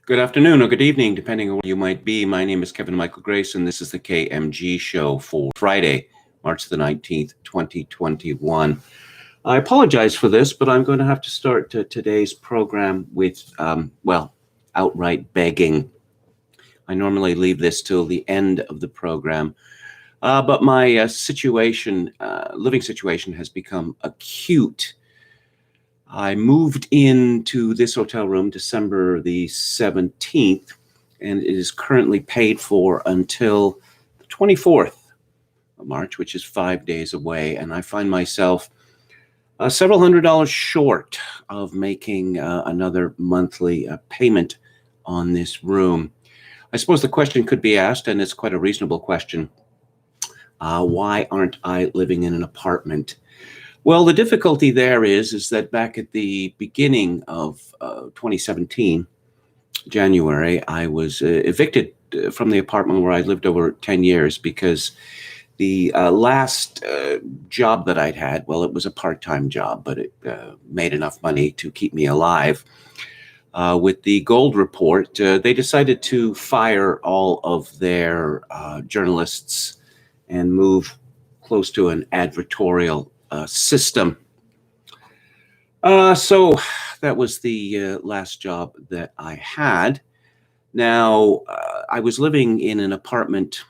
Good afternoon or good evening, depending on where you might be. My name is Kevin Michael Grace, and this is the KMG show for Friday, March the 19th, 2021. I apologize for this, but I'm going to have to start today's program with, outright begging. I normally leave this till the end of the program, but my living situation has become acute. I moved into this hotel room December the 17th, and it is currently paid for until the 24th of March, which is 5 days away. And I find myself several $100s short of making another monthly payment on this room. I suppose the question could be asked, and it's quite a reasonable question, why aren't I living in an apartment? Well, the difficulty there is that back at the beginning of 2017, January, I was evicted from the apartment where I lived over 10 years because the last job that I'd had, well, it was a part-time job, but it made enough money to keep me alive. With the Gold Report, they decided to fire all of their journalists and move close to an advertorial system. So that was the last job that I had. Now, I was living in an apartment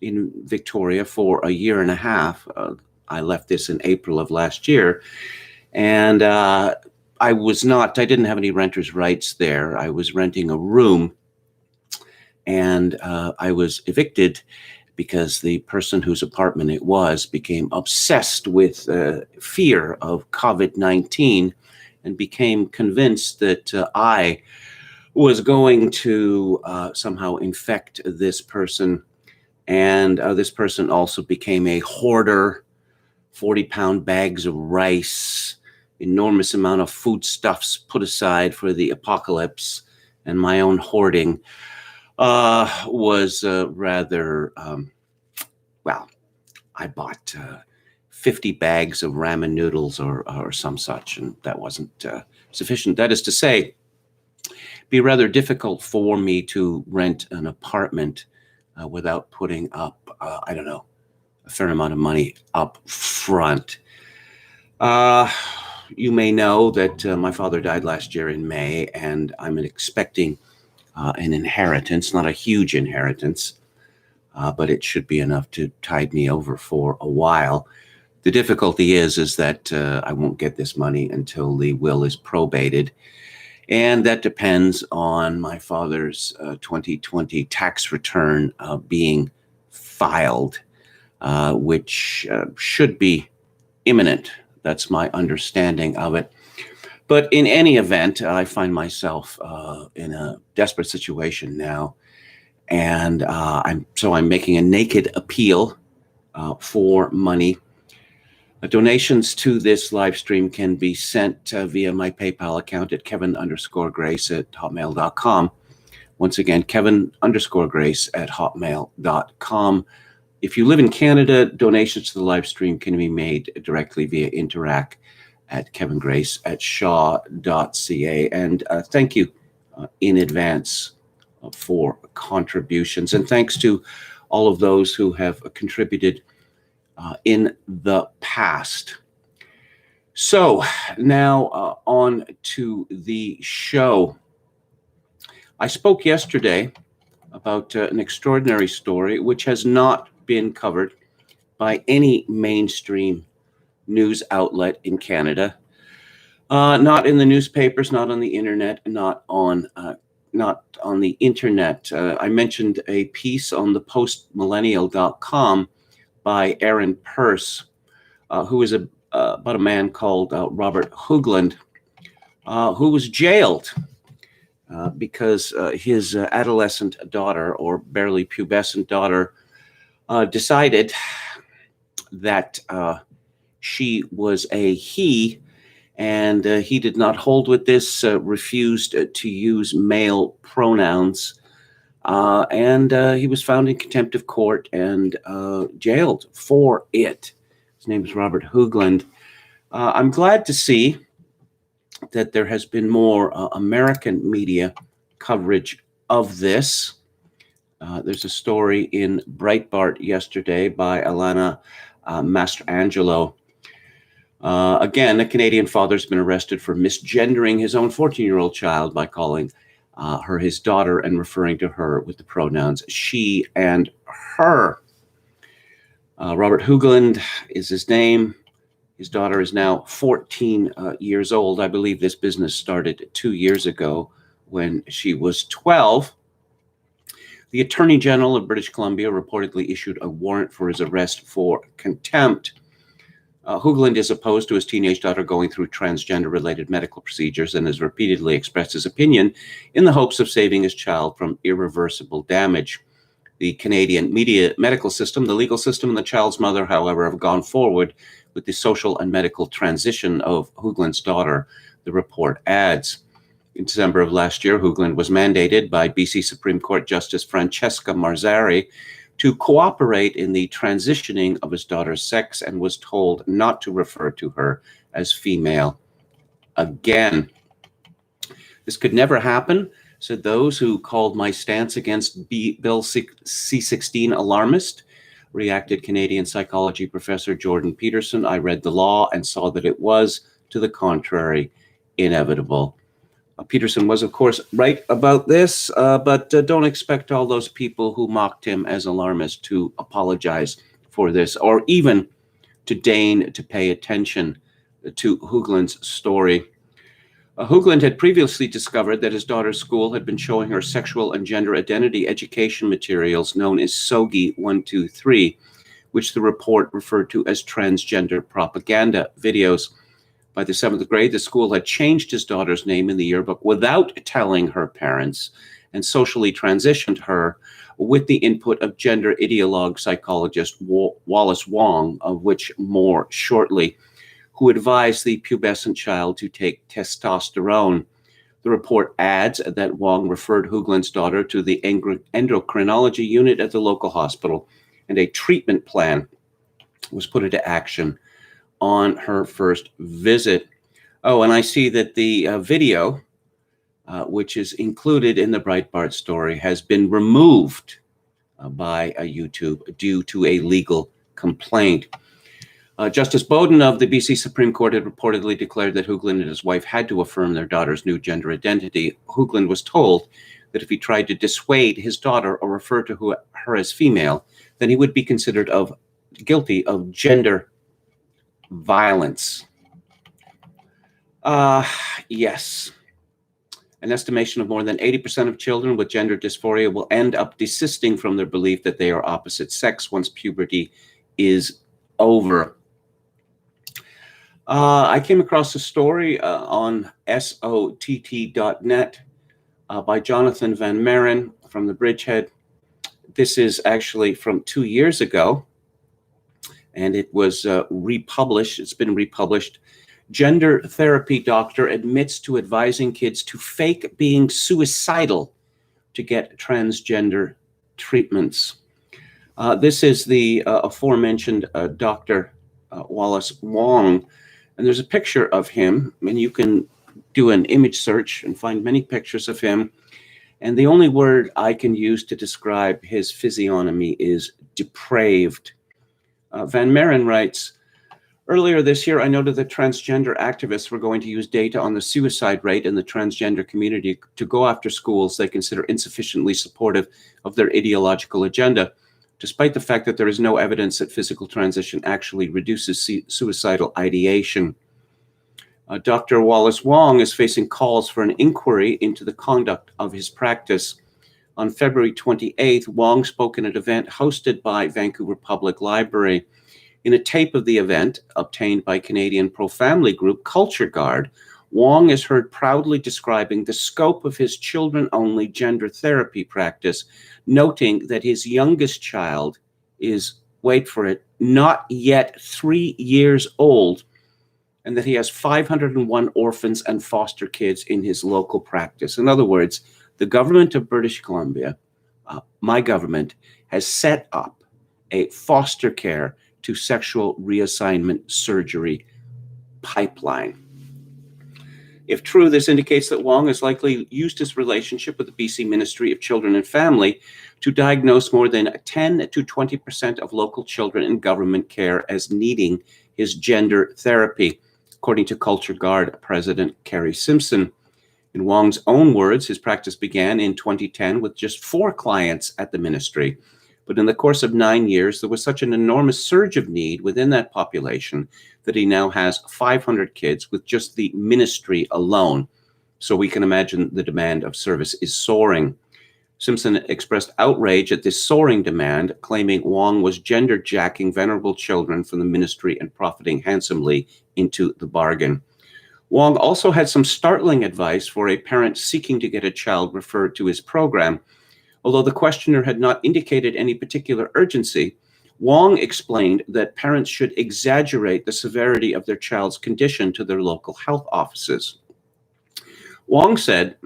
in Victoria for a year and a half. I left this in April of last year. And I didn't have any renter's rights there. I was renting a room, and I was evicted because the person whose apartment it was became obsessed with fear of COVID-19 and became convinced that I was going to somehow infect this person. And this person also became a hoarder, 40-pound bags of rice, enormous amount of foodstuffs put aside for the apocalypse, and my own hoarding was rather, I bought 50 bags of ramen noodles or some such, and that wasn't sufficient. That is to say, it'd be rather difficult for me to rent an apartment without putting up, a fair amount of money up front. You may know that my father died last year in May, and I'm expecting an inheritance, not a huge inheritance, but it should be enough to tide me over for a while. The difficulty is that I won't get this money until the will is probated, and that depends on my father's 2020 tax return being filed, which should be imminent. That's my understanding of it. But in any event, I find myself in a desperate situation now, and I'm making a naked appeal for money. Donations to this live stream can be sent via my PayPal account at kevin_grace@hotmail.com. Once again, kevin_grace@hotmail.com. If you live in Canada, donations to the live stream can be made directly via Interac at kevingrace@shaw.ca. And thank you in advance for contributions. And thanks to all of those who have contributed in the past. So now on to the show. I spoke yesterday about an extraordinary story which has not been covered by any mainstream news outlet in Canada, not in the newspapers, not on the internet, not on the internet. I mentioned a piece on the postmillennial.com by Aaron Pearce, who is about a man called Robert Hoogland, who was jailed because his adolescent daughter, or barely pubescent daughter, decided that she was a he, and he did not hold with this, refused to use male pronouns, and he was found in contempt of court and jailed for it. His name is Robert Hoogland. I'm glad to see that there has been more American media coverage of this. There's a story in Breitbart yesterday by Alana Mastrangelo. Again, a Canadian father has been arrested for misgendering his own 14-year-old child by calling her his daughter and referring to her with the pronouns she and her. Robert Hoogland is his name. His daughter is now 14 years old. I believe this business started 2 years ago when she was 12. The Attorney General of British Columbia reportedly issued a warrant for his arrest for contempt. Hoogland is opposed to his teenage daughter going through transgender-related medical procedures and has repeatedly expressed his opinion in the hopes of saving his child from irreversible damage. The Canadian medical system, the legal system, and the child's mother, however, have gone forward with the social and medical transition of Hoogland's daughter, the report adds. In December of last year, Hoogland was mandated by BC Supreme Court Justice Francesca Marzari to cooperate in the transitioning of his daughter's sex and was told not to refer to her as female again. This could never happen, said those who called my stance against Bill C-16 alarmist. Reacted Canadian psychology professor Jordan Peterson. I read the law and saw that it was, to the contrary, inevitable. Peterson was, of course, right about this, but don't expect all those people who mocked him as alarmist to apologize for this or even to deign to pay attention to Hoogland's story. Hoogland had previously discovered that his daughter's school had been showing her sexual and gender identity education materials known as SOGI 123, which the report referred to as transgender propaganda videos. By the 7th grade, the school had changed his daughter's name in the yearbook without telling her parents and socially transitioned her with the input of gender ideologue psychologist Wallace Wong, of which more shortly, who advised the pubescent child to take testosterone. The report adds that Wong referred Hoogland's daughter to the endocrinology unit at the local hospital, and a treatment plan was put into action on her first visit. Oh, and I see that the video, which is included in the Breitbart story, has been removed by YouTube due to a legal complaint. Justice Bowden of the BC Supreme Court had reportedly declared that Hoogland and his wife had to affirm their daughter's new gender identity. Hoogland was told that if he tried to dissuade his daughter or refer to her as female, then he would be considered guilty of gender violence. Yes. An estimation of more than 80% of children with gender dysphoria will end up desisting from their belief that they are opposite sex once puberty is over. I came across a story on SOTT.net by Jonathan Van Maren from the Bridgehead. This is actually from 2 years ago, and it was republished. It's been republished. Gender therapy doctor admits to advising kids to fake being suicidal to get transgender treatments. This is the aforementioned Dr. Wallace Wong, and there's a picture of him, and you can do an image search and find many pictures of him. And the only word I can use to describe his physiognomy is depraved. Van Maren writes, earlier this year, I noted that transgender activists were going to use data on the suicide rate in the transgender community to go after schools they consider insufficiently supportive of their ideological agenda, despite the fact that there is no evidence that physical transition actually reduces suicidal ideation. Dr. Wallace Wong is facing calls for an inquiry into the conduct of his practice. On February 28th, Wong spoke at an event hosted by Vancouver Public Library. In a tape of the event, obtained by Canadian pro-family group Culture Guard, Wong is heard proudly describing the scope of his children-only gender therapy practice, noting that his youngest child is, wait for it, not yet 3 years old, and that he has 501 orphans and foster kids in his local practice. In other words, the government of British Columbia, my government, has set up a foster care to sexual reassignment surgery pipeline. If true, this indicates that Wong has likely used his relationship with the BC Ministry of Children and Family to diagnose more than 10 to 20% of local children in government care as needing his gender therapy, according to Culture Guard President Kerry Simpson. In Wong's own words, his practice began in 2010 with just 4 clients at the ministry. But in the course of 9 years, there was such an enormous surge of need within that population that he now has 500 kids with just the ministry alone. So we can imagine the demand of service is soaring. Simpson expressed outrage at this soaring demand, claiming Wong was gender-jacking venerable children from the ministry and profiting handsomely into the bargain. Wong also had some startling advice for a parent seeking to get a child referred to his program. Although the questioner had not indicated any particular urgency, Wong explained that parents should exaggerate the severity of their child's condition to their local health offices. Wong said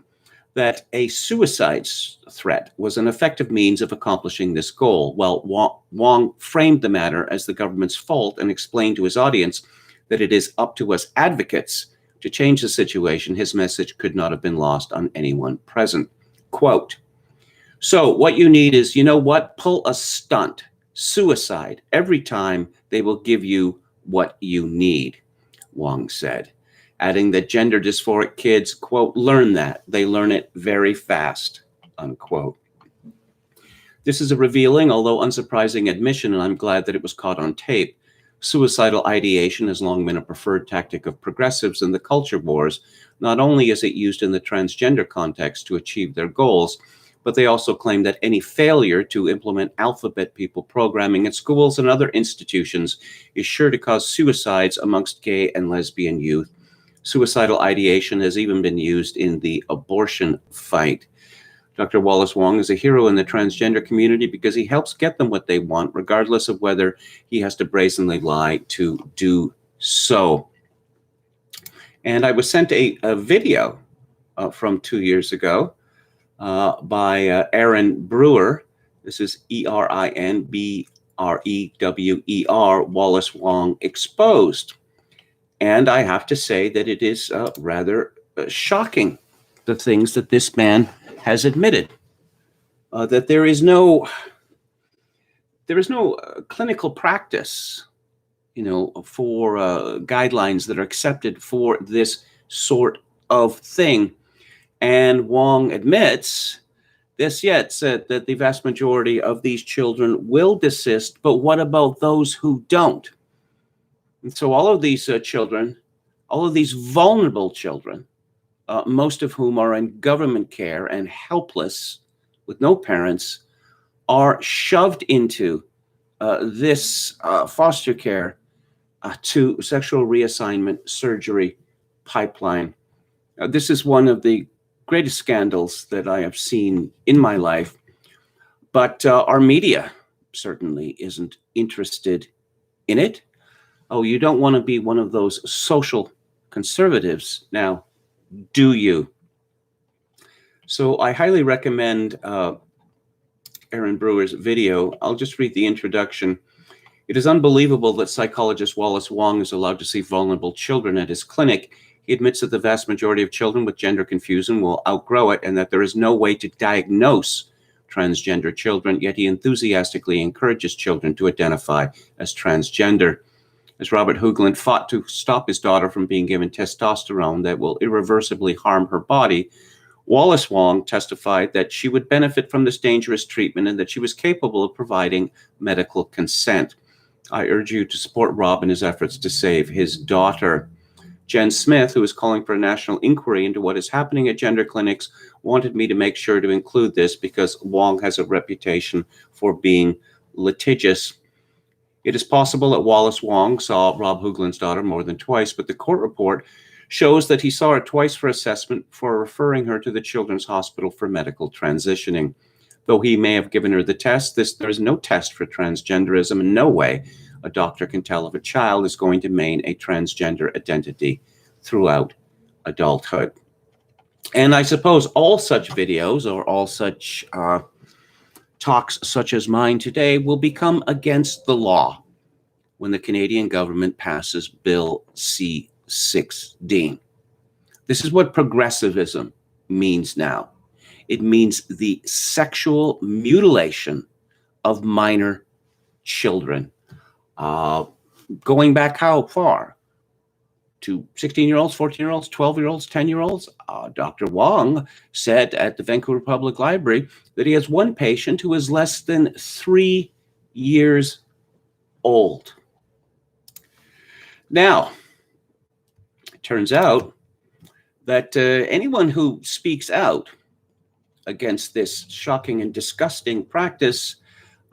that a suicide threat was an effective means of accomplishing this goal, while Wong framed the matter as the government's fault and explained to his audience that it is up to us advocates to change the situation. His message could not have been lost on anyone present. Quote, "So what you need is, you know what, pull a stunt, suicide, every time they will give you what you need," Wong said, adding that gender dysphoric kids, quote, "learn that. They learn it very fast," unquote. This is a revealing, although unsurprising admission, and I'm glad that it was caught on tape. Suicidal ideation has long been a preferred tactic of progressives in the culture wars. Not only is it used in the transgender context to achieve their goals, but they also claim that any failure to implement alphabet people programming at schools and other institutions is sure to cause suicides amongst gay and lesbian youth. Suicidal ideation has even been used in the abortion fight. Dr. Wallace Wong is a hero in the transgender community because he helps get them what they want, regardless of whether he has to brazenly lie to do so. And I was sent a video from 2 years ago by Aaron Brewer. This is ERINBREWER, Wallace Wong Exposed. And I have to say that it is rather shocking, the things that this man has admitted, that there is no clinical practice, for guidelines that are accepted for this sort of thing. And Wong admits this yet said that the vast majority of these children will desist, but what about those who don't? And so all of these children, all of these vulnerable children, most of whom are in government care and helpless with no parents, are shoved into this foster care to sexual reassignment surgery pipeline. This is one of the greatest scandals that I have seen in my life, but our media certainly isn't interested in it. Oh, you don't want to be one of those social conservatives now, do you? So I highly recommend Aaron Brewer's video. I'll just read the introduction. "It is unbelievable that psychologist Wallace Wong is allowed to see vulnerable children at his clinic. He admits that the vast majority of children with gender confusion will outgrow it and that there is no way to diagnose transgender children, yet he enthusiastically encourages children to identify as transgender." As Robert Hoagland fought to stop his daughter from being given testosterone that will irreversibly harm her body, Wallace Wong testified that she would benefit from this dangerous treatment and that she was capable of providing medical consent. "I urge you to support Rob in his efforts to save his daughter." Jen Smith, who is calling for a national inquiry into what is happening at gender clinics, wanted me to make sure to include this because Wong has a reputation for being litigious. It is possible that Wallace Wong saw Rob Hoagland's daughter more than twice, but the court report shows that he saw her twice for assessment for referring her to the Children's Hospital for medical transitioning. Though he may have given her the test, there is no test for transgenderism. In no way a doctor can tell if a child is going to maintain a transgender identity throughout adulthood. And I suppose all such videos or all such talks such as mine today will become against the law when the Canadian government passes Bill C-16. This is what progressivism means now. It means the sexual mutilation of minor children. Going back how far? To 16-year-olds, 14-year-olds, 12-year-olds, 10-year-olds? Dr. Wong said at the Vancouver Public Library that he has one patient who is less than 3 years old. Now, it turns out that anyone who speaks out against this shocking and disgusting practice,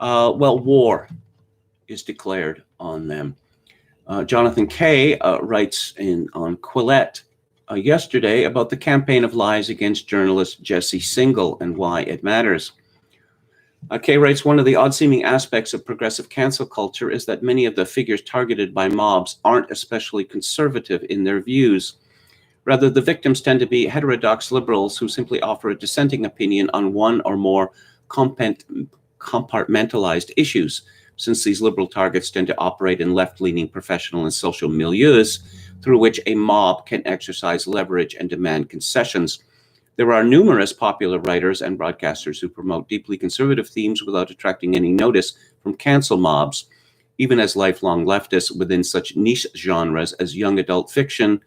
war is declared on them. Jonathan Kay writes on Quillette yesterday about the campaign of lies against journalist Jesse Singal and why it matters. Kay writes, one of the odd-seeming aspects of progressive cancel culture is that many of the figures targeted by mobs aren't especially conservative in their views. Rather, the victims tend to be heterodox liberals who simply offer a dissenting opinion on one or more compartmentalized issues, since these liberal targets tend to operate in left-leaning professional and social milieus through which a mob can exercise leverage and demand concessions. There are numerous popular writers and broadcasters who promote deeply conservative themes without attracting any notice from cancel mobs, even as lifelong leftists within such niche genres as young adult fiction,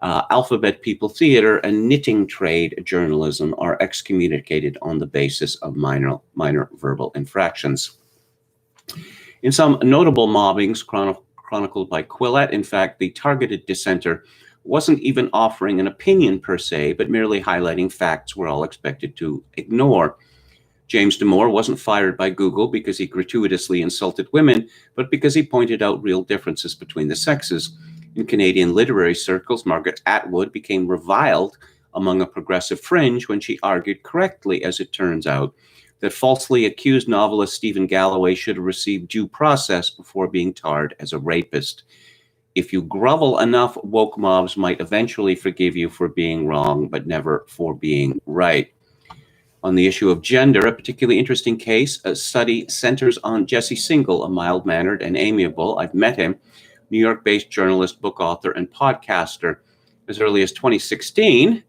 alphabet people theater, and knitting trade journalism are excommunicated on the basis of minor verbal infractions. In some notable mobbings chronicled by Quillette, in fact, the targeted dissenter wasn't even offering an opinion per se, but merely highlighting facts we're all expected to ignore. James Damore wasn't fired by Google because he gratuitously insulted women, but because he pointed out real differences between the sexes. In Canadian literary circles, Margaret Atwood became reviled among a progressive fringe when she argued correctly, as it turns out, that falsely accused novelist Stephen Galloway should have received due process before being tarred as a rapist. If you grovel enough, woke mobs might eventually forgive you for being wrong, but never for being right. On the issue of gender, a particularly interesting case, a study centers on Jesse Singal, a mild-mannered and amiable, I've met him, New York-based journalist, book author, and podcaster. As early as 2016,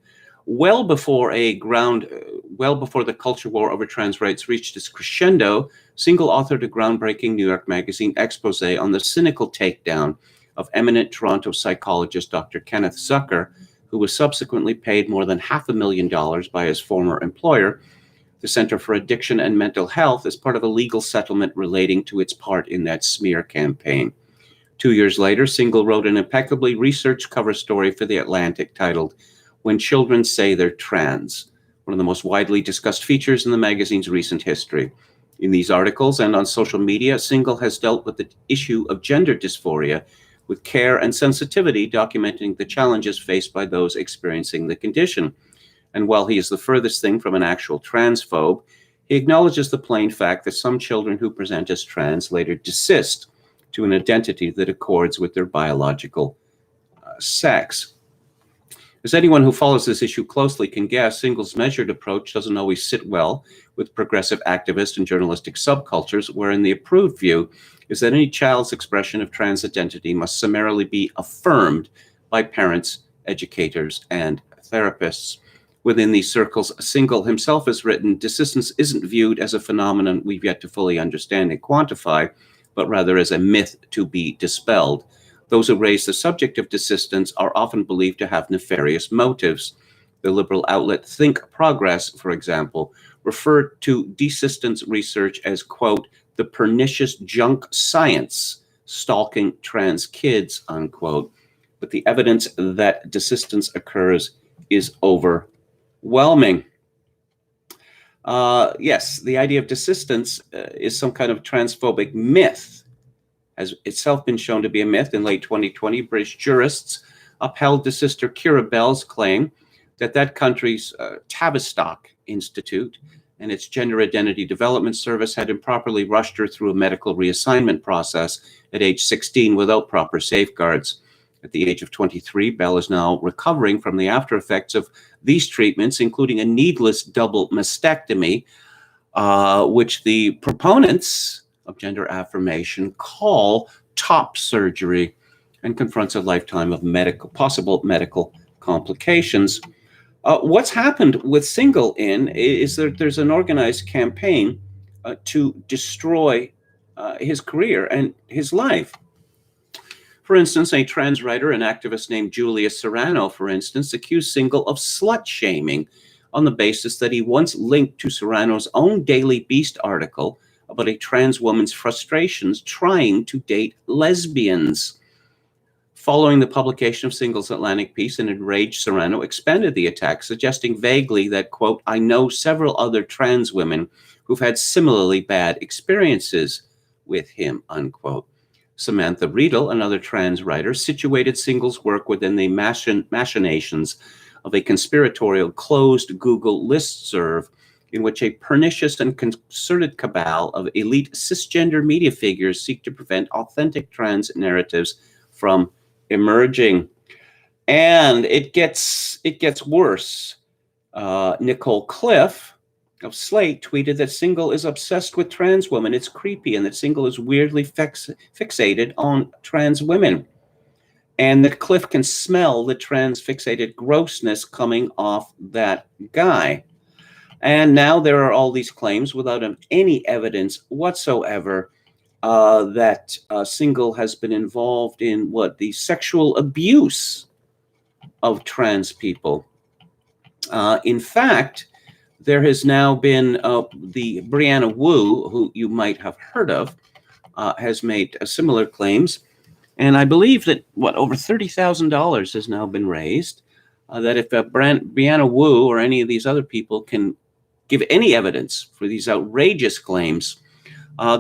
well before the culture war over trans rights reached its crescendo, Singal authored a groundbreaking New York Magazine expose on the cynical takedown of eminent Toronto psychologist Dr. Kenneth Zucker, who was subsequently paid more than $500,000 by his former employer, the Center for Addiction and Mental Health, as part of a legal settlement relating to its part in that smear campaign. 2 years later, Singal wrote an impeccably researched cover story for The Atlantic titled, When Children Say They're Trans, one of the most widely discussed features in the magazine's recent history. In these articles and on social media, Singal has dealt with the issue of gender dysphoria with care and sensitivity, documenting the challenges faced by those experiencing the condition. And while he is the furthest thing from an actual transphobe, he acknowledges the plain fact that some children who present as trans later desist to an identity that accords with their biological sex. As anyone who follows this issue closely can guess, Singal's measured approach doesn't always sit well with progressive activist and journalistic subcultures, wherein the approved view is that any child's expression of trans identity must summarily be affirmed by parents, educators, and therapists. Within these circles, Singal himself has written, desistance isn't viewed as a phenomenon we've yet to fully understand and quantify, but rather as a myth to be dispelled. Those who raise the subject of desistance are often believed to have nefarious motives. The liberal outlet Think Progress, for example, referred to desistance research as, quote, the pernicious junk science stalking trans kids, unquote. But the evidence that desistance occurs is overwhelming. Yes, the idea of desistance is some kind of transphobic myth, has itself been shown to be a myth. In late 2020, British jurists upheld desister Kira Bell's claim that that country's Tavistock Institute and its Gender Identity Development Service had improperly rushed her through a medical reassignment process at age 16 without proper safeguards. At the age of 23, Bell is now recovering from the after effects of these treatments, including a needless double mastectomy, which the proponents of gender affirmation call top surgery, and confronts a lifetime of possible medical complications. What's happened with Single In is that there's an organized campaign to destroy his career and his life. For instance, a trans writer and activist named Julia Serrano, for instance, accused Single of slut shaming on the basis that he once linked to Serrano's own Daily Beast article about a trans woman's frustrations trying to date lesbians. Following the publication of Single's Atlantic piece, an enraged Serrano expanded the attack, suggesting vaguely that, quote, "I know several other trans women who've had similarly bad experiences with him," unquote. Samantha Riedel, another trans writer, situated Single's work within the machinations of a conspiratorial closed Google listserv in which a pernicious and concerted cabal of elite cisgender media figures seek to prevent authentic trans narratives from emerging. And it gets worse. Nicole Cliff of Slate tweeted that Single is obsessed with trans women. It's creepy, and that Single is weirdly fixated on trans women. And that Cliff can smell the trans-fixated grossness coming off that guy. And now there are all these claims without any evidence whatsoever that Single has been involved in the sexual abuse of trans people. In fact, there has now been the Brianna Wu, who you might have heard of, has made similar claims. And I believe that, over $30,000 has now been raised, that if Brianna Wu or any of these other people can give any evidence for these outrageous claims,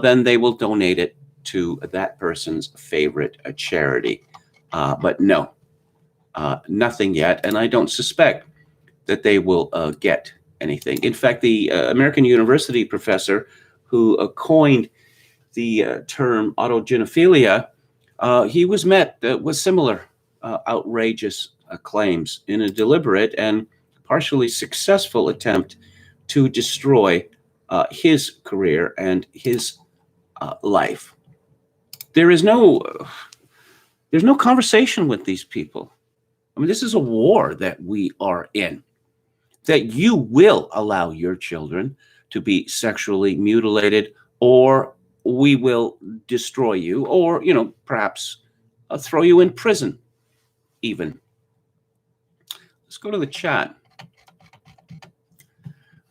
then they will donate it to that person's favorite charity. But no, nothing yet. And I don't suspect that they will get anything. In fact, the American University professor who coined the term autogenophilia, he was met with similar outrageous claims in a deliberate and partially successful attempt to destroy his career and his life. There's no conversation with these people. I mean, this is a war that we are in, that you will allow your children to be sexually mutilated, or we will destroy you, or, perhaps throw you in prison even. Let's go to the chat.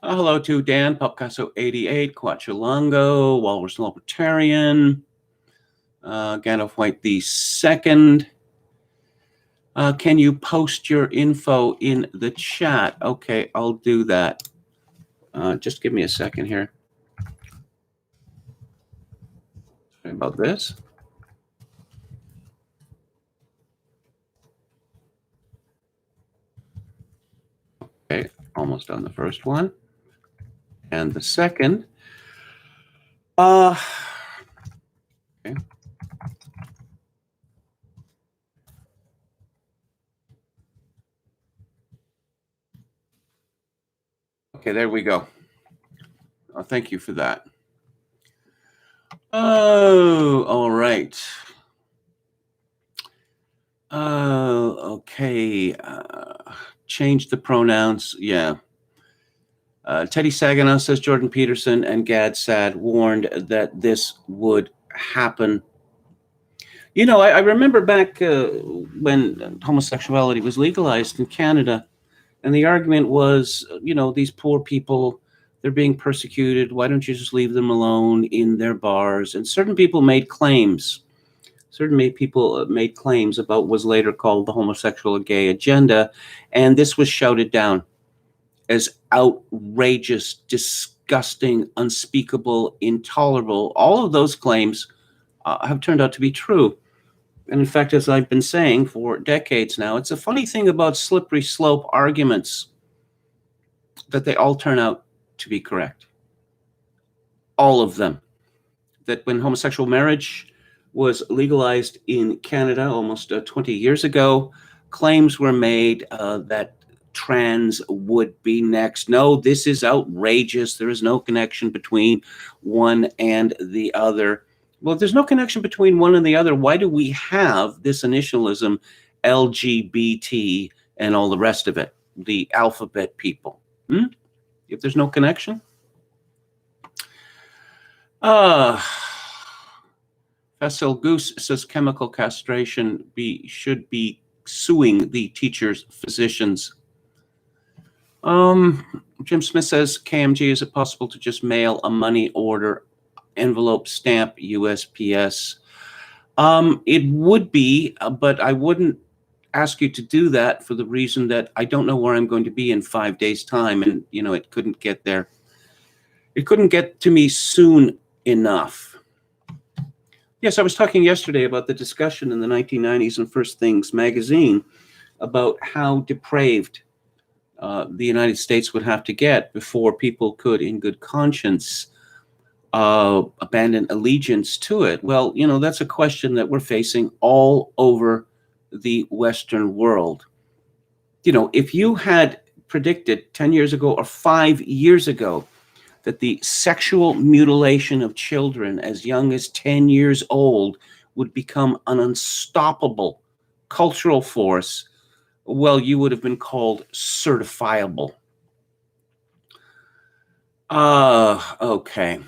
Hello to Dan, Popcaso88, Quachilango, Walrus Libertarian, Gandalf White the Second. Can you post your info in the chat? Okay, I'll do that. Just give me a second here. Sorry about this. Okay, almost done the first one. And the second. Okay. Okay, there we go. Thank you for that. Oh, all right. Okay. Change the pronouns. Yeah. Teddy Saginaw says Jordan Peterson and Gad Sad warned that this would happen. I remember back when homosexuality was legalized in Canada, and the argument was, these poor people, they're being persecuted. Why don't you just leave them alone in their bars? And certain people made claims. Certain people made claims about what was later called the homosexual and gay agenda, and this was shouted down as outrageous, disgusting, unspeakable, intolerable. All of those claims have turned out to be true. And in fact, as I've been saying for decades now, it's a funny thing about slippery slope arguments, that they all turn out to be correct. All of them. That when homosexual marriage was legalized in Canada almost 20 years ago, claims were made that trans would be next. No, this is outrageous. There is no connection between one and the other. Well, if there's no connection between one and the other, why do we have this initialism LGBT and all the rest of it, the alphabet people. If there's no connection? Faisal Goose says chemical castration should be suing the teachers, physicians. Jim Smith says, KMG, is it possible to just mail a money order envelope stamp USPS? It would be, but I wouldn't ask you to do that for the reason that I don't know where I'm going to be in 5 days' time, and it couldn't get there. It couldn't get to me soon enough. Yes, I was talking yesterday about the discussion in the 1990s in First Things magazine about how depraved the United States would have to get before people could, in good conscience, abandon allegiance to it. Well, that's a question that we're facing all over the Western world. If you had predicted 10 years ago or 5 years ago that the sexual mutilation of children as young as 10 years old would become an unstoppable cultural force, well, you would have been called certifiable. Okay.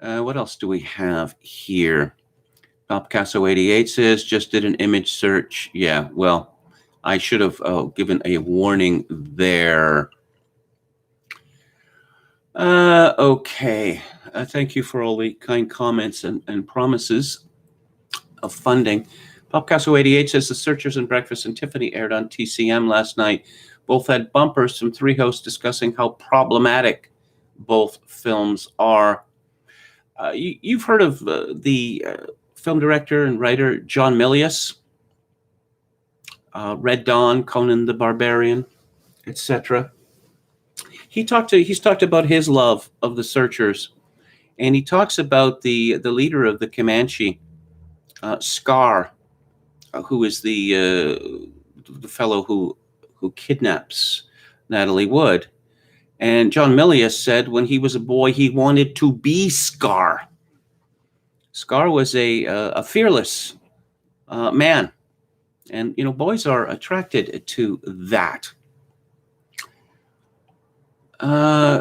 What else do we have here? Popcasso88 says, just did an image search. Yeah, well, I should have given a warning there. Okay. Thank you for all the kind comments and promises of funding. Popcasso88 says the Searchers and Breakfast and Tiffany aired on TCM last night. Both had bumpers from 3 hosts discussing how problematic both films are. You've heard of the film director and writer John Milius, Red Dawn, Conan the Barbarian, etc. He's talked about his love of the Searchers, and he talks about the leader of the Comanche, Scar, who is the fellow who kidnaps Natalie Wood. And John Milius said when he was a boy he wanted to be Scar. Scar was a fearless man, and boys are attracted to that.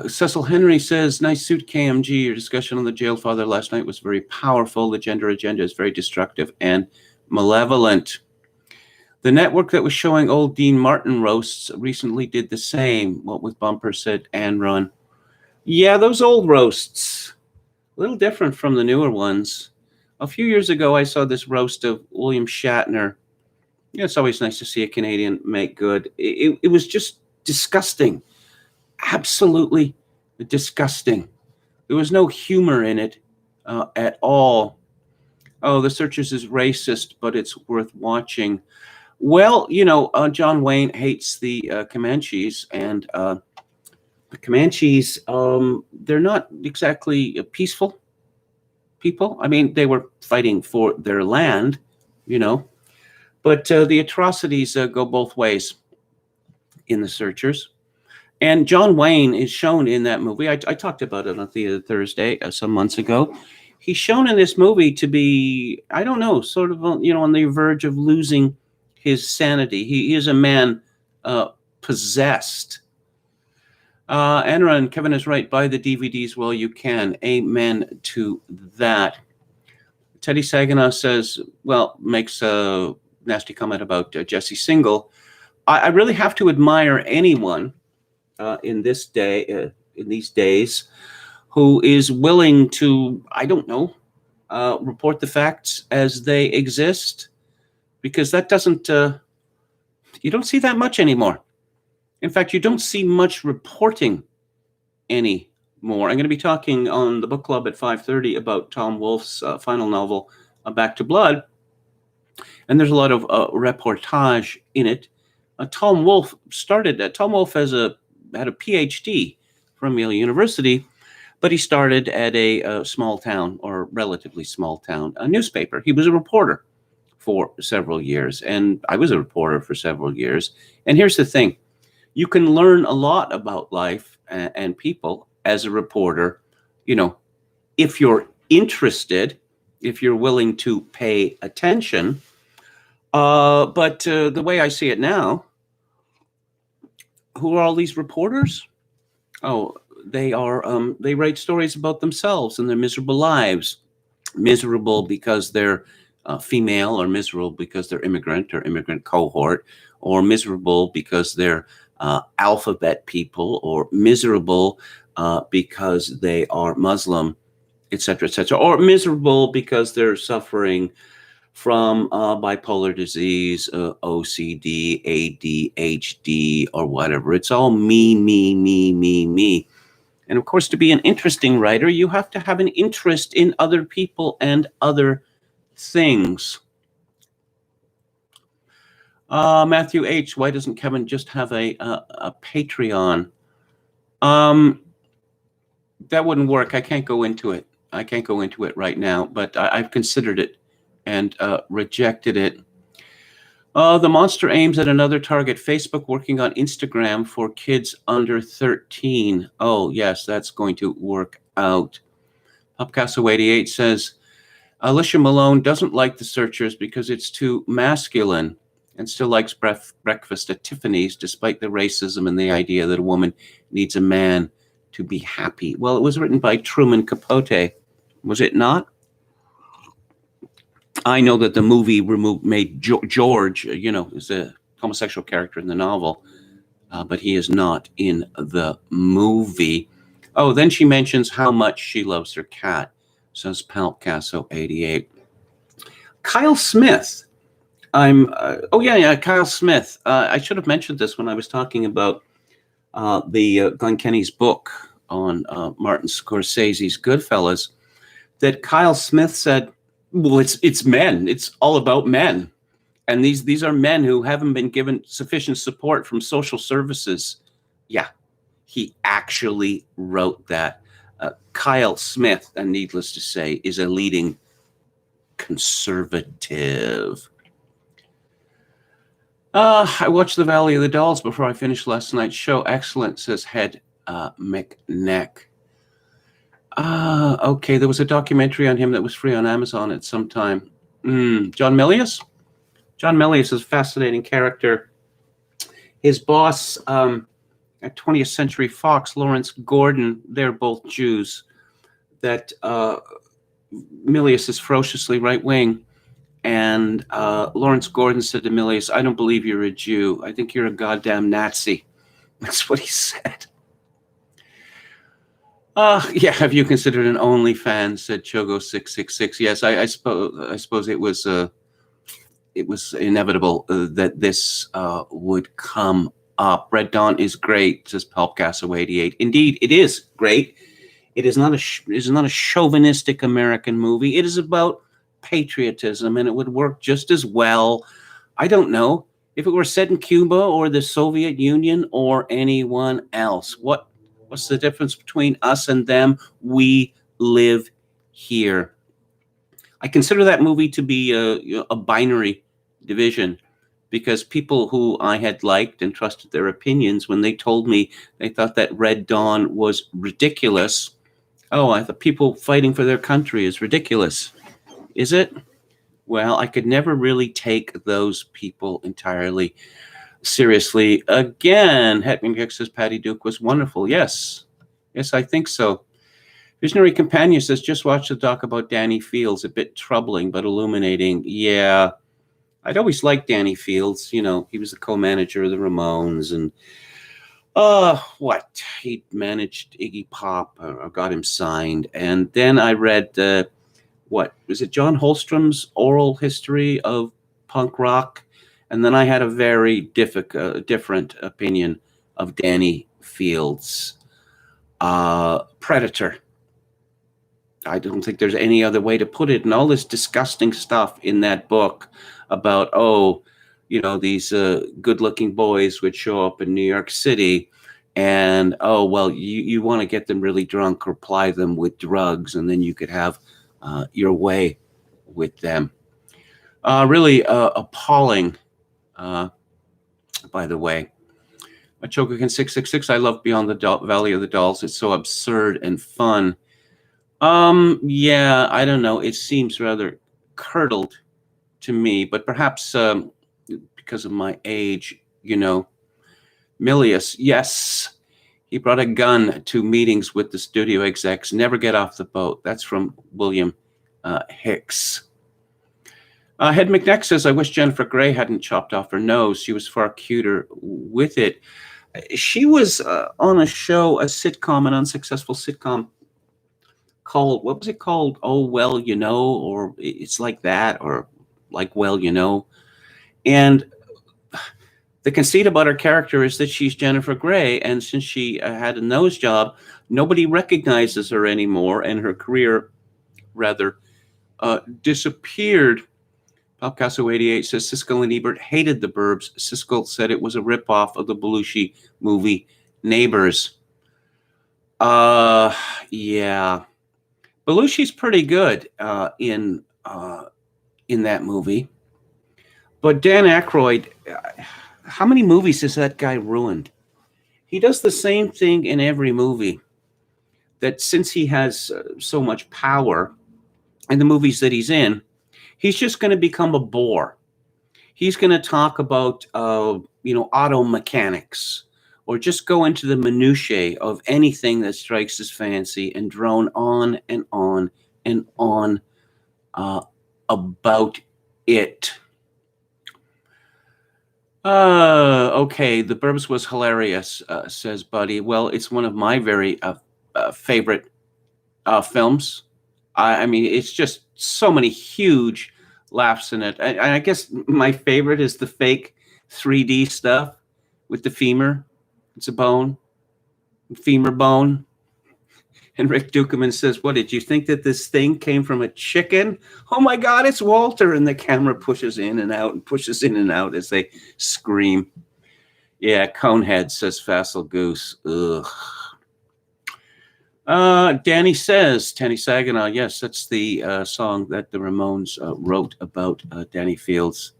Cecil Henry says, nice suit, KMG. Your discussion on the jail father last night was very powerful. The gender agenda is very destructive and malevolent. The network that was showing old Dean Martin roasts recently did the same. What with Bumper said and Run. Yeah, those old roasts, a little different from the newer ones. A few years ago, I saw this roast of William Shatner. It's always nice to see a Canadian make good. It was just disgusting. Absolutely disgusting. There was no humor in it at all. Oh, The Searchers is racist, but it's worth watching. Well, John Wayne hates the Comanches, and the Comanches, they're not exactly peaceful people. I mean, they were fighting for their land, but the atrocities go both ways in The Searchers. And John Wayne is shown in that movie. I talked about it on Theater Thursday some months ago. He's shown in this movie to be, I don't know, sort of, on the verge of losing his sanity. He is a man possessed. Enron, Kevin is right. Buy the DVDs while you can. Amen to that. Teddy Saginaw says, makes a nasty comment about Jesse Singal. I really have to admire anyone in these days, who is willing to, I don't know, report the facts as they exist, because that doesn't, you don't see that much anymore. In fact, you don't see much reporting anymore. I'm going to be talking on the book club at 5:30 about Tom Wolfe's final novel, Back to Blood, and there's a lot of reportage in it. Tom Wolfe had a PhD from Yale University, but he started at a small town, or relatively small town, a newspaper. He was a reporter for several years, and I was a reporter for several years. And here's the thing. You can learn a lot about life and people as a reporter, if you're interested, if you're willing to pay attention. But the way I see it now, who are all these reporters? Oh, they are. They write stories about themselves and their miserable lives. Miserable because they're female, or miserable because they're immigrant or immigrant cohort, or miserable because they're alphabet people, or miserable because they are Muslim, etc., or miserable because they're suffering from bipolar disease, OCD, ADHD, or whatever. It's all me, me, me, me, me. And of course, to be an interesting writer, you have to have an interest in other people and other things. Matthew H., why doesn't Kevin just have a Patreon? That wouldn't work. I can't go into it. I can't go into it right now, but I've considered it and rejected it. The monster aims at another target. Facebook working on Instagram for kids under 13. Oh, yes, that's going to work out. Upcasso88 says, Alicia Malone doesn't like The Searchers because it's too masculine, and still likes Breakfast at Tiffany's despite the racism and the idea that a woman needs a man to be happy. Well, it was written by Truman Capote, was it not? I know that the movie made George, is a homosexual character in the novel, but he is not in the movie. Oh, then she mentions how much she loves her cat, says Palcasso88. Kyle Smith. Kyle Smith. I should have mentioned this when I was talking about the Glenn Kenny's book on Martin Scorsese's Goodfellas, that Kyle Smith said, well, it's men. It's all about men. And these are men who haven't been given sufficient support from social services. Yeah, he actually wrote that. Kyle Smith, and needless to say, is a leading conservative. I watched The Valley of the Dolls before I finished last night's show. Excellent, says Head McNeck. Okay, there was a documentary on him that was free on Amazon at some time. John Milius? John Milius is a fascinating character. His boss at 20th Century Fox, Lawrence Gordon, they're both Jews. That Milius is ferociously right-wing. And Lawrence Gordon said to Milius, I don't believe you're a Jew. I think you're a goddamn Nazi. That's what he said. Have you considered an OnlyFans? Said Chogo666. Yes, I suppose it was inevitable that this would come up. Red Dawn is great, says Palpgasso88. Indeed, it is great. It is not a chauvinistic American movie. It is about patriotism, and it would work just as well. I don't know if it were set in Cuba or the Soviet Union or anyone else. What's the difference between us and them? We live here. I consider that movie to be a binary division, because people who I had liked and trusted their opinions, when they told me they thought that Red Dawn was ridiculous. Oh, I thought people fighting for their country is ridiculous. Is it? Well, I could never really take those people entirely seriously. Again, Hetman Gick says Patty Duke was wonderful. Yes, I think so. Visionary Companion says, just watch the doc about Danny Fields. A bit troubling, but illuminating. Yeah, I'd always liked Danny Fields. He was the co-manager of the Ramones, and he managed Iggy Pop, or got him signed. And then I read what was it, John Holstrom's Oral History of Punk Rock, and then I had a very different opinion of Danny Fields. Predator. I don't think there's any other way to put it. And all this disgusting stuff in that book about, these good-looking boys would show up in New York City, and, you want to get them really drunk or ply them with drugs, and then you could have your way with them. Really appalling, by the way. Chokokin 666, I love Beyond the Valley of the Dolls. It's so absurd and fun. I don't know. It seems rather curdled to me, but perhaps because of my age, Milius, yes, he brought a gun to meetings with the studio execs. Never get off the boat. That's from William Hicks. Head McNeck says, I wish Jennifer Grey hadn't chopped off her nose. She was far cuter with it. She was on a show, an unsuccessful sitcom called, what was it called? Oh, Well, or It's Like That, or Like, Well, And the conceit about her character is that she's Jennifer Grey, and since she had a nose job, nobody recognizes her anymore, and her career rather disappeared. Popcasso 88 says Siskel and Ebert hated The Burbs. Siskel said it was a ripoff of the Belushi movie Neighbors. Yeah. Belushi's pretty good in that movie. But Dan Aykroyd, how many movies has that guy ruined? He does the same thing in every movie. That since he has so much power in the movies that he's in, he's just going to become a bore. He's going to talk about, auto mechanics, or just go into the minutiae of anything that strikes his fancy and drone on and on and on about it. Okay, The Burbs was hilarious, says Buddy. Well, it's one of my very favorite films. I mean, it's just so many huge laughs in it. I guess my favorite is the fake 3D stuff with the femur. It's a bone, femur bone. And Rick Dukeman says, what, did you think that this thing came from a chicken? Oh my God, it's Walter. And the camera pushes in and out and pushes in and out as they scream. Yeah, Conehead, says Facile Goose. Ugh. Danny says, Tanny Saginaw, yes, that's the song that the Ramones wrote about Danny Fields.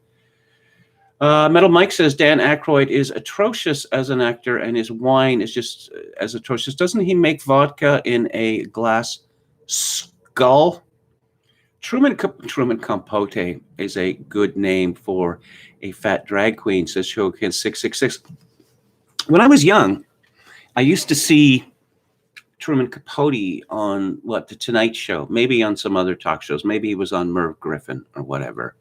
Metal Mike says Dan Aykroyd is atrocious as an actor, and his wine is just as atrocious. Doesn't he make vodka in a glass skull? Truman Capote is a good name for a fat drag queen, says Shokin 666. When I was young, I used to see Truman Capote on The Tonight Show, maybe on some other talk shows. Maybe he was on Merv Griffin or whatever.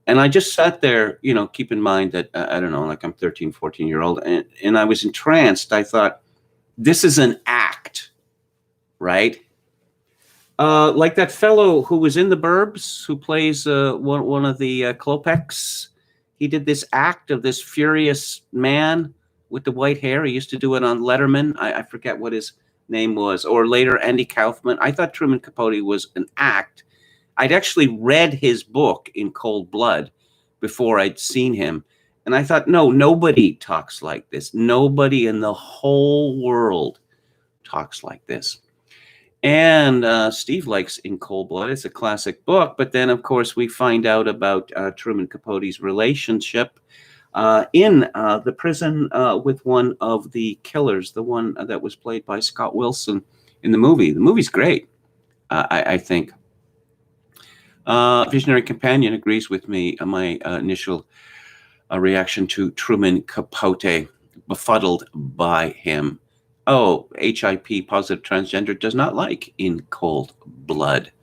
And I just sat there, keep in mind that, I don't know, like I'm 13, 14-year-old, and I was entranced. I thought, this is an act, right? Like that fellow who was in The Burbs, who plays one of the Klopeks. He did this act of this furious man with the white hair. He used to do it on Letterman. I forget what his name was. Or later, Andy Kaufman. I thought Truman Capote was an act. I'd actually read his book in cold blood before I'd seen him. And I thought, no, nobody talks like this. Nobody in the whole world talks like this. And Steve likes In Cold Blood. It's a classic book. But then, of course, we find out about Truman Capote's relationship in the prison with one of the killers, the one that was played by Scott Wilson in the movie. The movie's great, I think. Visionary Companion agrees with me. My initial reaction to Truman Capote, befuddled by him. Oh, HIP, positive transgender, does not like In Cold Blood.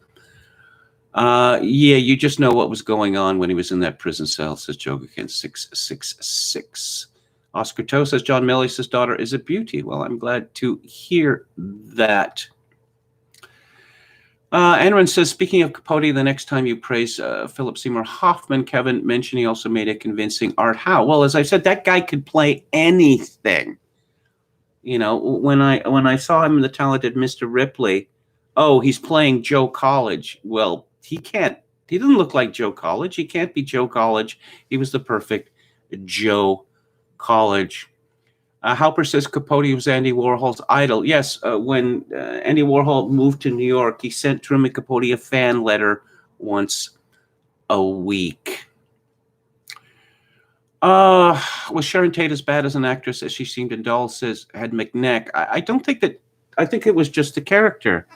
Yeah, you just know what was going on when he was in that prison cell, says Jogakin 666. Oscar Toe says John Milius' daughter is a beauty. Well, I'm glad to hear that. Enron says, speaking of Capote, the next time you praise Philip Seymour Hoffman, Kevin mentioned he also made a convincing Art Howe. Well, as I said, that guy could play anything. When I saw him in The Talented Mr. Ripley, oh, he's playing Joe College. Well, he doesn't look like Joe College. He can't be Joe College. He was the perfect Joe College. Halper says Capote was Andy Warhol's idol. Yes, when Andy Warhol moved to New York, he sent Truman Capote a fan letter once a week. Was Sharon Tate as bad as an actress as she seemed in Dolls, says Head McNeck? I don't think that. I think it was just the character.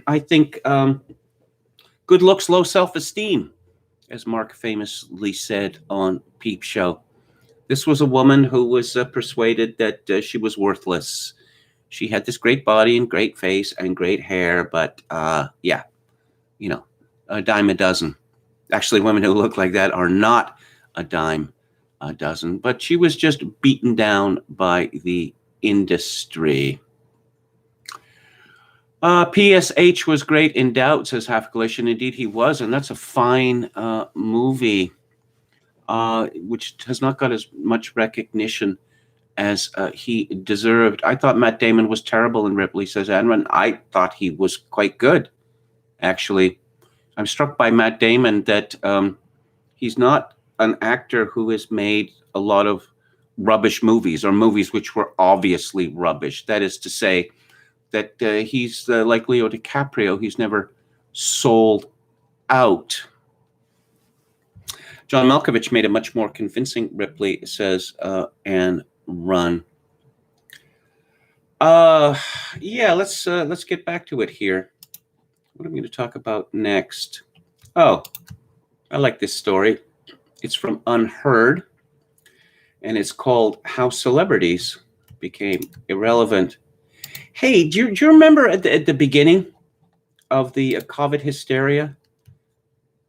I think good looks, low self-esteem as Mark famously said on Peep Show. This was a woman who was persuaded that she was worthless. She had this great body and great face and great hair, but yeah, you know, a dime a dozen. Actually, women who look like that are not a dime a dozen, but she was just beaten down by the industry. PSH was great in doubt, says Half Galatian. Indeed, he was, and that's a fine movie, which has not got as much recognition as he deserved. I thought Matt Damon was terrible in Ripley, says Anran. I thought he was quite good, actually. I'm struck by Matt Damon that he's not an actor who has made a lot of rubbish movies or movies which were obviously rubbish. That is to say that he's like Leo DiCaprio. He's never sold out. John Malkovich made a much more convincing Ripley, says Anne Run. Yeah, let's get back to it here. What am I going to talk about next? Oh, I like this story. It's from Unheard, and it's called How Celebrities Became Irrelevant. Hey, do you remember at the beginning of the COVID hysteria,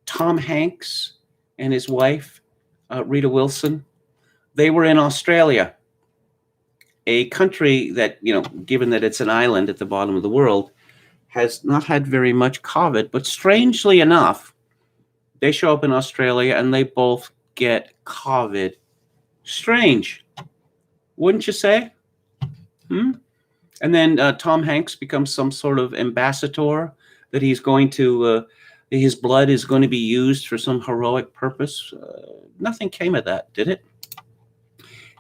Tom Hanks and his wife, Rita Wilson, they were in Australia, a country that, given that it's an island at the bottom of the world, has not had very much COVID, but strangely enough, they show up in Australia and they both get COVID. Strange, wouldn't you say? And then Tom Hanks becomes some sort of ambassador that he's going to, his blood is going to be used for some heroic purpose. Nothing came of that, did it?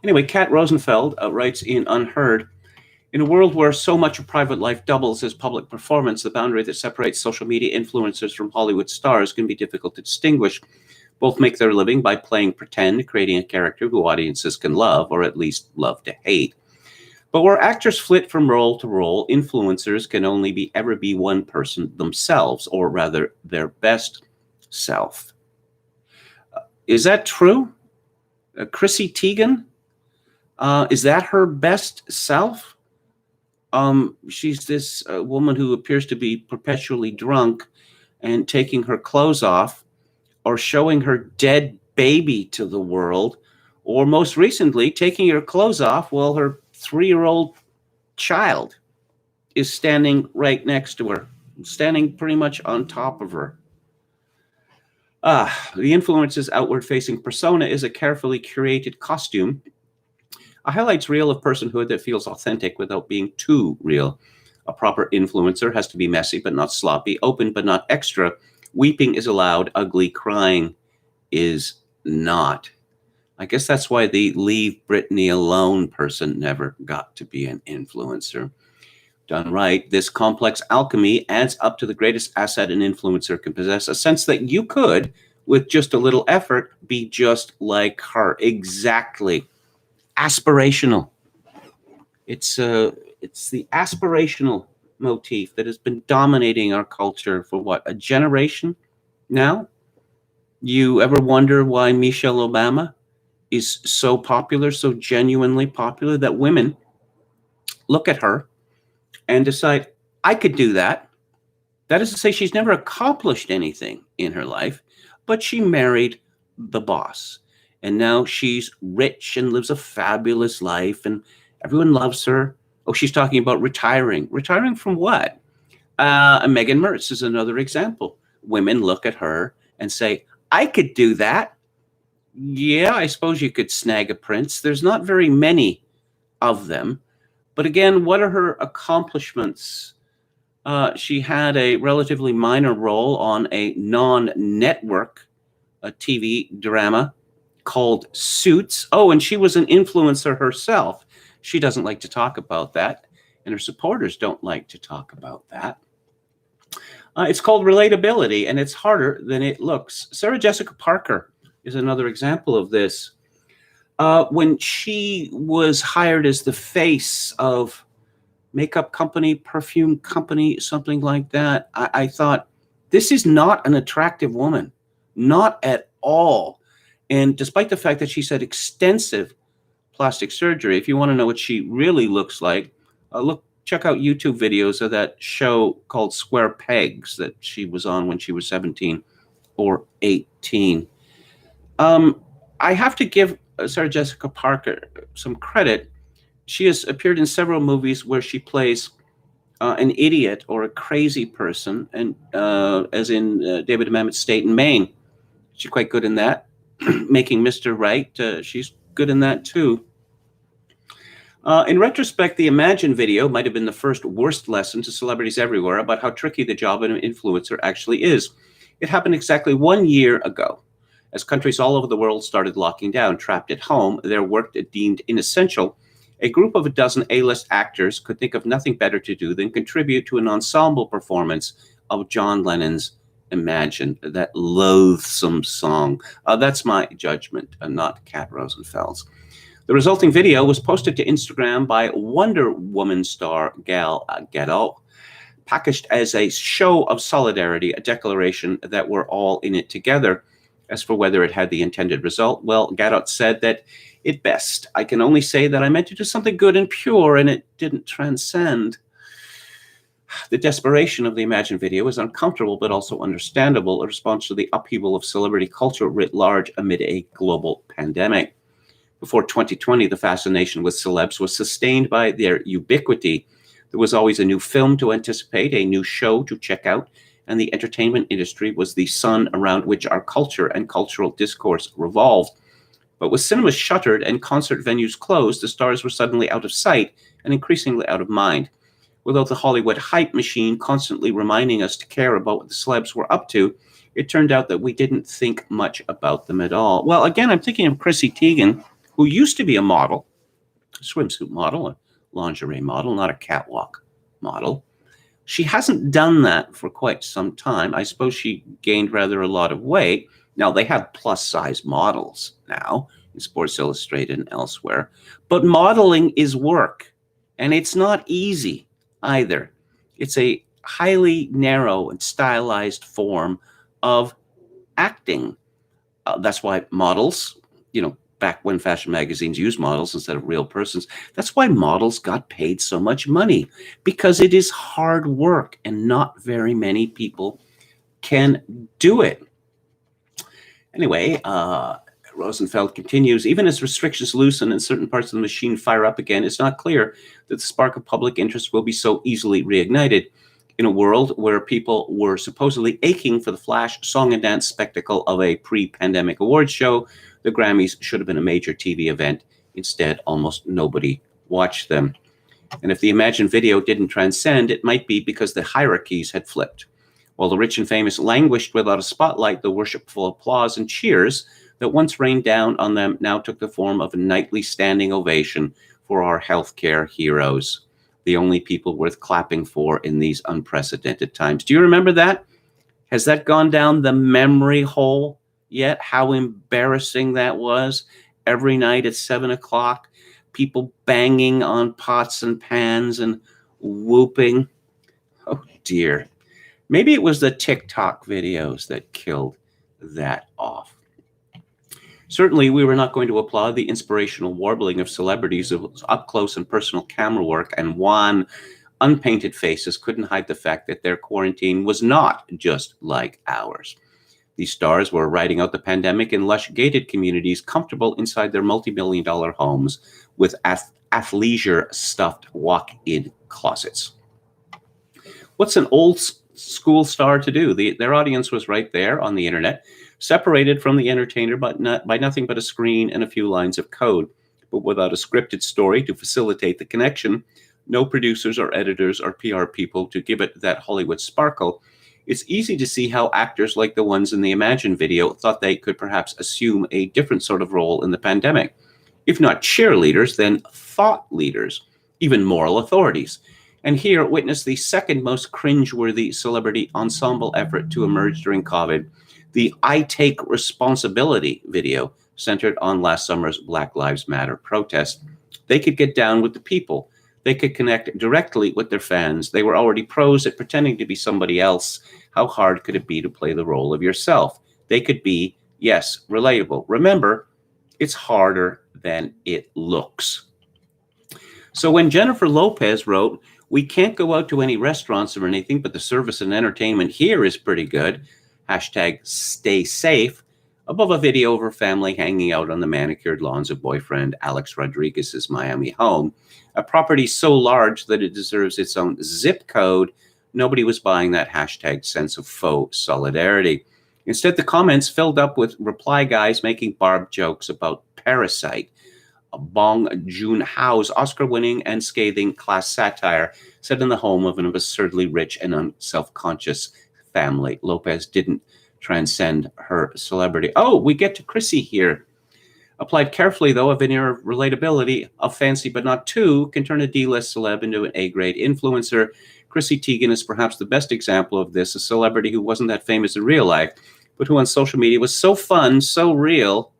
Anyway, Kat Rosenfeld writes in Unheard, in a world where so much of private life doubles as public performance, the boundary that separates social media influencers from Hollywood stars can be difficult to distinguish. Both make their living by playing pretend, creating a character who audiences can love, or at least love to hate. But where actors flit from role to role, influencers can only ever be one person themselves, or rather their best self. Is that true? Chrissy Teigen? Is that her best self? She's this woman who appears to be perpetually drunk and taking her clothes off or showing her dead baby to the world, or most recently, taking her clothes off while her 3-year-old child is standing right next to her, standing pretty much on top of her. The influencer's outward-facing persona is a carefully curated costume. A highlights reel of personhood that feels authentic without being too real. A proper influencer has to be messy but not sloppy, open but not extra. Weeping is allowed, ugly crying is not. I guess that's why the leave Britney alone person never got to be an influencer. Done right, this complex alchemy adds up to the greatest asset an influencer can possess, a sense that you could, with just a little effort, be just like her. Exactly. Aspirational. It's the aspirational motif that has been dominating our culture for what, a generation now? You ever wonder why Michelle Obama is so popular, so genuinely popular, that women look at her and decide, I could do that. That is to say, she's never accomplished anything in her life, but she married the boss. And now she's rich and lives a fabulous life, and everyone loves her. Oh, she's talking about retiring. Retiring from what? Megan Mertz is another example. Women look at her and say, I could do that. Yeah, I suppose you could snag a prince. There's not very many of them. But again, what are her accomplishments? She had a relatively minor role on a non-network TV drama called Suits. Oh, and she was an influencer herself. She doesn't like to talk about that, and her supporters don't like to talk about that. It's called relatability, and it's harder than it looks. Sarah Jessica Parker is another example of this. When she was hired as the face of makeup company, perfume company, something like that, I thought, this is not an attractive woman. Not at all. And despite the fact that she's had extensive plastic surgery, if you want to know what she really looks like, check out YouTube videos of that show called Square Pegs that she was on when she was 17 or 18. I have to give Sarah Jessica Parker some credit. She has appeared in several movies where she plays an idiot or a crazy person, and as in David Mamet's State and Maine. She's quite good in that. Making Mr. Right, she's good in that too. In retrospect, the Imagine video might have been the first worst lesson to celebrities everywhere about how tricky the job of an influencer actually is. It happened exactly 1 year ago. As countries all over the world started locking down, trapped at home, their work deemed inessential, a group of a dozen A-list actors could think of nothing better to do than contribute to an ensemble performance of John Lennon's Imagine, that loathsome song. That's my judgment, not Kat Rosenfeld's. The resulting video was posted to Instagram by Wonder Woman star Gal Gadot, packaged as a show of solidarity, a declaration that we're all in it together. As for whether it had the intended result, well, Gadot said that it best. I can only say that I meant to do something good and pure, and it didn't transcend. The desperation of the Imagine video is uncomfortable but also understandable, a response to the upheaval of celebrity culture writ large amid a global pandemic. Before 2020, the fascination with celebs was sustained by their ubiquity. There was always a new film to anticipate, a new show to check out, and the entertainment industry was the sun around which our culture and cultural discourse revolved. But with cinemas shuttered and concert venues closed, the stars were suddenly out of sight and increasingly out of mind. Without the Hollywood hype machine constantly reminding us to care about what the celebs were up to, it turned out that we didn't think much about them at all. Well, again, I'm thinking of Chrissy Teigen, who used to be a model, a swimsuit model, a lingerie model, not a catwalk model. She hasn't done that for quite some time. I suppose she gained rather a lot of weight. Now, they have plus-size models now in Sports Illustrated and elsewhere. But modeling is work, and it's not easy either. It's a highly narrow and stylized form of acting. That's why models, back when fashion magazines used models instead of real persons, that's why models got paid so much money, because it is hard work and not very many people can do it. Anyway, Rosenfeld continues, even as restrictions loosen and certain parts of the machine fire up again, it's not clear that the spark of public interest will be so easily reignited. In a world where people were supposedly aching for the flash song and dance spectacle of a pre-pandemic awards show, the Grammys should have been a major TV event. Instead, almost nobody watched them. And if the Imagine video didn't transcend, it might be because the hierarchies had flipped. While the rich and famous languished without a spotlight, the worshipful applause and cheers that once rained down on them now took the form of a nightly standing ovation for our healthcare heroes, the only people worth clapping for in these unprecedented times. Do you remember that? Has that gone down the memory hole yet? How embarrassing that was. Every night at 7 o'clock, people banging on pots and pans and whooping. Oh, dear. Maybe it was the TikTok videos that killed that off. Certainly, we were not going to applaud the inspirational warbling of celebrities whose up-close and personal camera work and wan, unpainted faces couldn't hide the fact that their quarantine was not just like ours. These stars were riding out the pandemic in lush gated communities, comfortable inside their multi-million-dollar homes with athleisure stuffed walk-in closets. What's an old school star to do? Their audience was right there on the internet, separated from the entertainer by nothing but a screen and a few lines of code. But without a scripted story to facilitate the connection, no producers or editors or PR people to give it that Hollywood sparkle, it's easy to see how actors like the ones in the Imagine video thought they could perhaps assume a different sort of role in the pandemic. If not cheerleaders, then thought leaders, even moral authorities. And here, witness the second most cringeworthy celebrity ensemble effort to emerge during COVID, the I Take Responsibility video centered on last summer's Black Lives Matter protest. They could get down with the people. They could connect directly with their fans. They were already pros at pretending to be somebody else. How hard could it be to play the role of yourself? they could be, yes, relatable. Remember, it's harder than it looks. So when Jennifer Lopez wrote, "We can't go out to any restaurants or anything, but the service and entertainment here is pretty good," hashtag stay safe, above a video of her family hanging out on the manicured lawns of boyfriend Alex Rodriguez's Miami home, a property so large that it deserves its own zip code, nobody was buying that hashtag sense of faux solidarity. Instead, the comments filled up with reply guys making barbed jokes about Parasite, Bong Joon-ho's Oscar-winning and scathing class satire set in the home of an absurdly rich and unself-conscious family. Lopez didn't transcend her celebrity. Oh, we get to Chrissy here. Applied carefully, though, a veneer of relatability, of fancy but not too, can turn a D-list celeb into an A-grade influencer. Chrissy Teigen is perhaps the best example of this, a celebrity who wasn't that famous in real life, but who on social media was so fun, so real,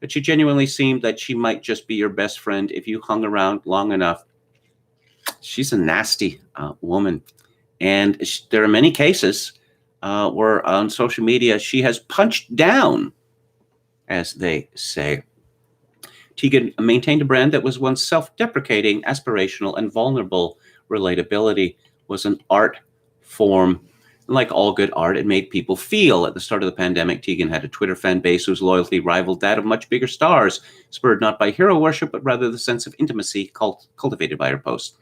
that she genuinely seemed that she might just be your best friend if you hung around long enough. She's a nasty woman. And there are many cases where on social media she has punched down, as they say. Teigen maintained a brand that was once self-deprecating, aspirational, and vulnerable. Relatability was an art form. Like all good art, it made people feel. At the start of the pandemic, Teigen had a Twitter fan base whose loyalty rivaled that of much bigger stars, spurred not by hero worship, but rather the sense of intimacy cultivated by her posts.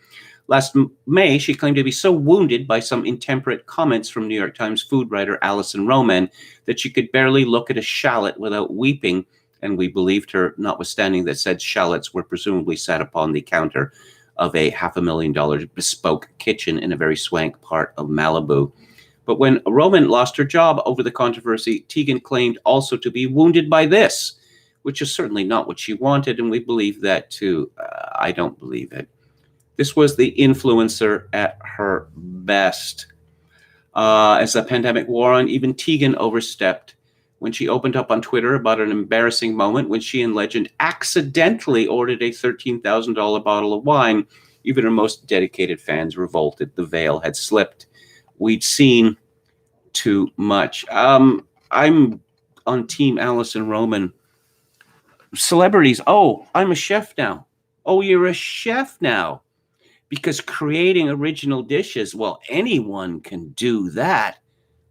Last May, she claimed to be so wounded by some intemperate comments from New York Times food writer Alison Roman that she could barely look at a shallot without weeping, and we believed her, notwithstanding that said shallots were presumably sat upon the counter of a $500,000 bespoke kitchen in a very swank part of Malibu. But when Roman lost her job over the controversy, Teigen claimed also to be wounded by this, which is certainly not what she wanted, and we believe that too. I don't believe it. This was the influencer at her best. As the pandemic wore on, even Teigen overstepped when she opened up on Twitter about an embarrassing moment when she and Legend accidentally ordered a $13,000 bottle of wine. Even her most dedicated fans revolted. The veil had slipped. We'd seen too much. I'm on Team Alison Roman. Celebrities, oh, I'm a chef now. Oh, you're a chef now. Because creating original dishes, well, anyone can do that,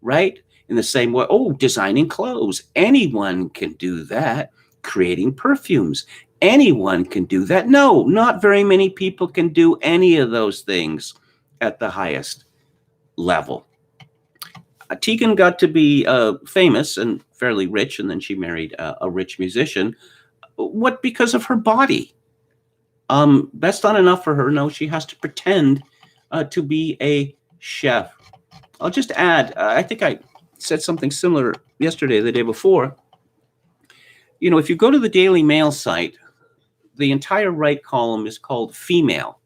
right? In the same way, oh, designing clothes, anyone can do that. Creating perfumes, anyone can do that. No, not very many people can do any of those things at the highest level. Teigen got to be famous and fairly rich, and then she married a rich musician. What? Because of her body. That's not enough for her. No, she has to pretend to be a chef. I'll just add, I think I said something similar yesterday, the day before. You know, if you go to the Daily Mail site, the entire right column is called Female.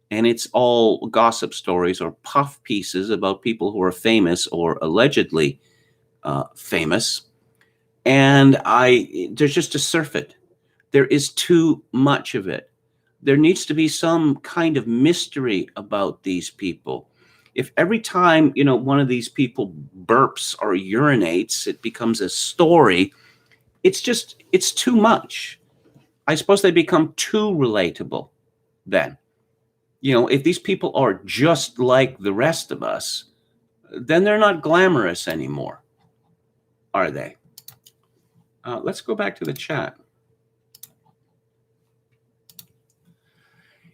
And it's all gossip stories or puff pieces about people who are famous or allegedly famous. And there's just a surfeit. There is too much of it. There needs to be some kind of mystery about these people. If every time, you know, one of these people burps or urinates, it becomes a story, it's too much. I suppose they become too relatable then. You know, if these people are just like the rest of us, then they're not glamorous anymore, are they? Let's go back to the chat.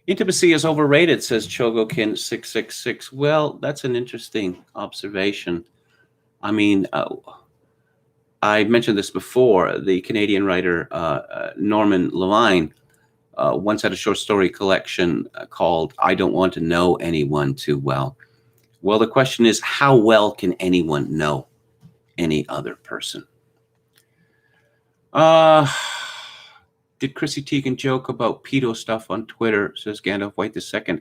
Intimacy is overrated, says Chogokin666. Well, that's an interesting observation. I mean, I mentioned this before. The Canadian writer Norman Levine once had a short story collection called I Don't Want to Know Anyone Too Well. Well, the question is, how well can anyone know any other person? Did Chrissy Teigen joke about pedo stuff on Twitter, says Gandalf White II.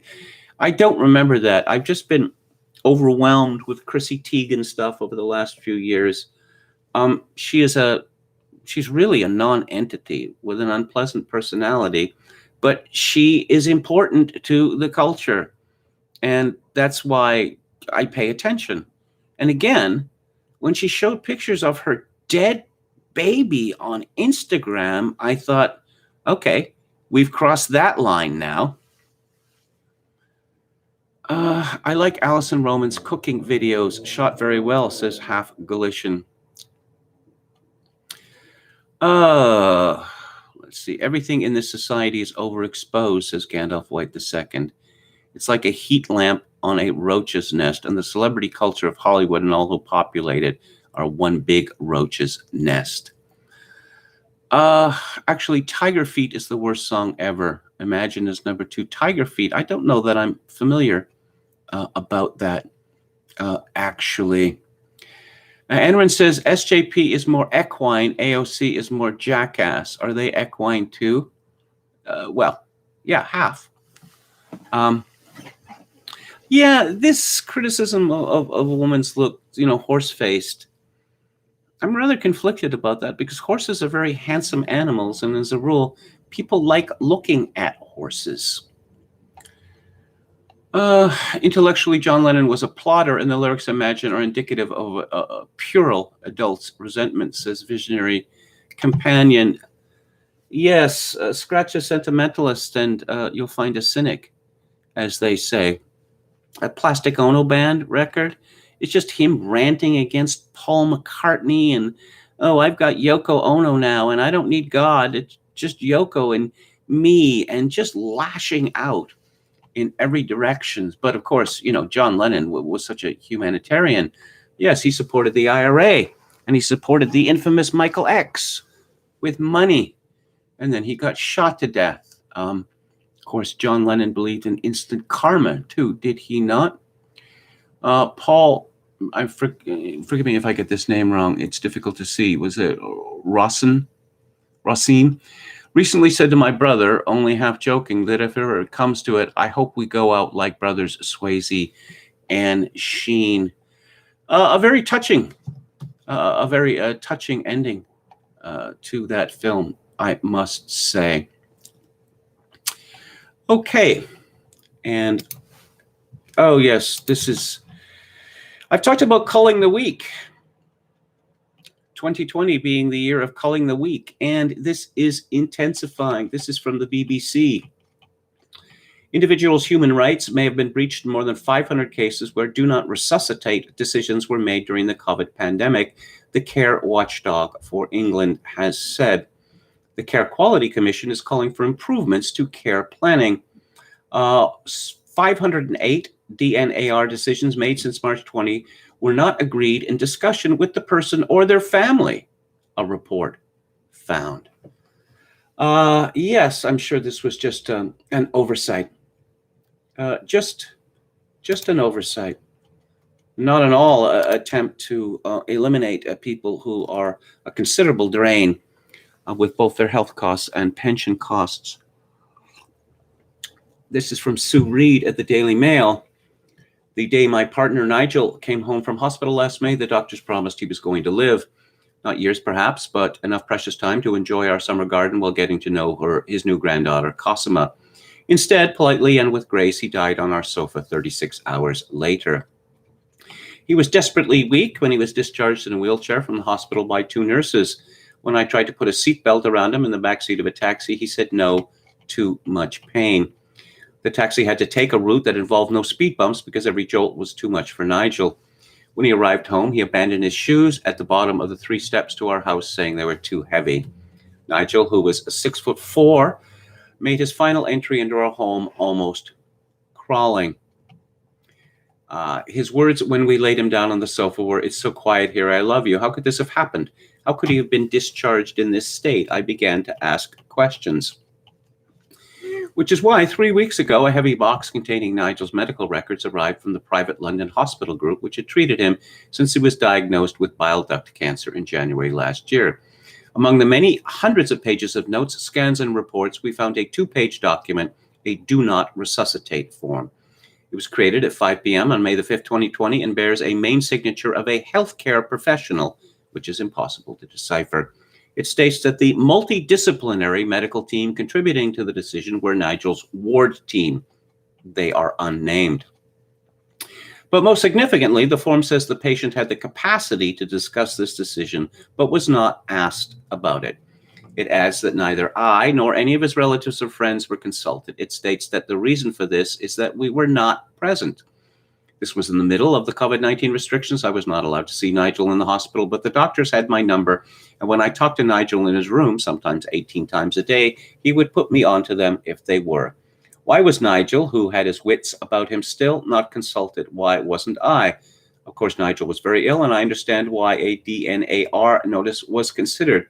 I don't remember that. I've just been overwhelmed with Chrissy Teigen stuff over the last few years. She's really a non-entity with an unpleasant personality, but she is important to the culture. And that's why I pay attention. And again, when she showed pictures of her dead baby on Instagram, I thought, okay, we've crossed that line now. I like Alison Roman's cooking videos. Shot very well, says Half Galician. Let's see. Everything in this society is overexposed, says Gandalf White II. It's like a heat lamp on a roach's nest, and the celebrity culture of Hollywood and all who populate it are one big roach's nest. Actually, Tiger Feet is the worst song ever. Imagine is number 2. Tiger Feet, I don't know that I'm familiar about that, actually. Enron says SJP is more equine, AOC is more jackass. Are they equine too? Well, yeah, half. Yeah, this criticism of a woman's look, horse-faced, I'm rather conflicted about that because horses are very handsome animals, and as a rule, people like looking at horses. Intellectually, John Lennon was a plotter, and the lyrics, imagine, are indicative of a puerile adult's resentment, says Visionary Companion. Yes, scratch a sentimentalist and you'll find a cynic, as they say. A Plastic Ono Band record, it's just him ranting against Paul McCartney and, oh, I've got Yoko Ono now, and I don't need God. It's just Yoko and me, and just lashing out in every direction. But of course, John Lennon was such a humanitarian. Yes, he supported the IRA, and he supported the infamous Michael X with money, and then he got shot to death. Of course, John Lennon believed in instant karma too, did he not? Paul, forgive me if I get this name wrong. It's difficult to see. Was it Racine? Recently said to my brother, only half joking, that if ever it comes to it, I hope we go out like brothers Swayze and Sheen. A very touching ending to that film, I must say. Okay, and oh yes, I've talked about culling the week. 2020 being the year of culling the week, and this is intensifying. This is from the BBC. Individuals' human rights may have been breached in more than 500 cases where do not resuscitate decisions were made during the COVID pandemic, the Care Watchdog for England has said. The Care Quality Commission is calling for improvements to care planning. 508 DNAR decisions made since March 20 were not agreed in discussion with the person or their family, a report found. Yes, I'm sure this was just an oversight. Just an oversight. Not at all an attempt to eliminate people who are a considerable drain with both their health costs and pension costs. This is from Sue Reed at the Daily Mail. The day my partner Nigel came home from hospital last May, the doctors promised he was going to live. Not years perhaps, but enough precious time to enjoy our summer garden while getting to know his new granddaughter, Cosima. Instead, politely and with grace, he died on our sofa 36 hours later. He was desperately weak when he was discharged in a wheelchair from the hospital by 2 nurses. When I tried to put a seatbelt around him in the backseat of a taxi, he said no, too much pain. The taxi had to take a route that involved no speed bumps because every jolt was too much for Nigel. When he arrived home, he abandoned his shoes at the bottom of the 3 steps to our house, saying they were too heavy. Nigel, who was 6'4", made his final entry into our home almost crawling. His words when we laid him down on the sofa were, "It's so quiet here, I love you." How could this have happened? How could he have been discharged in this state? I began to ask questions. Which is why 3 weeks ago, a heavy box containing Nigel's medical records arrived from the private London hospital group, which had treated him since he was diagnosed with bile duct cancer in January last year. Among the many hundreds of pages of notes, scans, and reports, we found a 2-page document, a do not resuscitate form. It was created at 5 p.m. on May the 5th, 2020, and bears a main signature of a healthcare professional, which is impossible to decipher. It states that the multidisciplinary medical team contributing to the decision were Nigel's ward team. They are unnamed. But most significantly, the form says the patient had the capacity to discuss this decision, but was not asked about it. It adds that neither I nor any of his relatives or friends were consulted. It states that the reason for this is that we were not present. This was in the middle of the COVID-19 restrictions. I was not allowed to see Nigel in the hospital, but the doctors had my number. And when I talked to Nigel in his room, sometimes 18 times a day, he would put me onto them if they were. Why was Nigel, who had his wits about him still, not consulted? Why wasn't I? Of course, Nigel was very ill, and I understand why a DNAR notice was considered.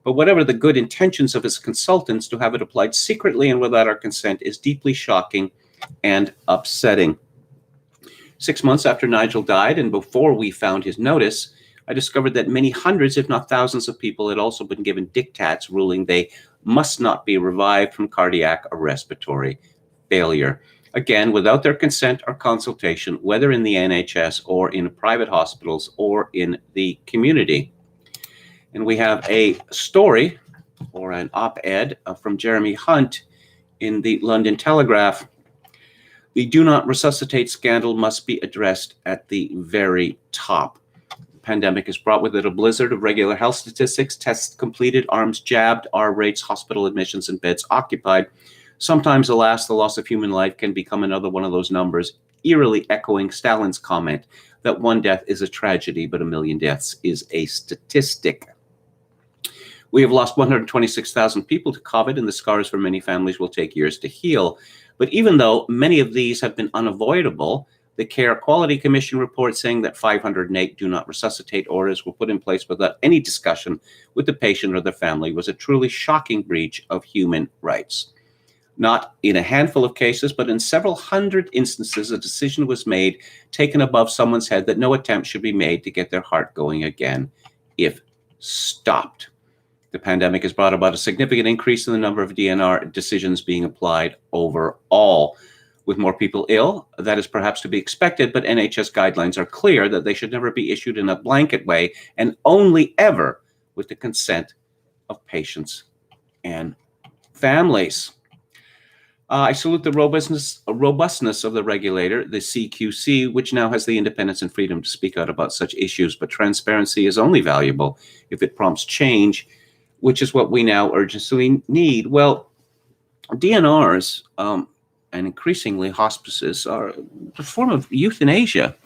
But whatever the good intentions of his consultants, to have it applied secretly and without our consent is deeply shocking and upsetting. 6 months after Nigel died, and before we found his notice, I discovered that many hundreds, if not thousands of people had also been given diktats ruling they must not be revived from cardiac or respiratory failure. Again, without their consent or consultation, whether in the NHS or in private hospitals or in the community. And we have a story or an op-ed from Jeremy Hunt in the London Telegraph. The do not resuscitate scandal must be addressed at the very top. The pandemic has brought with it a blizzard of regular health statistics, tests completed, arms jabbed, R rates, hospital admissions, and beds occupied. Sometimes, alas, the loss of human life can become another one of those numbers, eerily echoing Stalin's comment that one death is a tragedy, but a million deaths is a statistic. We have lost 126,000 people to COVID, and the scars for many families will take years to heal. But even though many of these have been unavoidable, the Care Quality Commission report saying that 508 do not resuscitate orders were put in place without any discussion with the patient or their family was a truly shocking breach of human rights. Not in a handful of cases, but in several hundred instances, a decision was made, taken above someone's head, that no attempt should be made to get their heart going again if stopped. The pandemic has brought about a significant increase in the number of DNR decisions being applied overall. With more people ill, that is perhaps to be expected, but NHS guidelines are clear that they should never be issued in a blanket way and only ever with the consent of patients and families. I salute the robustness of the regulator, the CQC, which now has the independence and freedom to speak out about such issues, but transparency is only valuable if it prompts change, which is what we now urgently need. Well, DNRs and increasingly hospices are a form of euthanasia.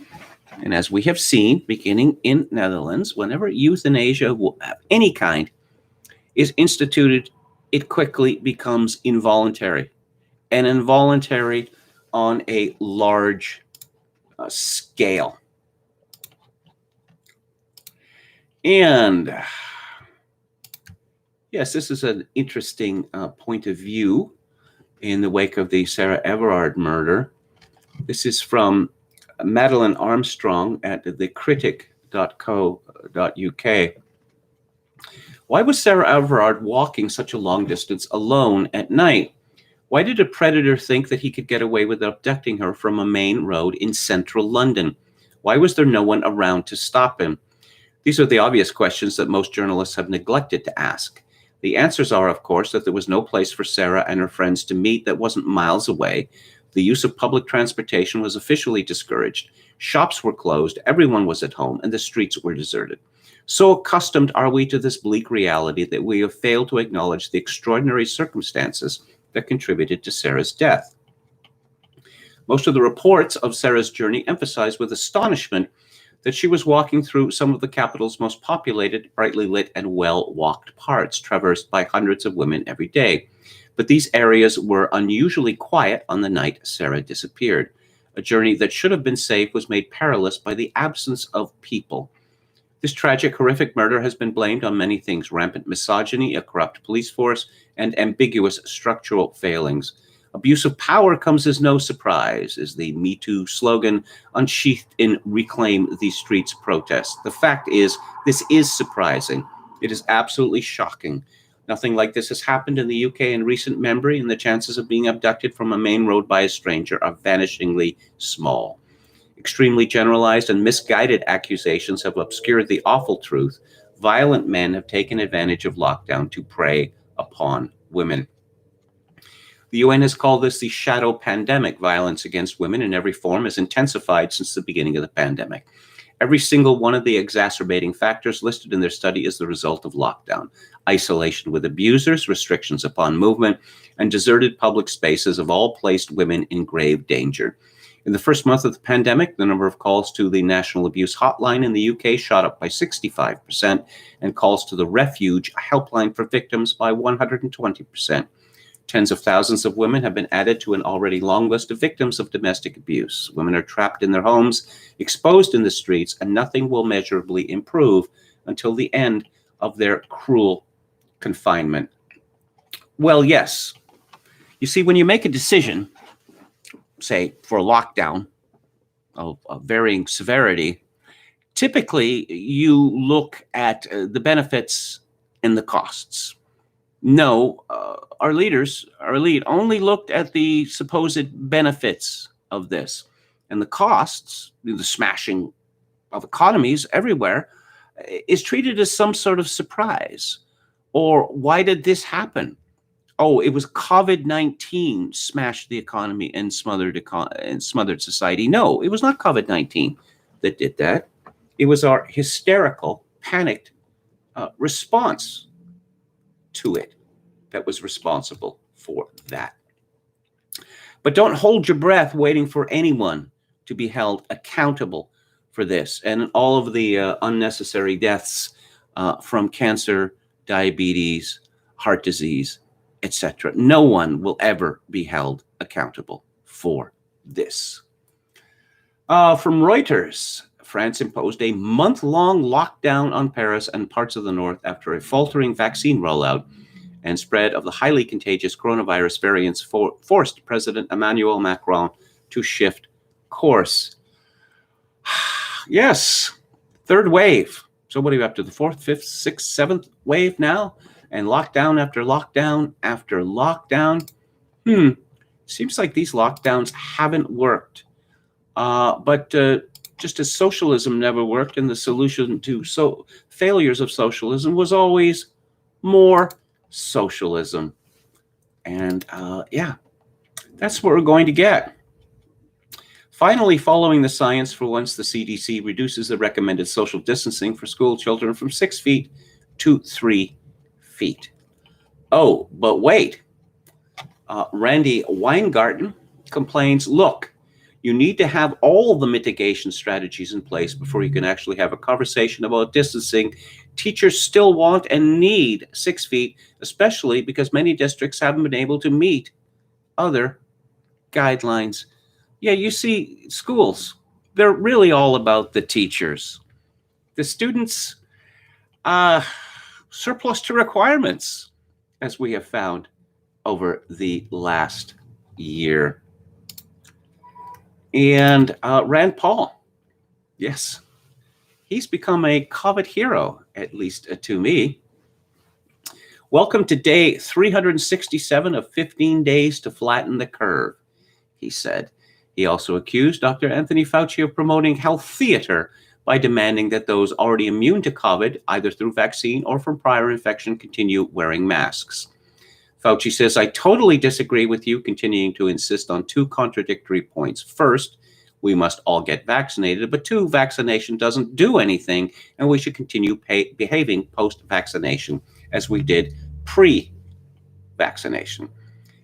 And as we have seen, beginning in Netherlands, whenever euthanasia of any kind is instituted, it quickly becomes involuntary, and involuntary on a large scale. And yes, this is an interesting point of view in the wake of the Sarah Everard murder. This is from Madeline Armstrong at thecritic.co.uk. Why was Sarah Everard walking such a long distance alone at night? Why did a predator think that he could get away with abducting her from a main road in central London? Why was there no one around to stop him? These are the obvious questions that most journalists have neglected to ask. The answers are, of course, that there was no place for Sarah and her friends to meet that wasn't miles away. The use of public transportation was officially discouraged. Shops were closed, everyone was at home, and the streets were deserted. So accustomed are we to this bleak reality that we have failed to acknowledge the extraordinary circumstances that contributed to Sarah's death. Most of the reports of Sarah's journey emphasize with astonishment that she was walking through some of the capital's most populated, brightly lit, and well-walked parts, traversed by hundreds of women every day. But these areas were unusually quiet on the night Sarah disappeared. A journey that should have been safe was made perilous by the absence of people. This tragic, horrific murder has been blamed on many things: rampant misogyny, a corrupt police force, and ambiguous structural failings. Abuse of power comes as no surprise, is the Me Too slogan unsheathed in Reclaim These Streets protest. The fact is, this is surprising. It is absolutely shocking. Nothing like this has happened in the UK in recent memory, and the chances of being abducted from a main road by a stranger are vanishingly small. Extremely generalized and misguided accusations have obscured the awful truth. Violent men have taken advantage of lockdown to prey upon women. The UN has called this the shadow pandemic. Violence against women in every form has intensified since the beginning of the pandemic. Every single one of the exacerbating factors listed in their study is the result of lockdown. Isolation with abusers, restrictions upon movement, and deserted public spaces have all placed women in grave danger. In the first month of the pandemic, the number of calls to the National Abuse Hotline in the UK shot up by 65%, and calls to the Refuge helpline for victims by 120%. Tens of thousands of women have been added to an already long list of victims of domestic abuse. Women are trapped in their homes, exposed in the streets, and nothing will measurably improve until the end of their cruel confinement. Well, yes. You see, when you make a decision, say, for a lockdown of varying severity, typically you look at the benefits and the costs. No, our elite only looked at the supposed benefits of this. And the costs, the smashing of economies everywhere, is treated as some sort of surprise. Or why did this happen? Oh, it was COVID-19 smashed the economy and smothered society. No, it was not COVID-19 that did that. It was our hysterical, panicked response to it that was responsible for that. But don't hold your breath waiting for anyone to be held accountable for this and all of the unnecessary deaths from cancer, diabetes, heart disease, etc. No one will ever be held accountable for this. From Reuters, France imposed a month-long lockdown on Paris and parts of the north after a faltering vaccine rollout and spread of the highly contagious coronavirus variants forced President Emmanuel Macron to shift course. Yes, third wave. So what are you up to, the fourth, fifth, sixth, seventh wave now? And lockdown after lockdown after lockdown. Seems like these lockdowns haven't worked. But just as socialism never worked, and the solution to failures of socialism was always more socialism. And yeah, that's what we're going to get. Finally, following the science, for once, the CDC reduces the recommended social distancing for school children from 6 feet to 3 feet. Oh, but wait. Randy Weingarten complains, look, you need to have all the mitigation strategies in place before you can actually have a conversation about distancing. Teachers still want and need 6 feet, especially because many districts haven't been able to meet other guidelines. Yeah, you see, schools, they're really all about the teachers. The students, surplus to requirements, as we have found over the last year. And Rand Paul, yes, he's become a COVID hero, at least to me. Welcome to day 367 of 15 days to flatten the curve, he said. He also accused Dr. Anthony Fauci of promoting health theater by demanding that those already immune to COVID, either through vaccine or from prior infection, continue wearing masks. Fauci says, I totally disagree with you, continuing to insist on two contradictory points. First, we must all get vaccinated, but two, vaccination doesn't do anything, and we should continue behaving post-vaccination as we did pre-vaccination.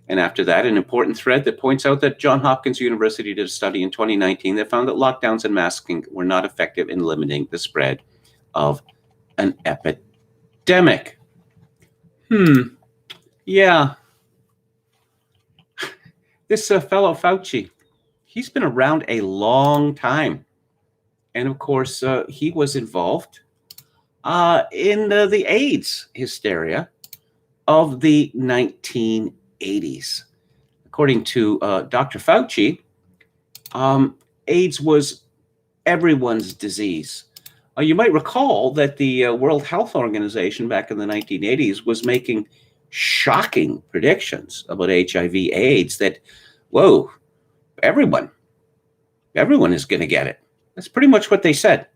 And after that, an important thread that points out that Johns Hopkins University did a study in 2019 that found that lockdowns and masking were not effective in limiting the spread of an epidemic. Yeah. This fellow Fauci, he's been around a long time. And of course, he was involved in the AIDS hysteria of the 1980s. According to Dr. Fauci, AIDS was everyone's disease. You might recall that the World Health Organization back in the 1980s was making shocking predictions about HIV/AIDS that, whoa, everyone is going to get it. That's pretty much what they said,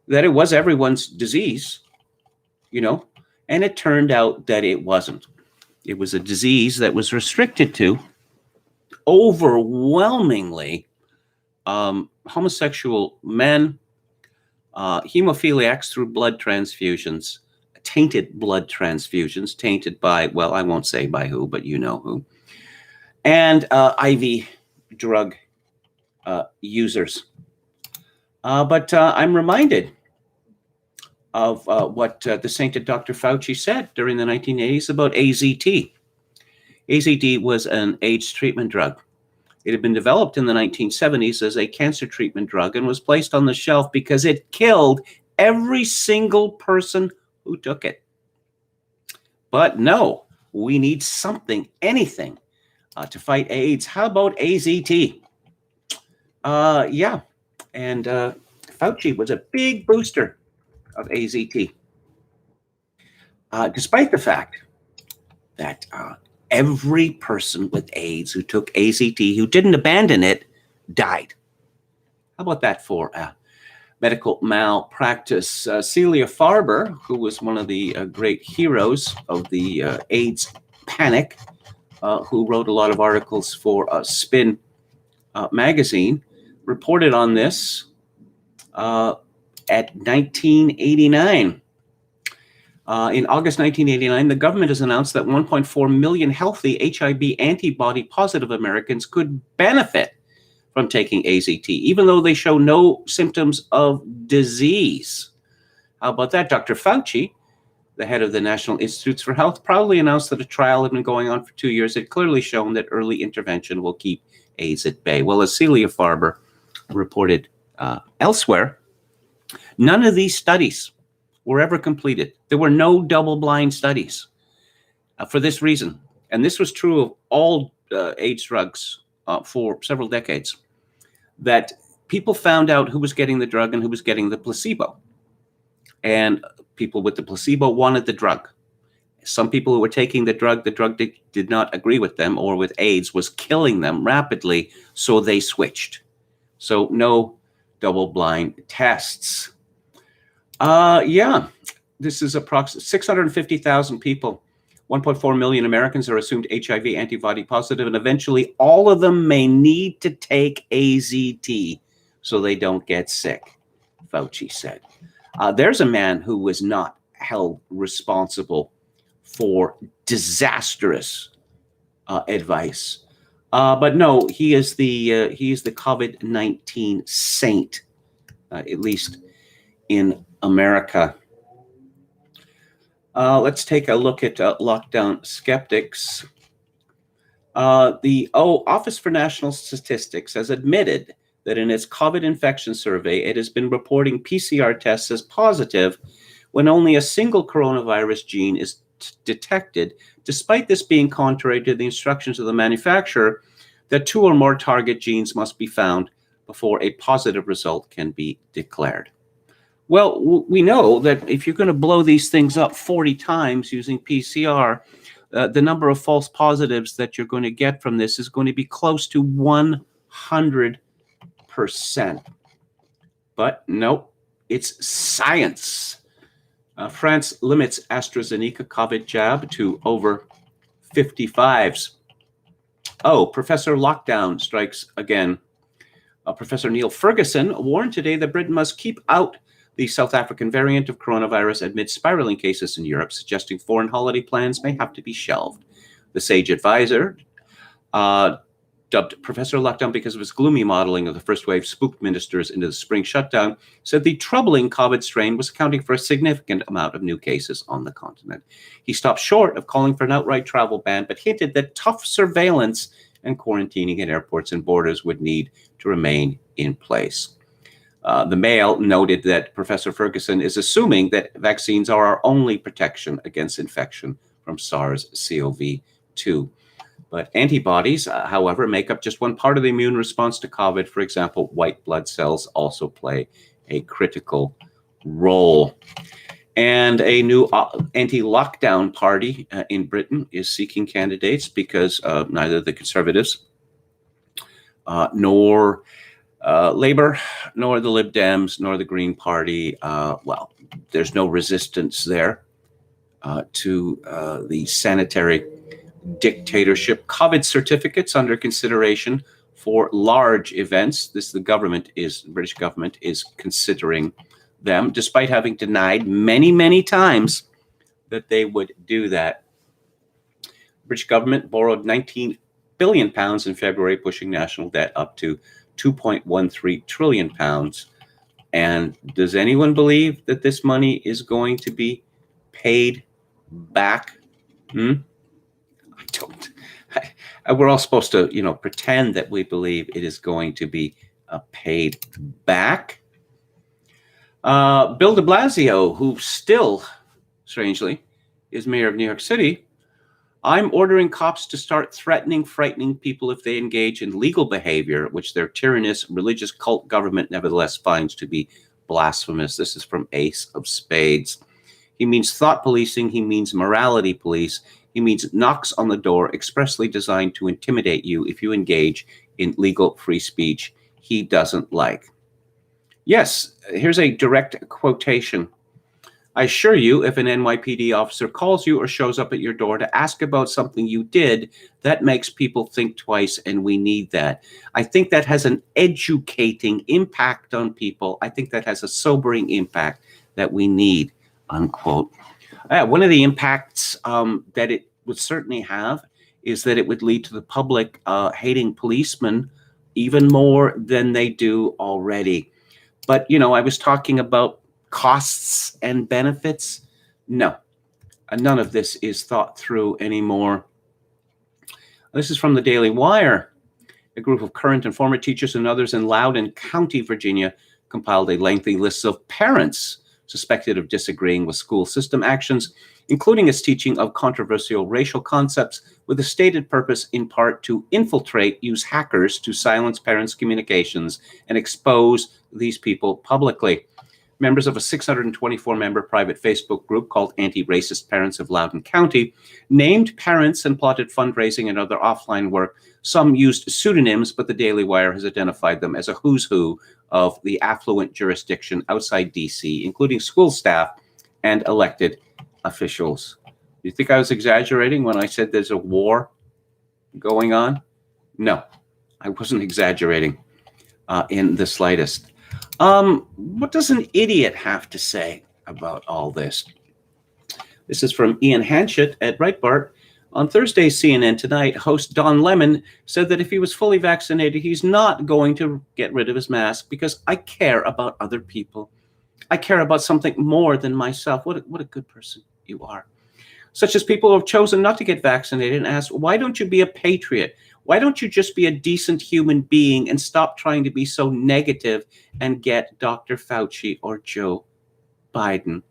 that it was everyone's disease, and it turned out that it wasn't. It was a disease that was restricted to overwhelmingly homosexual men, hemophiliacs through blood transfusions, tainted blood transfusions, tainted by, well, I won't say by who, but you know who, and IV drug users. But I'm reminded of what the sainted Dr. Fauci said during the 1980s about AZT. AZT was an AIDS treatment drug. It had been developed in the 1970s as a cancer treatment drug and was placed on the shelf because it killed every single person who took it. But no, we need something, anything, to fight AIDS. How about AZT? Yeah, and Fauci was a big booster of AZT, despite the fact that every person with AIDS who took AZT, who didn't abandon it, died. How about that for medical malpractice? Celia Farber, who was one of the great heroes of the AIDS panic, who wrote a lot of articles for Spin magazine, reported on this at 1989. In August 1989, the government has announced that 1.4 million healthy HIV antibody positive Americans could benefit from taking AZT, even though they show no symptoms of disease. How about that? Dr. Fauci, the head of the National Institutes for Health, proudly announced that a trial had been going on for 2 years. It clearly shown that early intervention will keep AIDS at bay. Well, as Celia Farber reported elsewhere, none of these studies were ever completed. There were no double-blind studies for this reason. And this was true of all AIDS drugs for several decades, that people found out who was getting the drug and who was getting the placebo. And people with the placebo wanted the drug. Some people who were taking the drug did not agree with them, or with AIDS was killing them rapidly, so they switched. So no double-blind tests. Yeah, this is approximately 650,000 people. 1.4 million Americans are assumed HIV antibody positive, and eventually all of them may need to take AZT so they don't get sick, Fauci said. There's a man who was not held responsible for disastrous advice. But no, he is the COVID-19 saint, at least in America. Let's take a look at lockdown skeptics. The Office for National Statistics has admitted that in its COVID infection survey, it has been reporting PCR tests as positive when only a single coronavirus gene is detected, despite this being contrary to the instructions of the manufacturer that 2 or more target genes must be found before a positive result can be declared. Well, we know that if you're going to blow these things up 40 times using PCR, the number of false positives that you're going to get from this is going to be close to 100%. But no, it's science. France limits AstraZeneca COVID jab to over 55s. Oh, Professor Lockdown strikes again. Professor Neil Ferguson warned today that Britain must keep out the South African variant of coronavirus amid spiraling cases in Europe, suggesting foreign holiday plans may have to be shelved. The sage advisor, dubbed Professor Lockdown because of his gloomy modeling of the first wave spooked ministers into the spring shutdown, said the troubling COVID strain was accounting for a significant amount of new cases on the continent. He stopped short of calling for an outright travel ban, but hinted that tough surveillance and quarantining at airports and borders would need to remain in place. The Mail noted that Professor Ferguson is assuming that vaccines are our only protection against infection from SARS-CoV-2. But antibodies, however, make up just one part of the immune response to COVID. For example, white blood cells also play a critical role. And a new anti-lockdown party in Britain is seeking candidates because neither the Conservatives nor Labour, nor the Lib Dems, nor the Green Party, well, there's no resistance there to the sanitary dictatorship. COVID certificates under consideration for large events. British government is considering them, despite having denied many, many times that they would do that. British government borrowed £19 billion in February, pushing national debt up to £2.13 trillion. And does anyone believe that this money is going to be paid back? I don't. We're all supposed to, pretend that we believe it is going to be paid back. Bill de Blasio, who still, strangely, is mayor of New York City, I'm ordering cops to start frightening people if they engage in legal behavior, which their tyrannous religious cult government nevertheless finds to be blasphemous. This is from Ace of Spades. He means thought policing. He means morality police. He means knocks on the door expressly designed to intimidate you if you engage in legal free speech he doesn't like. Yes, here's a direct quotation. I assure you, if an NYPD officer calls you or shows up at your door to ask about something you did, that makes people think twice, and we need that. I think that has an educating impact on people. I think that has a sobering impact that we need, unquote. One of the impacts that it would certainly have is that it would lead to the public hating policemen even more than they do already. But, I was talking about costs and benefits. No, none of this is thought through anymore. This is from the Daily Wire. A group of current and former teachers and others in Loudoun County, Virginia, compiled a lengthy list of parents suspected of disagreeing with school system actions, including its teaching of controversial racial concepts, with a stated purpose in part to use hackers to silence parents' communications and expose these people publicly. Members of a 624-member private Facebook group called Anti-Racist Parents of Loudoun County named parents and plotted fundraising and other offline work. Some used pseudonyms, but the Daily Wire has identified them as a who's who of the affluent jurisdiction outside D.C., including school staff and elected officials. Do you think I was exaggerating when I said there's a war going on? No, I wasn't exaggerating in the slightest. What does an idiot have to say about all this? This is from Ian Hanchett at Breitbart. On Thursday's CNN Tonight, host Don Lemon said that if he was fully vaccinated, he's not going to get rid of his mask because I care about other people. I care about something more than myself. What a good person you are. Such as people who have chosen not to get vaccinated and ask, why don't you be a patriot? Why don't you just be a decent human being and stop trying to be so negative and get Dr. Fauci or Joe Biden?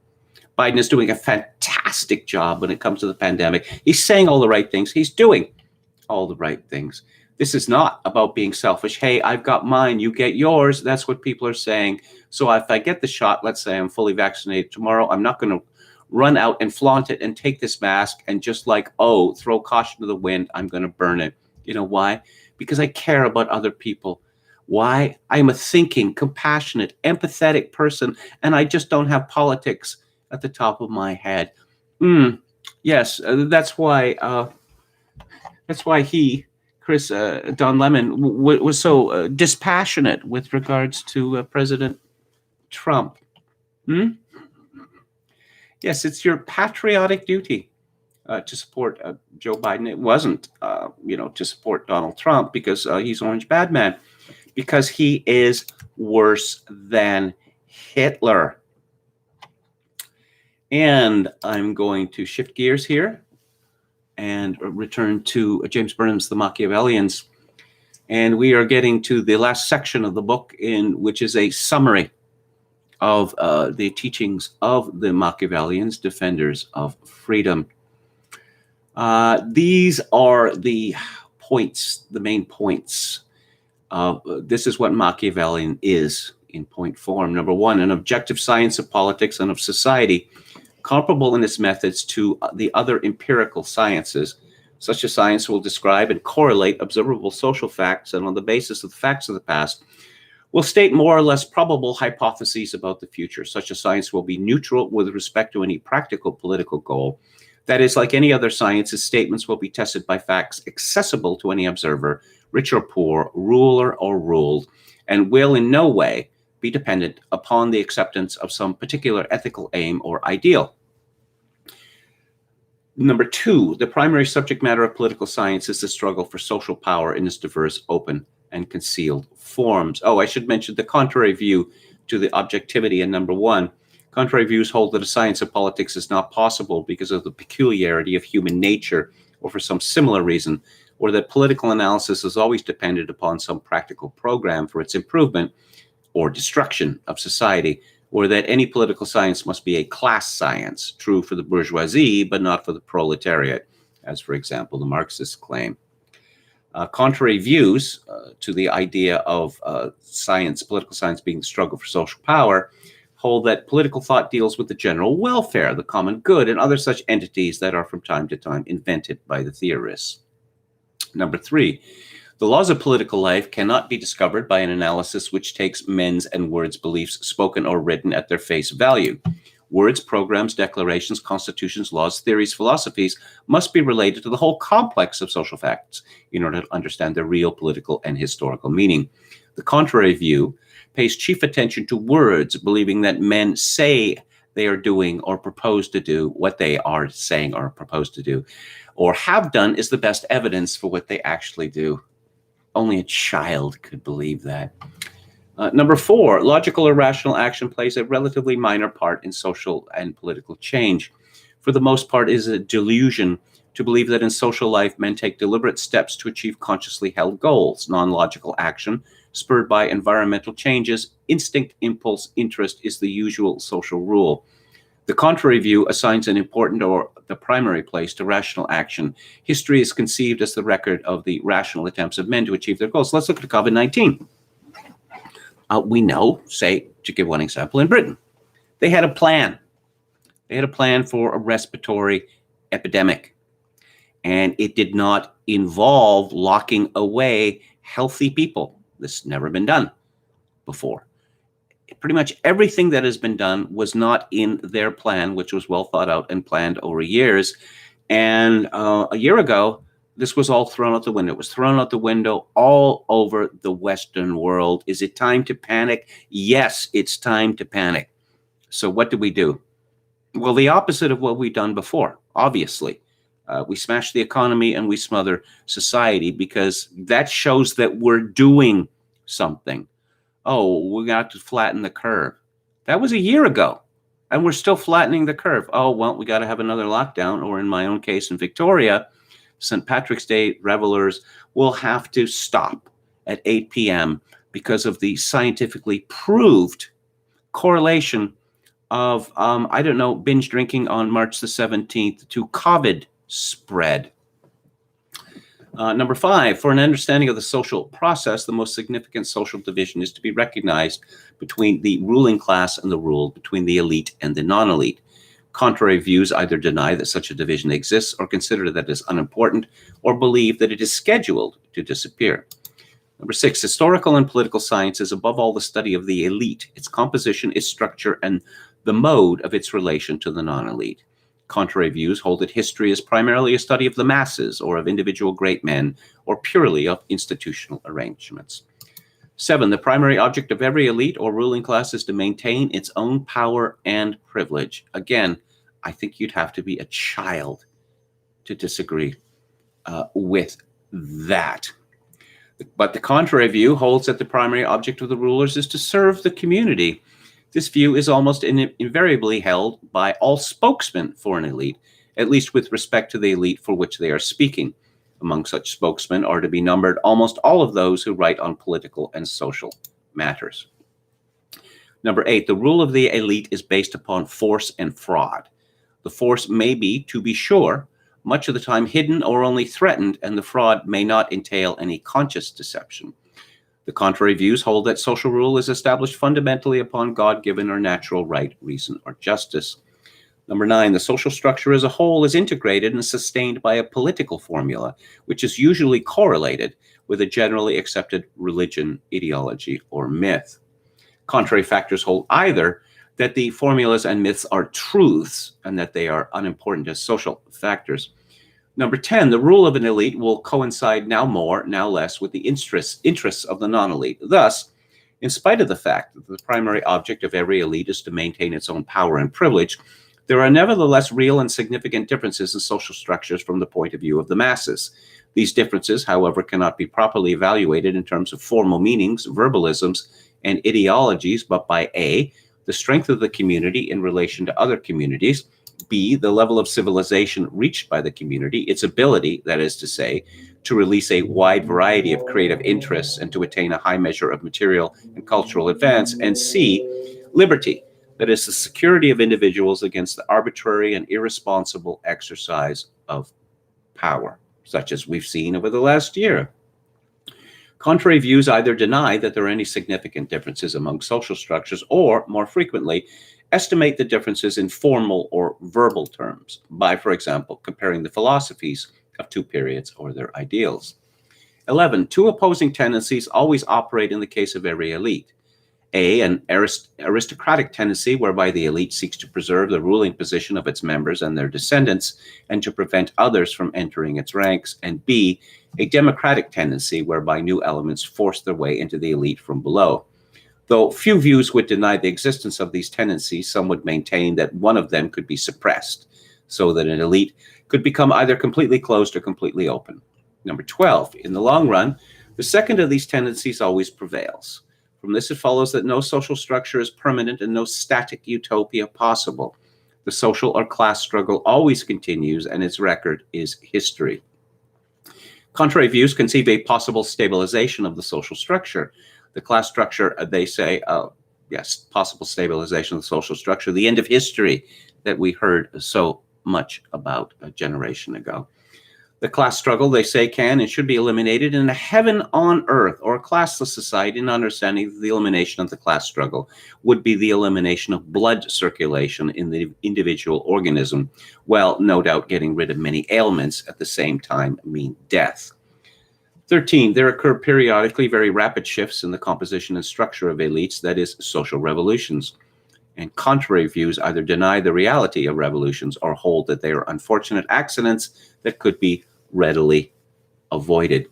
Biden is doing a fantastic job when it comes to the pandemic. He's saying all the right things. He's doing all the right things. This is not about being selfish. Hey, I've got mine, you get yours. That's what people are saying. So if I get the shot, let's say I'm fully vaccinated tomorrow, I'm not going to run out and flaunt it and take this mask and just throw caution to the wind. I'm going to burn it. You know why? Because I care about other people. Why? I'm a thinking, compassionate, empathetic person, and I just don't have politics at the top of my head. Yes, that's why Don Lemon, was so dispassionate with regards to President Trump. Yes, it's your patriotic duty to support Joe Biden. It wasn't, to support Donald Trump because he's Orange Bad Man, because he is worse than Hitler. And I'm going to shift gears here and return to James Burnham's The Machiavellians. And we are getting to the last section of the book, which is a summary of the teachings of the Machiavellians, defenders of freedom. These are the points, the main points. This is what Machiavellian is in point form. Number one, an objective science of politics and of society, comparable in its methods to the other empirical sciences. Such a science will describe and correlate observable social facts, and on the basis of the facts of the past, will state more or less probable hypotheses about the future. Such a science will be neutral with respect to any practical political goal. That is, like any other science, his statements will be tested by facts accessible to any observer, rich or poor, ruler or ruled, and will in no way be dependent upon the acceptance of some particular ethical aim or ideal. Number two, the primary subject matter of political science is the struggle for social power in its diverse, open, and concealed forms. Oh, I should mention the contrary view to the objectivity in number one. Contrary views hold that a science of politics is not possible because of the peculiarity of human nature or for some similar reason, or that political analysis is always dependent upon some practical program for its improvement or destruction of society, or that any political science must be a class science, true for the bourgeoisie, but not for the proletariat, as, for example, the Marxists claim. Contrary views to the idea of political science being the struggle for social power, hold that political thought deals with the general welfare, the common good, and other such entities that are from time to time invented by the theorists. Number three, the laws of political life cannot be discovered by an analysis which takes men's and words' beliefs, spoken or written, at their face value. Words, programs, declarations, constitutions, laws, theories, philosophies must be related to the whole complex of social facts in order to understand their real political and historical meaning. The contrary view pays chief attention to words, believing that men say they are doing or propose to do what they are saying or propose to do, or have done is the best evidence for what they actually do. Only a child could believe that. Number four, logical or rational action plays a relatively minor part in social and political change. For the most part, it is a delusion to believe that in social life, men take deliberate steps to achieve consciously held goals. Non-logical action, spurred by environmental changes, instinct, impulse, interest is the usual social rule. The contrary view assigns an important or the primary place to rational action. History is conceived as the record of the rational attempts of men to achieve their goals. Let's look at COVID-19. We know, say, to give one example, in Britain, they had a plan. They had a plan for a respiratory epidemic, and it did not involve locking away healthy people. This has never been done before. Pretty much everything that has been done was not in their plan, which was well thought out and planned over years. And a year ago, this was all thrown out the window. It was thrown out the window all over the Western world. Is it time to panic? Yes, it's time to panic. So what do we do? Well, the opposite of what we've done before, obviously. We smash the economy and we smother society because that shows that we're doing something. Oh, we got to flatten the curve. That was a year ago, and we're still flattening the curve. Oh, well, we got to have another lockdown, or in my own case in Victoria, St. Patrick's Day revelers will have to stop at 8 p.m. because of the scientifically proved correlation of, binge drinking on March the 17th to COVID spread. Number five, for an understanding of the social process, the most significant social division is to be recognized between the ruling class and the ruled, between the elite and the non-elite. Contrary views either deny that such a division exists or consider that it is unimportant or believe that it is scheduled to disappear. Number six, historical and political science is above all the study of the elite, its composition, its structure, and the mode of its relation to the non-elite. Contrary views hold that history is primarily a study of the masses or of individual great men or purely of institutional arrangements. Seven, the primary object of every elite or ruling class is to maintain its own power and privilege. Again, I think you'd have to be a child to disagree with that. But the contrary view holds that the primary object of the rulers is to serve the community. This view is almost invariably held by all spokesmen for an elite, at least with respect to the elite for which they are speaking. Among such spokesmen are to be numbered almost all of those who write on political and social matters. Number eight, the rule of the elite is based upon force and fraud. The force may be, to be sure, much of the time hidden or only threatened, and the fraud may not entail any conscious deception. The contrary views hold that social rule is established fundamentally upon God-given or natural right, reason, or justice. Number nine, the social structure as a whole is integrated and sustained by a political formula, which is usually correlated with a generally accepted religion, ideology, or myth. Contrary factors hold either that the formulas and myths are truths and that they are unimportant as social factors. Number 10, the rule of an elite will coincide now more, now less with the interests of the non-elite. Thus, in spite of the fact that the primary object of every elite is to maintain its own power and privilege, there are nevertheless real and significant differences in social structures from the point of view of the masses. These differences, however, cannot be properly evaluated in terms of formal meanings, verbalisms, and ideologies, but by A, the strength of the community in relation to other communities, B, the level of civilization reached by the community, its ability, that is to say, to release a wide variety of creative interests and to attain a high measure of material and cultural advance, and C, liberty, that is the security of individuals against the arbitrary and irresponsible exercise of power, such as we've seen over the last year. Contrary views either deny that there are any significant differences among social structures or, more frequently, estimate the differences in formal or verbal terms by, for example, comparing the philosophies of two periods or their ideals. 11, two opposing tendencies always operate in the case of every elite. A, an aristocratic tendency whereby the elite seeks to preserve the ruling position of its members and their descendants and to prevent others from entering its ranks, and B, a democratic tendency whereby new elements force their way into the elite from below. Though few views would deny the existence of these tendencies, some would maintain that one of them could be suppressed so that an elite could become either completely closed or completely open. Number 12, in the long run, the second of these tendencies always prevails. From this, it follows that no social structure is permanent and no static utopia possible. The social or class struggle always continues, and its record is history. Contrary views conceive a possible stabilization of the social structure. The class structure, they say, yes, possible stabilization of the social structure, the end of history that we heard so much about a generation ago. The class struggle, they say, can and should be eliminated in a heaven on earth or a classless society, in understanding that the elimination of the class struggle would be the elimination of blood circulation in the individual organism, while no doubt getting rid of many ailments at the same time mean death. 13, there occur periodically very rapid shifts in the composition and structure of elites, that is, social revolutions. And contrary views either deny the reality of revolutions or hold that they are unfortunate accidents that could be readily avoided.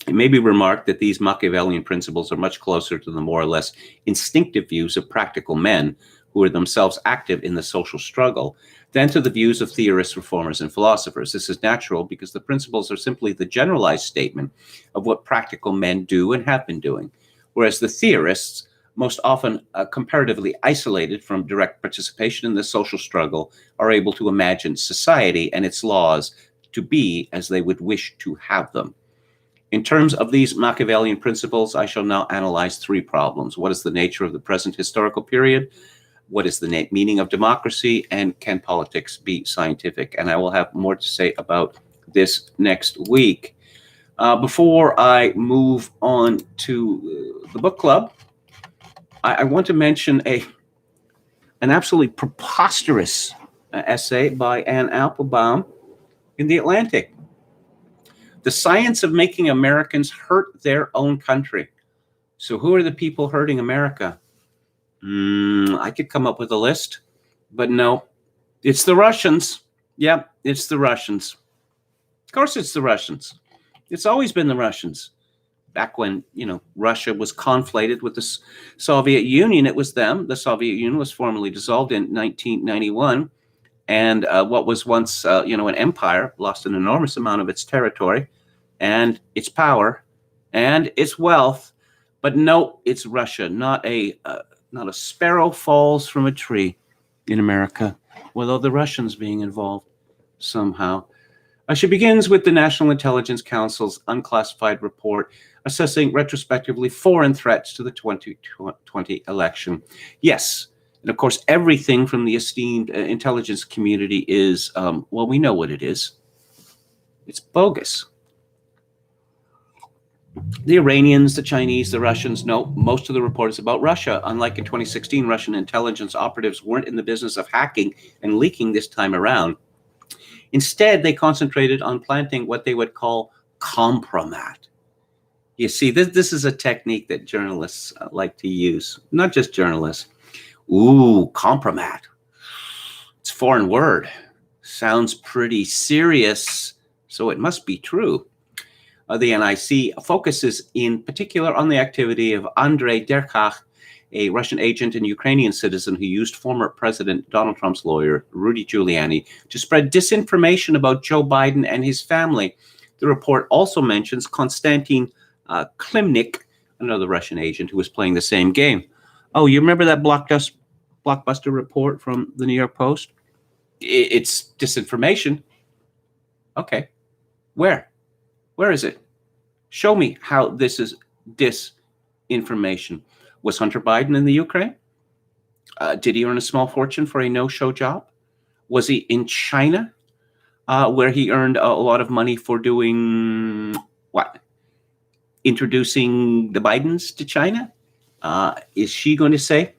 It may be remarked that these Machiavellian principles are much closer to the more or less instinctive views of practical men who are themselves active in the social struggle than to the views of theorists, reformers, and philosophers. This is natural because the principles are simply the generalized statement of what practical men do and have been doing, whereas the theorists, most often comparatively isolated from direct participation in the social struggle, are able to imagine society and its laws to be as they would wish to have them. In terms of these Machiavellian principles, I shall now analyze three problems. What is the nature of the present historical period? What is the meaning of democracy? And can politics be scientific? And I will have more to say about this next week. Before I move on to the book club, I want to mention an absolutely preposterous essay by Anne Applebaum in The Atlantic. The science of making Americans hurt their own country. So who are the people hurting America? I could come up with a list, but no, it's the Russians. Yeah, it's the Russians. Of course it's the Russians. It's always been the Russians. Back when, Russia was conflated with the Soviet Union, it was them. The Soviet Union was formally dissolved in 1991. And what was once, an empire lost an enormous amount of its territory and its power and its wealth. But no, it's Russia. Not a sparrow falls from a tree in America without the Russians being involved somehow. She begins with the National Intelligence Council's unclassified report assessing retrospectively foreign threats to the 2020 election. Yes. And of course, everything from the esteemed intelligence community is, we know what it is. It's bogus. The Iranians, the Chinese, the Russians, no, most of the report is about Russia. Unlike in 2016, Russian intelligence operatives weren't in the business of hacking and leaking this time around. Instead, they concentrated on planting what they would call compromat. You see, this is a technique that journalists like to use, not just journalists. Ooh, compromat. It's a foreign word. Sounds pretty serious, so it must be true. The NIC focuses in particular on the activity of Andrei Derkach, a Russian agent and Ukrainian citizen who used former President Donald Trump's lawyer, Rudy Giuliani, to spread disinformation about Joe Biden and his family. The report also mentions Konstantin Klimnik, another Russian agent who was playing the same game. Oh, you remember that blockbuster report from the New York Post? It's disinformation. Okay. Where? Where is it? Show me how this is disinformation. Was Hunter Biden in the Ukraine? Did he earn a small fortune for a no-show job? Was he in China, where he earned a lot of money for doing what? Introducing the Bidens to China? Is she going to say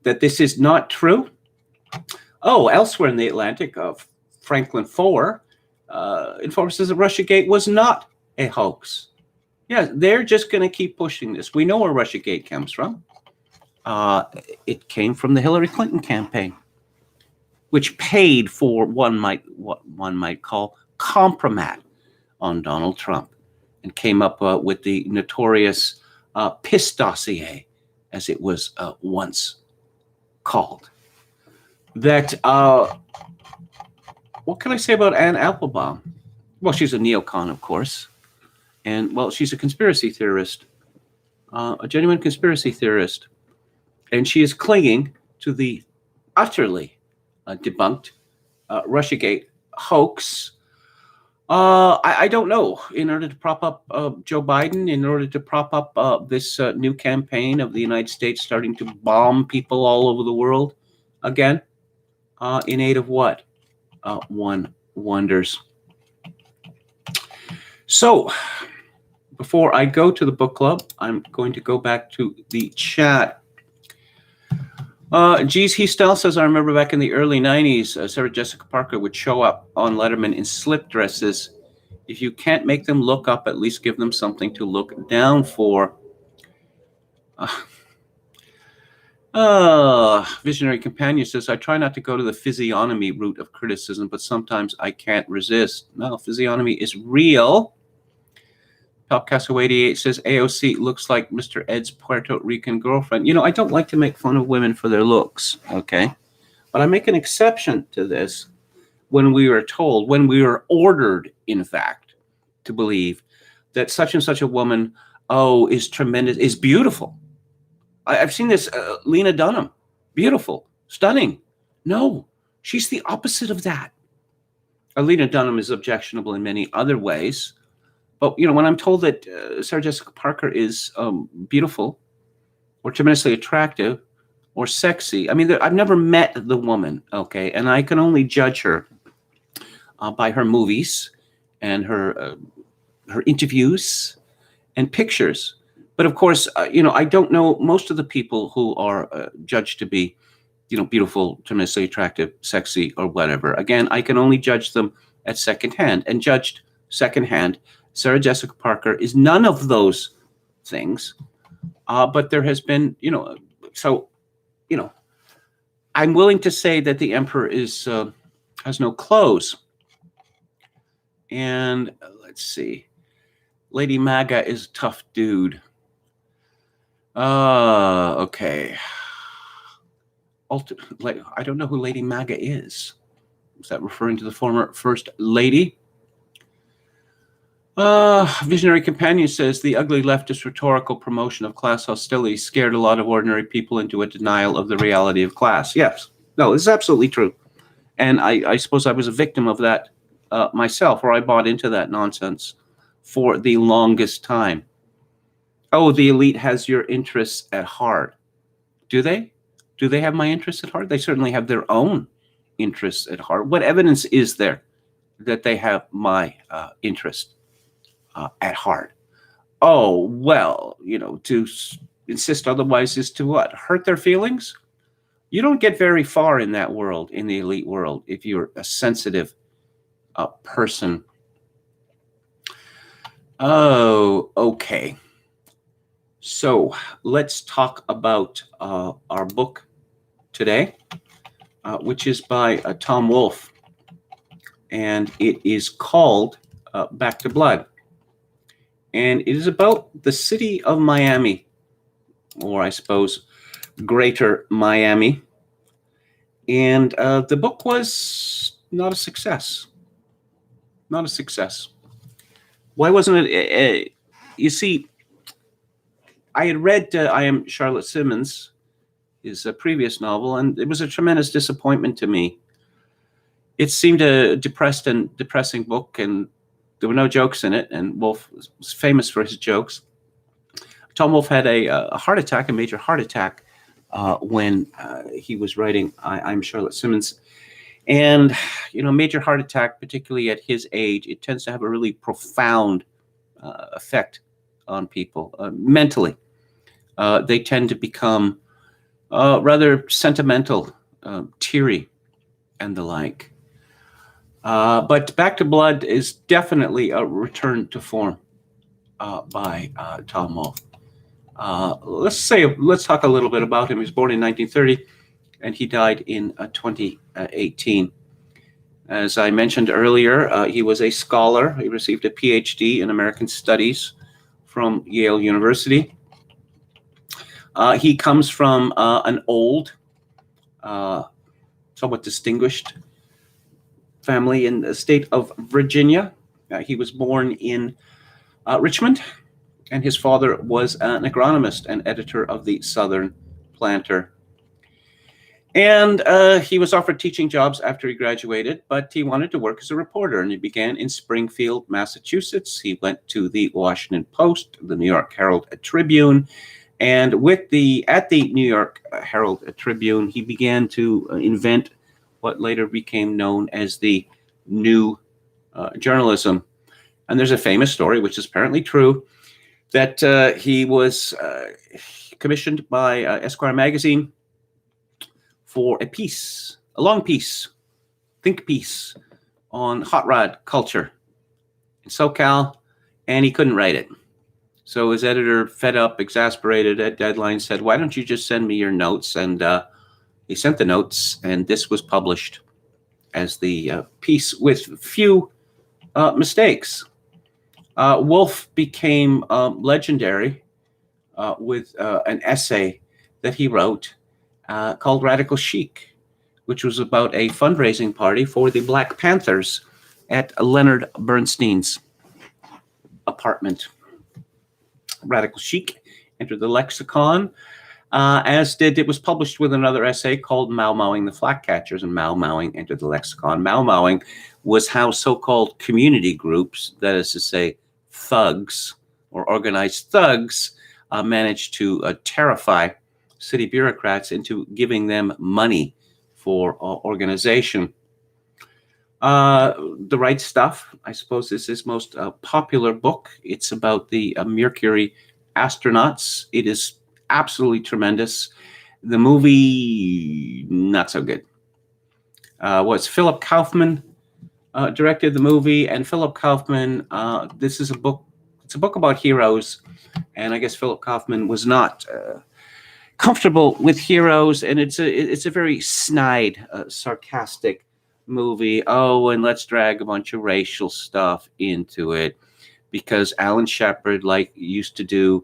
that this is not true? Oh, elsewhere in the Atlantic, Franklin Foer informs us that Russiagate was not a hoax. Yeah, they're just going to keep pushing this. We know where Russiagate comes from. It came from the Hillary Clinton campaign, which paid for what one might call compromat on Donald Trump, and came up with the notorious PIS dossier, as it was once called. That what can I say about Anne Applebaum? Well, she's a neocon, of course. And, well, she's a conspiracy theorist, a genuine conspiracy theorist. And she is clinging to the utterly debunked Russiagate hoax. I don't know. In order to prop up Joe Biden, in order to prop up this new campaign of the United States starting to bomb people all over the world again, in aid of what? One wonders. So, before I go to the book club, I'm going to go back to the chat. Geez, he still says, I remember back in the early 90s, Sarah Jessica Parker would show up on Letterman in slip dresses. If you can't make them look up, at least give them something to look down for. Visionary Companion says, I try not to go to the physiognomy route of criticism, but sometimes I can't resist. No, physiognomy is real. Pelcastle88 says, AOC looks like Mr. Ed's Puerto Rican girlfriend. You know, I don't like to make fun of women for their looks, okay? But I make an exception to this when we are told, when we are ordered, in fact, to believe that such and such a woman, is tremendous, is beautiful. I've seen this, Lena Dunham, beautiful, stunning. No, she's the opposite of that. Lena Dunham is objectionable in many other ways. But, you know, when I'm told that Sarah Jessica Parker is beautiful or tremendously attractive or sexy, I mean, I've never met the woman, okay? And I can only judge her by her movies and her interviews and pictures. But, of course, you know, I don't know most of the people who are judged to be, you know, beautiful, tremendously attractive, sexy, or whatever. Again, I can only judge them at secondhand. And judged secondhand, Sarah Jessica Parker is none of those things, but there has been, you know, so, you know, I'm willing to say that the emperor is has no clothes. And let's see, Lady Maga is a tough dude. Okay. I don't know who Lady Maga is. Is that referring to the former First Lady? Visionary Companion says the ugly leftist rhetorical promotion of class hostility scared a lot of ordinary people into a denial of the reality of class. Yes. No, this is absolutely true. And I suppose I was a victim of that myself, or I bought into that nonsense for the longest time. Oh, the elite has your interests at heart. Do they? Do they have my interests at heart? They certainly have their own interests at heart. What evidence is there that they have my interest at heart? Oh, well, you know, to insist otherwise is to what? Hurt their feelings? You don't get very far in that world, in the elite world, if you're a sensitive person. Oh, okay. So let's talk about our book today, which is by Tom Wolfe, and it is called Back to Blood. And it is about the city of Miami, or I suppose Greater Miami. And the book was not a success. Not a success. Why wasn't it? You see, I had read I Am Charlotte Simmons, his previous novel, and it was a tremendous disappointment to me. It seemed a depressing book, and there were no jokes in it, and Wolfe was famous for his jokes. Tom Wolfe had a heart attack, a major heart attack, when he was writing I'm Charlotte Simmons. And, major heart attack, particularly at his age, it tends to have a really profound effect on people mentally. They tend to become rather sentimental, teary, and the like. But Back to Blood is definitely a return to form by Tom Wolfe. Let's talk a little bit about him. He was born in 1930, and he died in 2018. As I mentioned earlier, he was a scholar. He received a PhD in American Studies from Yale University. He comes from an old, somewhat distinguished family in the state of Virginia. He was born in Richmond, and his father was an agronomist and editor of the Southern Planter. And he was offered teaching jobs after he graduated, but he wanted to work as a reporter, and he began in Springfield, Massachusetts. He went to the Washington Post, the New York Herald Tribune, and at the New York Herald Tribune, he began to invent what later became known as the new journalism. And there's a famous story, which is apparently true, that he was commissioned by Esquire magazine for a long think piece on hot rod culture in SoCal, and he couldn't write it. So his editor, fed up, exasperated at deadline, said, "Why don't you just send me your notes?" And he sent the notes, and this was published as the piece with few mistakes. Wolfe became legendary with an essay that he wrote called Radical Chic, which was about a fundraising party for the Black Panthers at Leonard Bernstein's apartment. Radical Chic entered the lexicon, it was published with another essay called Mau Mauing the Flatcatchers, and Mau Mauing entered the lexicon. Mau Mauing was how so-called community groups, that is to say, thugs or organized thugs, managed to terrify city bureaucrats into giving them money for organization. The Right Stuff, I suppose, is his most popular book. It's about the Mercury astronauts. It is absolutely tremendous. The movie, not so good. Was Philip Kaufman directed the movie, and Philip Kaufman, this is a book. It's a book about heroes, and I guess Philip Kaufman was not comfortable with heroes, and it's a very snide, sarcastic movie. Oh, and let's drag a bunch of racial stuff into it because Alan Shepard used to do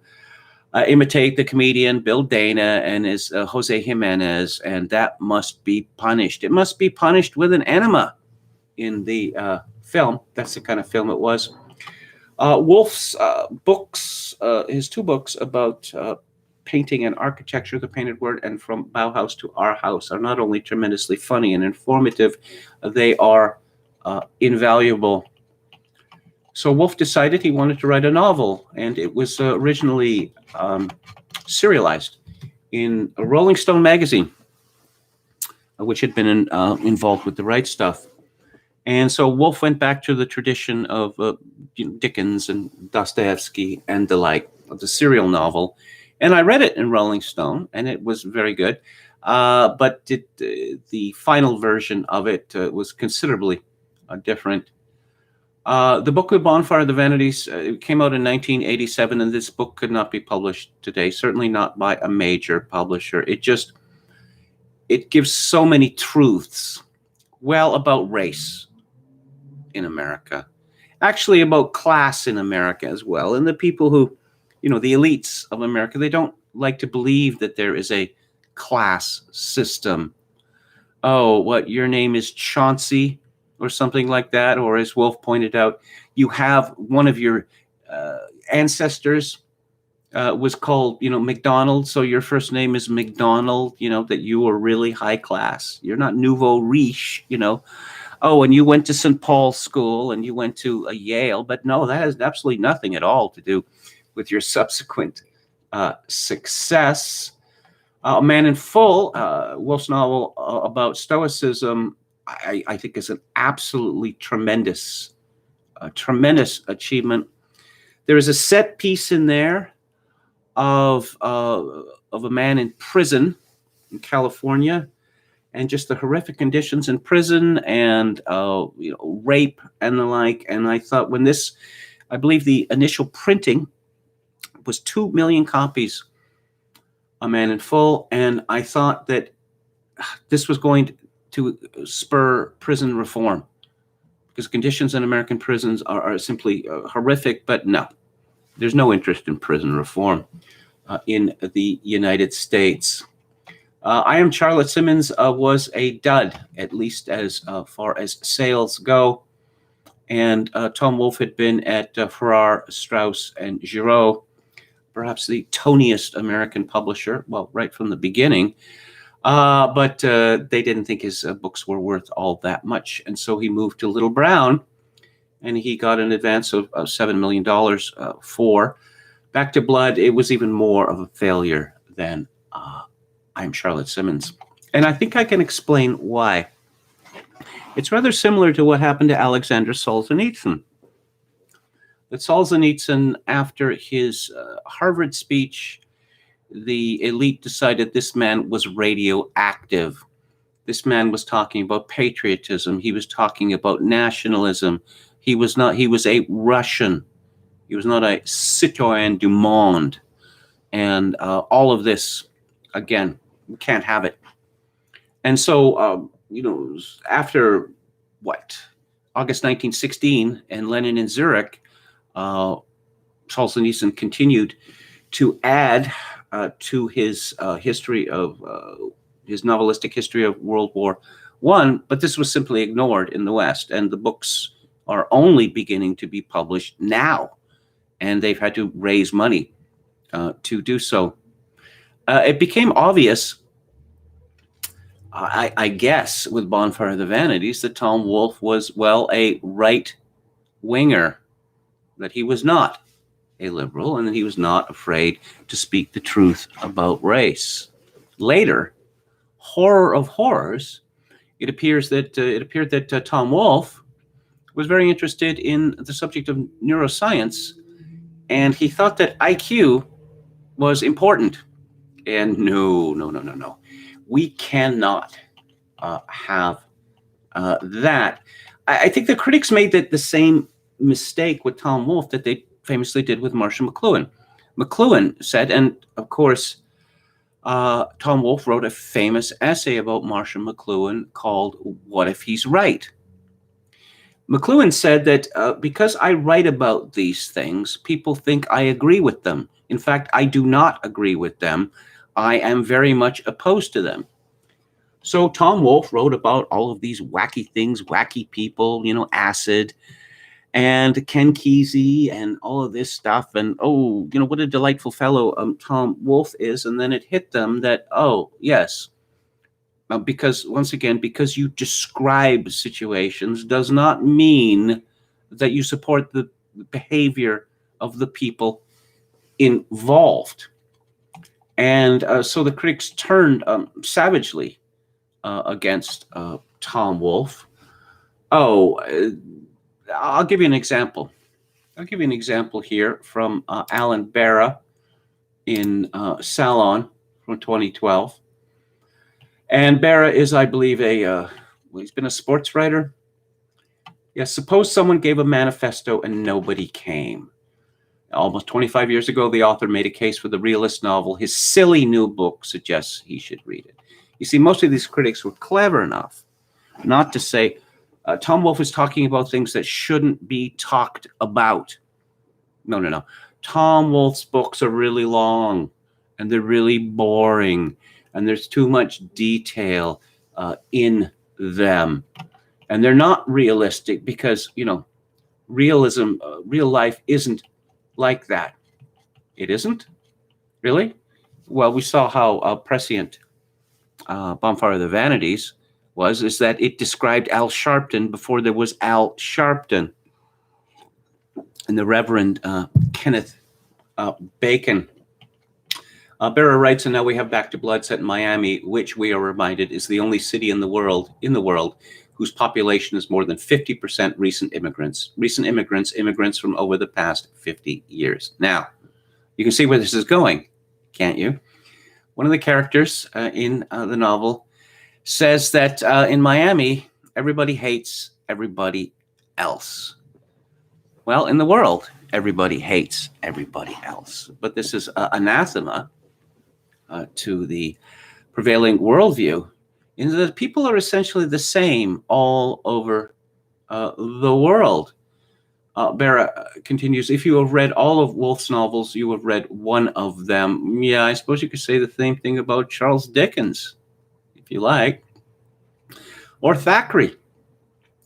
imitate the comedian Bill Dana and his Jose Jimenez, and that must be punished. It must be punished with an enema in the film. That's the kind of film it was. Wolfe's books, his two books about painting and architecture, The Painted Word and From Bauhaus to Our House, are not only tremendously funny and informative, they are invaluable. So Wolfe decided he wanted to write a novel, and it was originally serialized in a Rolling Stone magazine, which had been involved with The Right Stuff. And so Wolfe went back to the tradition of Dickens and Dostoevsky and the like, of the serial novel. And I read it in Rolling Stone, and it was very good. But the final version of it was considerably different. The book The Bonfire of the Vanities came out in 1987, and this book could not be published today, certainly not by a major publisher. it gives so many truths, well, about race in America, actually about class in America as well. And the people who, the elites of America, they don't like to believe that there is a class system. Oh, what, your name is Chauncey or something like that? Or as Wolf pointed out, you have one of your ancestors was called, McDonald. So your first name is McDonald, that you are really high class. You're not nouveau riche, Oh, and you went to St. Paul's School and you went to a Yale. But no, that has absolutely nothing at all to do with your subsequent success. A Man in Full, Wolf's novel about Stoicism, I think is an absolutely tremendous achievement. There is a set piece in there of a man in prison in California, and just the horrific conditions in prison, and rape and the like. And I thought, I believe the initial printing was 2 million copies, A Man in Full, and I thought that this was going to spur prison reform, because conditions in American prisons are simply horrific. But no, there's no interest in prison reform in the United States. I Am Charlotte Simmons was a dud, at least as far as sales go. And Tom Wolfe had been at Farrar, Straus, and Giroux, perhaps the toniest American publisher, well, right from the beginning. But they didn't think his books were worth all that much. And so he moved to Little Brown, and he got an advance of $7 million for Back to Blood. It was even more of a failure than I'm Charlotte Simmons. And I think I can explain why. It's rather similar to what happened to Alexander Solzhenitsyn. That Solzhenitsyn, after his Harvard speech, the elite decided this man was radioactive. This man was talking about patriotism. He was talking about nationalism. He was a Russian. He was not a citoyen du monde. And all of this, again, we can't have it. And so, after August 1916 and Lenin in Zurich, Solzhenitsyn continued to add to his history of his novelistic history of World War I, but this was simply ignored in the West, and the books are only beginning to be published now, and they've had to raise money to do so. It became obvious, I guess, with Bonfire of the Vanities, that Tom Wolfe was, a right-winger, that he was not a liberal, and that he was not afraid to speak the truth about race. Later, horror of horrors, it appeared that Tom Wolfe was very interested in the subject of neuroscience, and he thought that IQ was important. And no. We cannot have that. I think the critics made the same mistake with Tom Wolfe that they famously did with Marshall McLuhan. McLuhan said, and of course, Tom Wolfe wrote a famous essay about Marshall McLuhan called "What If He's Right?" McLuhan said that because I write about these things, people think I agree with them. In fact, I do not agree with them. I am very much opposed to them. So Tom Wolfe wrote about all of these wacky things, wacky people, acid, and Ken Kesey, and all of this stuff. And, what a delightful fellow Tom Wolfe is. And then it hit them that, yes, because, once again, because you describe situations does not mean that you support the behavior of the people involved. And so the critics turned savagely against Tom Wolfe. I'll give you an example. I'll give you an example here from Alan Barra in Salon from 2012. And Barra is, I believe, he's been a sports writer. Yes, suppose someone gave a manifesto and nobody came. Almost 25 years ago, the author made a case for the realist novel. His silly new book suggests he should read it. You see, most of these critics were clever enough not to say, Tom Wolfe is talking about things that shouldn't be talked about. No. Tom Wolfe's books are really long and they're really boring and there's too much detail in them. And they're not realistic because, realism, real life isn't like that. It isn't? Really? Well, we saw how prescient Bonfire of the Vanities is that it described Al Sharpton before there was Al Sharpton. And the Reverend Kenneth Bacon. Barra writes, and now we have Back to Blood set in Miami, which we are reminded is the only city in the world whose population is more than 50% recent immigrants. Recent immigrants from over the past 50 years. Now, you can see where this is going, can't you? One of the characters in the novel says that in Miami, everybody hates everybody else. Well, in the world, everybody hates everybody else. But this is anathema to the prevailing worldview, in that people are essentially the same all over the world. Barra continues, if you have read all of Wolfe's novels, you have read one of them. Yeah, I suppose you could say the same thing about Charles Dickens, if you like. Or Thackeray,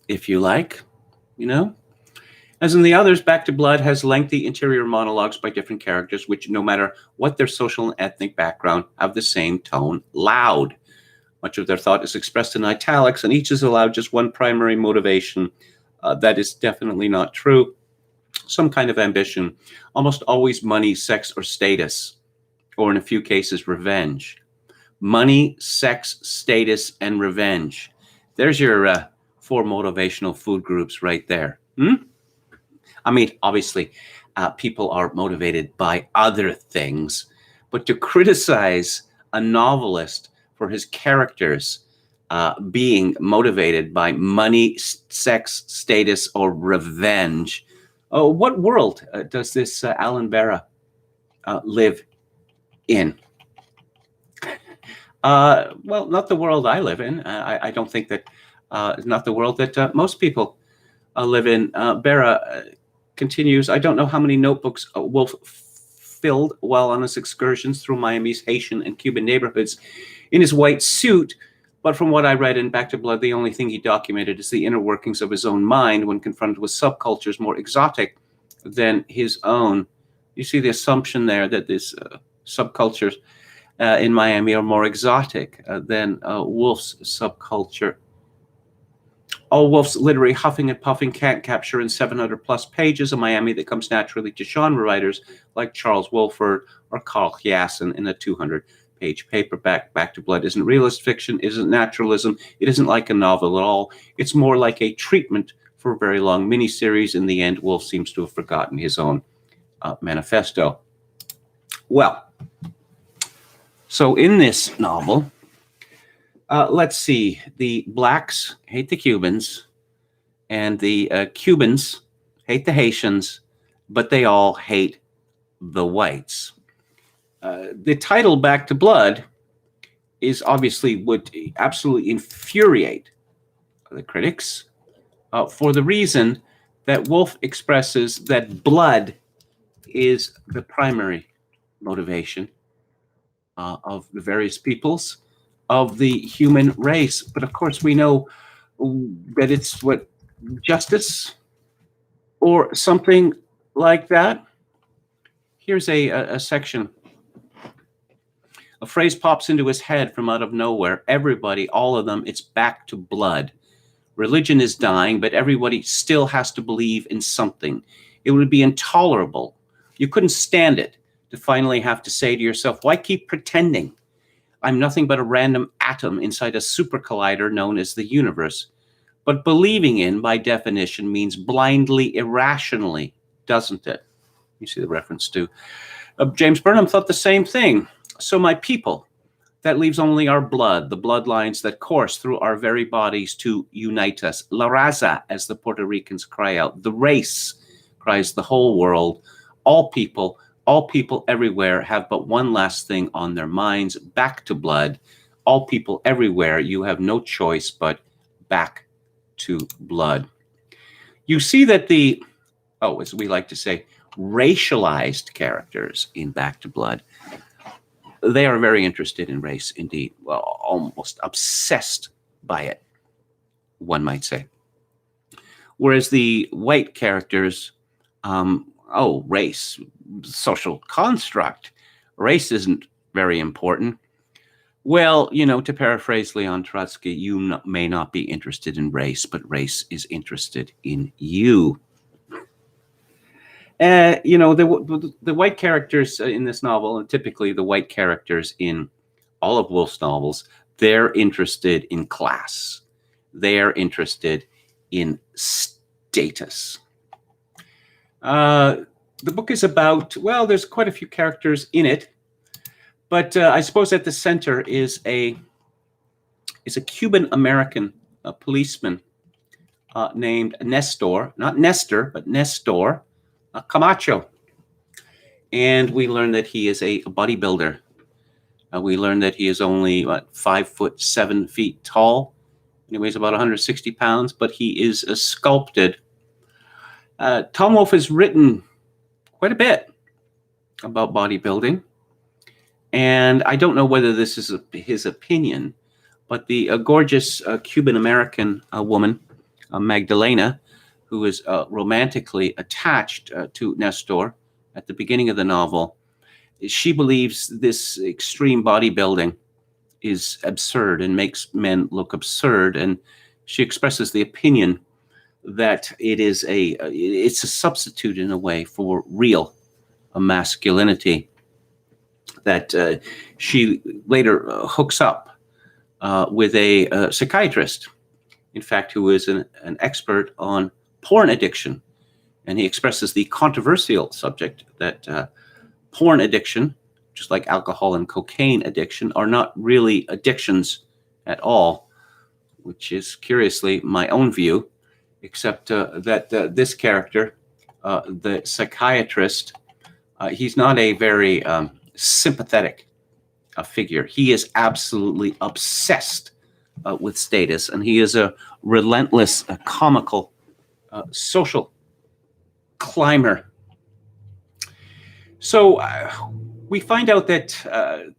if you like, As in the others, Back to Blood has lengthy interior monologues by different characters, which, no matter what their social and ethnic background, have the same tone, loud. Much of their thought is expressed in italics, and each is allowed just one primary motivation. That is definitely not true. Some kind of ambition, almost always money, sex, or status, or in a few cases, revenge. Money, sex, status, and revenge. There's your 4 motivational food groups right there. I mean, obviously, people are motivated by other things, but to criticize a novelist for his characters being motivated by money, sex, status, or revenge. Oh, what world does this Alan Barra live in? Well, not the world I live in. I don't think that it's not the world that most people live in. Barra continues, I don't know how many notebooks Wolfe filled while on his excursions through Miami's Haitian and Cuban neighborhoods in his white suit, but from what I read in Back to Blood, the only thing he documented is the inner workings of his own mind when confronted with subcultures more exotic than his own. You see the assumption there that these subcultures in Miami are more exotic than Wolfe's subculture. All Wolfe's literary huffing and puffing can't capture in 700 plus pages a Miami that comes naturally to genre writers like Charles Wolford or Carl Hiaasen in a 200-page paperback. Back to Blood isn't realist fiction, isn't naturalism, it isn't like a novel at all. It's more like a treatment for a very long miniseries. In the end, Wolfe seems to have forgotten his own manifesto. Well, so in this novel, let's see, the blacks hate the Cubans, and the Cubans hate the Haitians, but they all hate the whites. The title Back to Blood is obviously would absolutely infuriate the critics for the reason that Wolfe expresses that blood is the primary motivation of the various peoples of the human race. But of course, we know that it's what, justice or something like that. Here's a section. A phrase pops into his head from out of nowhere. Everybody, all of them, it's back to blood. Religion is dying, but everybody still has to believe in something. It would be intolerable. You couldn't stand it to finally have to say to yourself, why keep pretending? I'm nothing but a random atom inside a super collider known as the universe. But believing in, by definition, means blindly, irrationally, doesn't it? You see the reference to James Burnham thought the same thing. So my people, that leaves only our blood, the bloodlines that course through our very bodies to unite us. La raza, as the Puerto Ricans cry out. The race, cries the whole world. All people everywhere have but one last thing on their minds, back to blood. all people everywhere, you have no choice but back to blood. You see that the, as we like to say, racialized characters in Back to Blood, they are very interested in race indeed. Well, almost obsessed by it, one might say. Whereas the white characters, race, social construct, race isn't very important. Well, to paraphrase Leon Trotsky, you may not be interested in race, but race is interested in you. The white characters in this novel, and typically the white characters in all of Woolf's novels, they're interested in class. They're interested in status. The book is about, there's quite a few characters in it, but I suppose at the center is a Cuban-American policeman named Nestor, not Nestor, but Nestor Camacho. And we learn that he is a bodybuilder. We learn that he is only 5'7" tall. And he weighs about 160 pounds, but he is sculpted. Tom Wolfe has written quite a bit about bodybuilding. And I don't know whether this is his opinion, but the gorgeous Cuban-American woman, Magdalena, who is romantically attached to Nestor at the beginning of the novel, she believes this extreme bodybuilding is absurd and makes men look absurd. And she expresses the opinion that it's a substitute in a way for real masculinity, that she later hooks up with a psychiatrist, in fact, who is an expert on porn addiction. And he expresses the controversial subject that porn addiction, just like alcohol and cocaine addiction, are not really addictions at all, which is curiously my own view, except that this character, the psychiatrist, he's not a very sympathetic figure. He is absolutely obsessed with status, and he is a relentless, comical, social climber. So we find out that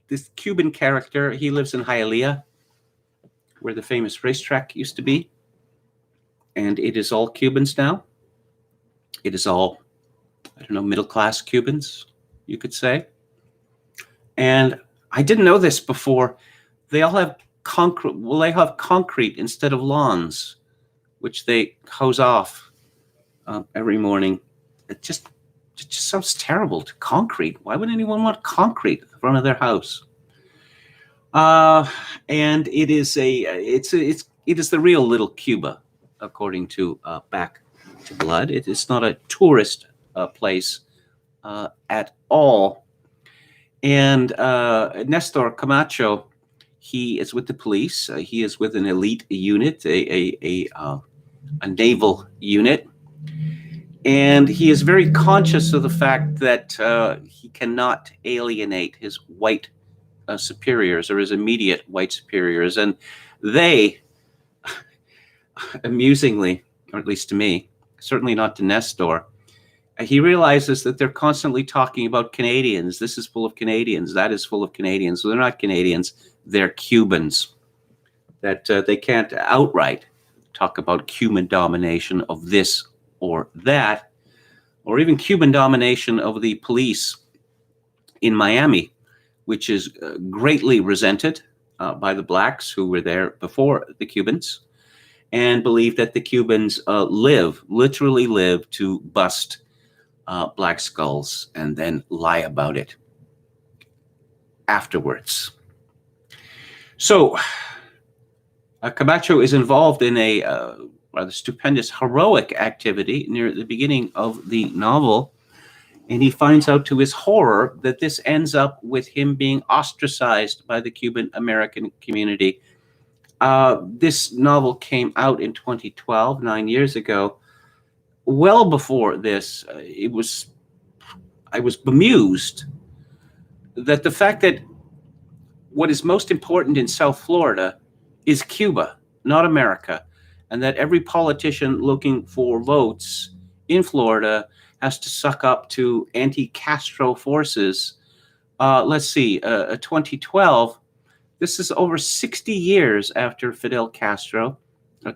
this Cuban character, he lives in Hialeah, where the famous racetrack used to be. And it is all Cubans now. It is all, middle-class Cubans, you could say. And I didn't know this before. They all have concrete. Well, they have concrete instead of lawns, which they hose off every morning. It just sounds terrible. To concrete. Why would anyone want concrete in front of their house? And it is it is the real little Cuba, according to Back to Blood. It is not a tourist place at all. And Nestor Camacho, he is with the police. He is with an elite unit, a naval unit. And he is very conscious of the fact that he cannot alienate his white superiors, or his immediate white superiors. And they, amusingly, or at least to me, certainly not to Nestor, he realizes that they're constantly talking about Canadians. This is full of Canadians. That is full of Canadians. So they're not Canadians. They're Cubans. That they can't outright talk about Cuban domination of this or that, or even Cuban domination of the police in Miami, which is greatly resented by the blacks who were there before the Cubans, and believe that the Cubans literally live to bust black skulls and then lie about it afterwards. So Camacho is involved in a rather stupendous, heroic activity near the beginning of the novel, and he finds out to his horror that this ends up with him being ostracized by the Cuban-American community. This novel came out in 2012, 9 years ago. Well before this, I was bemused that the fact that what is most important in South Florida is Cuba, not America, and that every politician looking for votes in Florida has to suck up to anti-Castro forces. Let's see, 2012, this is over 60 years after Fidel Castro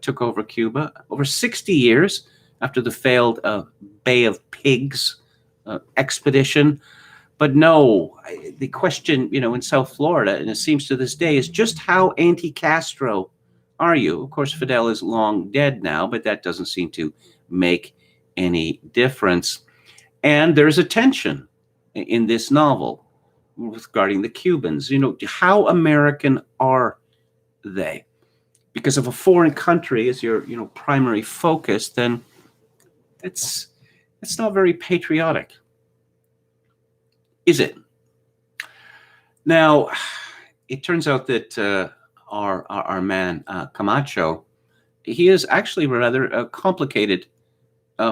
took over Cuba, over 60 years after the failed Bay of Pigs expedition. But no, the question, in South Florida, and it seems to this day, is just how anti-Castro are you? Of course, Fidel is long dead now, but that doesn't seem to make any difference. And there's a tension in this novel regarding the Cubans. How American are they? Because if a foreign country is your, primary focus, then it's not very patriotic, is it? Now, it turns out that our man Camacho, he is actually rather a complicated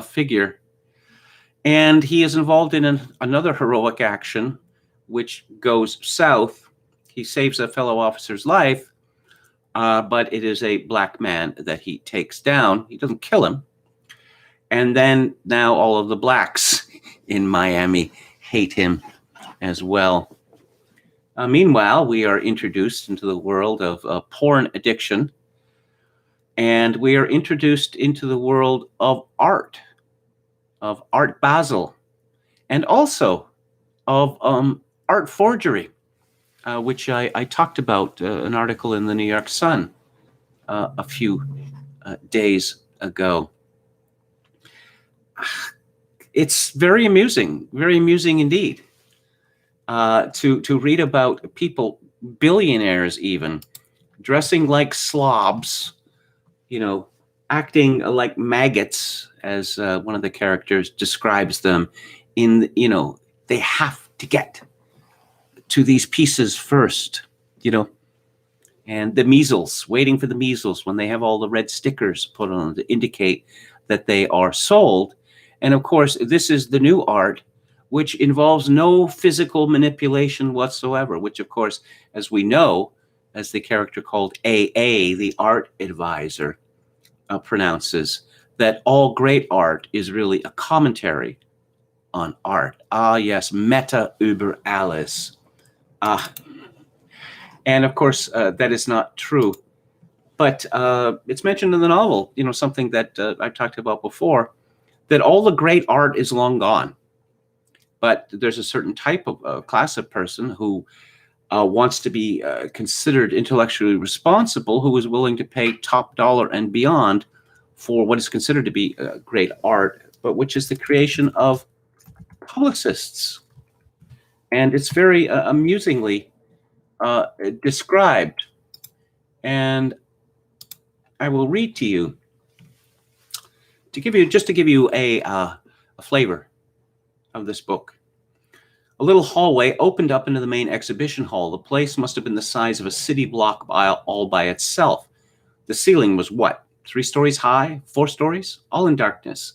figure, and he is involved in another heroic action, which goes south. He saves a fellow officer's life, but it is a black man that he takes down. He doesn't kill him. And then now all of the blacks in Miami hate him as well. Meanwhile, we are introduced into the world of porn addiction, and we are introduced into the world of Art Basel, and also of art forgery, which I talked about an article in the New York Sun a few days ago. It's very amusing indeed, to read about people, billionaires even, dressing like slobs, acting like maggots, as one of the characters describes them. They have to get to these pieces first, and the measles, waiting for the measles when they have all the red stickers put on them to indicate that they are sold. And of course, this is the new art, which involves no physical manipulation whatsoever, which, of course, as we know, as the character called AA, the art advisor, pronounces, that all great art is really a commentary on art. Ah, yes, meta über alles. And of course, that is not true. But it's mentioned in the novel, something that I've talked about before, that all the great art is long gone. But there's a certain type of class of person who wants to be considered intellectually responsible, who is willing to pay top dollar and beyond for what is considered to be great art, but which is the creation of publicists. And it's very amusingly described. And I will read to you, to give you a flavor of this book. A little hallway opened up into the main exhibition hall. The place must have been the size of a city block all by itself. The ceiling was what? 3 stories high? 4 stories? All in darkness.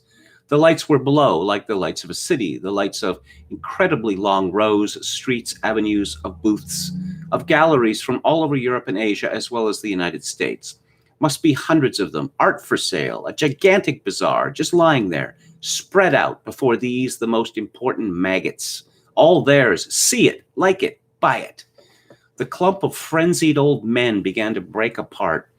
The lights were below, like the lights of a city, the lights of incredibly long rows, streets, avenues of booths, of galleries from all over Europe and Asia, as well as the United States. Must be hundreds of them. Art for sale, a gigantic bazaar, just lying there, spread out before these, the most important maggots. All theirs. See it, like it, buy it. The clump of frenzied old men began to break apart.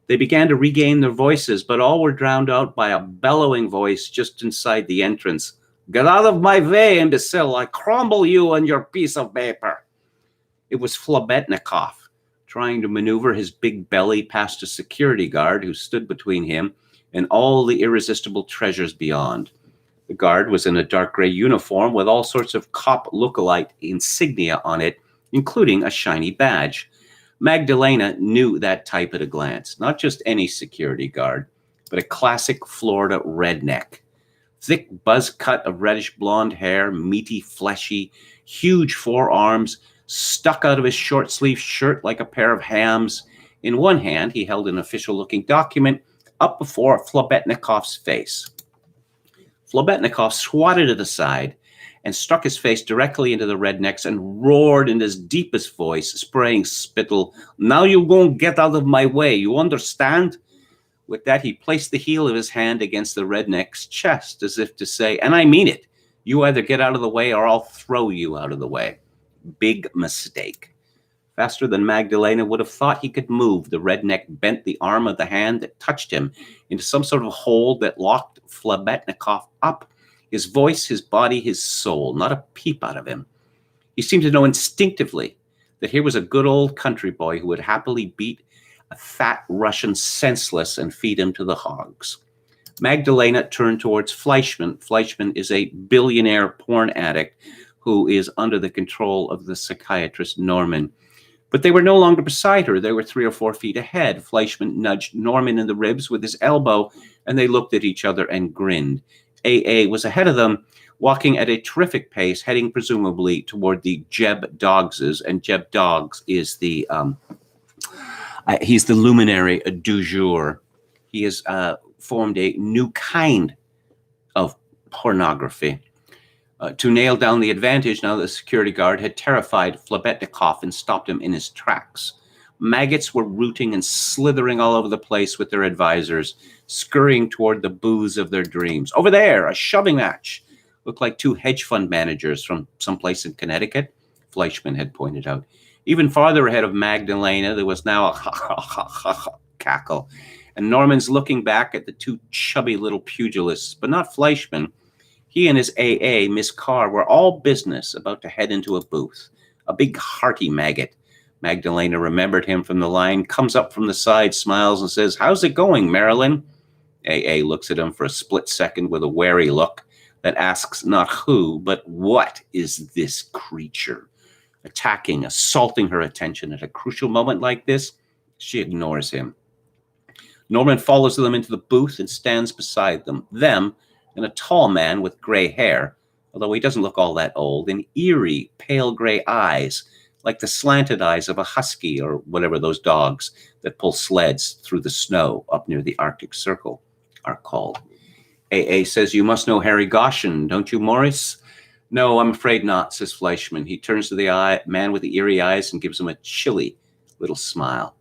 They began to regain their voices, but all were drowned out by a bellowing voice just inside the entrance. Get out of my way, imbecile! I crumble you on your piece of paper. It was Flabetnikov, trying to maneuver his big belly past a security guard who stood between him and all the irresistible treasures beyond. The guard was in a dark gray uniform with all sorts of cop look-alike insignia on it, including a shiny badge. Magdalena knew that type at a glance, not just any security guard, but a classic Florida redneck. Thick buzz cut of reddish blonde hair, meaty, fleshy, huge forearms, stuck out of his short-sleeved shirt like a pair of hams. In one hand, he held an official-looking document up before Flabetnikov's face. Flabetnikov swatted it aside and struck his face directly into the rednecks and roared in his deepest voice, spraying spittle. "Now you won't get out of my way, you understand?" With that, he placed the heel of his hand against the redneck's chest, as if to say, "And I mean it, you either get out of the way or I'll throw you out of the way." Big mistake. Faster than Magdalena would have thought he could move, the redneck bent the arm of the hand that touched him into some sort of hold that locked Flabetnikov up. His voice, his body, his soul, not a peep out of him. He seemed to know instinctively that here was a good old country boy who would happily beat a fat Russian senseless and feed him to the hogs. Magdalena turned towards Fleischmann. Fleischmann is a billionaire porn addict who is under the control of the psychiatrist Norman. But they were no longer beside her. They were 3 or 4 feet ahead. Fleischmann nudged Norman in the ribs with his elbow, and they looked at each other and grinned. AA was ahead of them, walking at a terrific pace, heading presumably toward the Jeb Doggses. And Jeb Doggs is he's the luminary du jour. He has formed a new kind of pornography. To nail down the advantage, now the security guard had terrified Flabetnikov and stopped him in his tracks. Maggots were rooting and slithering all over the place with their advisors, scurrying toward the booths of their dreams. Over there, a shoving match. Looked like 2 hedge fund managers from someplace in Connecticut, Fleischmann had pointed out. Even farther ahead of Magdalena, there was now a ha-ha-ha-ha cackle. And Norman's looking back at the 2 chubby little pugilists, but not Fleischmann. He and his AA, Miss Carr, were all business, about to head into a booth. A big hearty maggot. Magdalena remembered him from the line, comes up from the side, smiles, and says, "How's it going, Marilyn?" AA looks at him for a split second with a wary look that asks not who, but what is this creature? Attacking, assaulting her attention at a crucial moment like this, she ignores him. Norman follows them into the booth and stands beside them. And a tall man with gray hair, although he doesn't look all that old, and eerie, pale gray eyes, like the slanted eyes of a husky or whatever those dogs that pull sleds through the snow up near the Arctic Circle are called. AA says, "You must know Harry Goshen, don't you, Morris?" "No, I'm afraid not," says Fleischmann. He turns to the man with the eerie eyes and gives him a chilly little smile,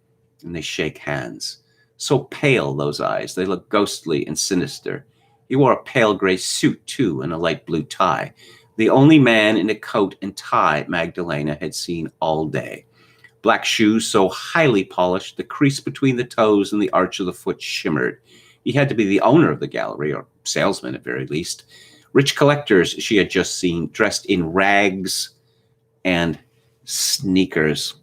and they shake hands. So pale, those eyes. They look ghostly and sinister. He wore a pale gray suit, too, and a light blue tie. The only man in a coat and tie Magdalena had seen all day. Black shoes so highly polished, the crease between the toes and the arch of the foot shimmered. He had to be the owner of the gallery, or salesman at very least. Rich collectors she had just seen, dressed in rags and sneakers.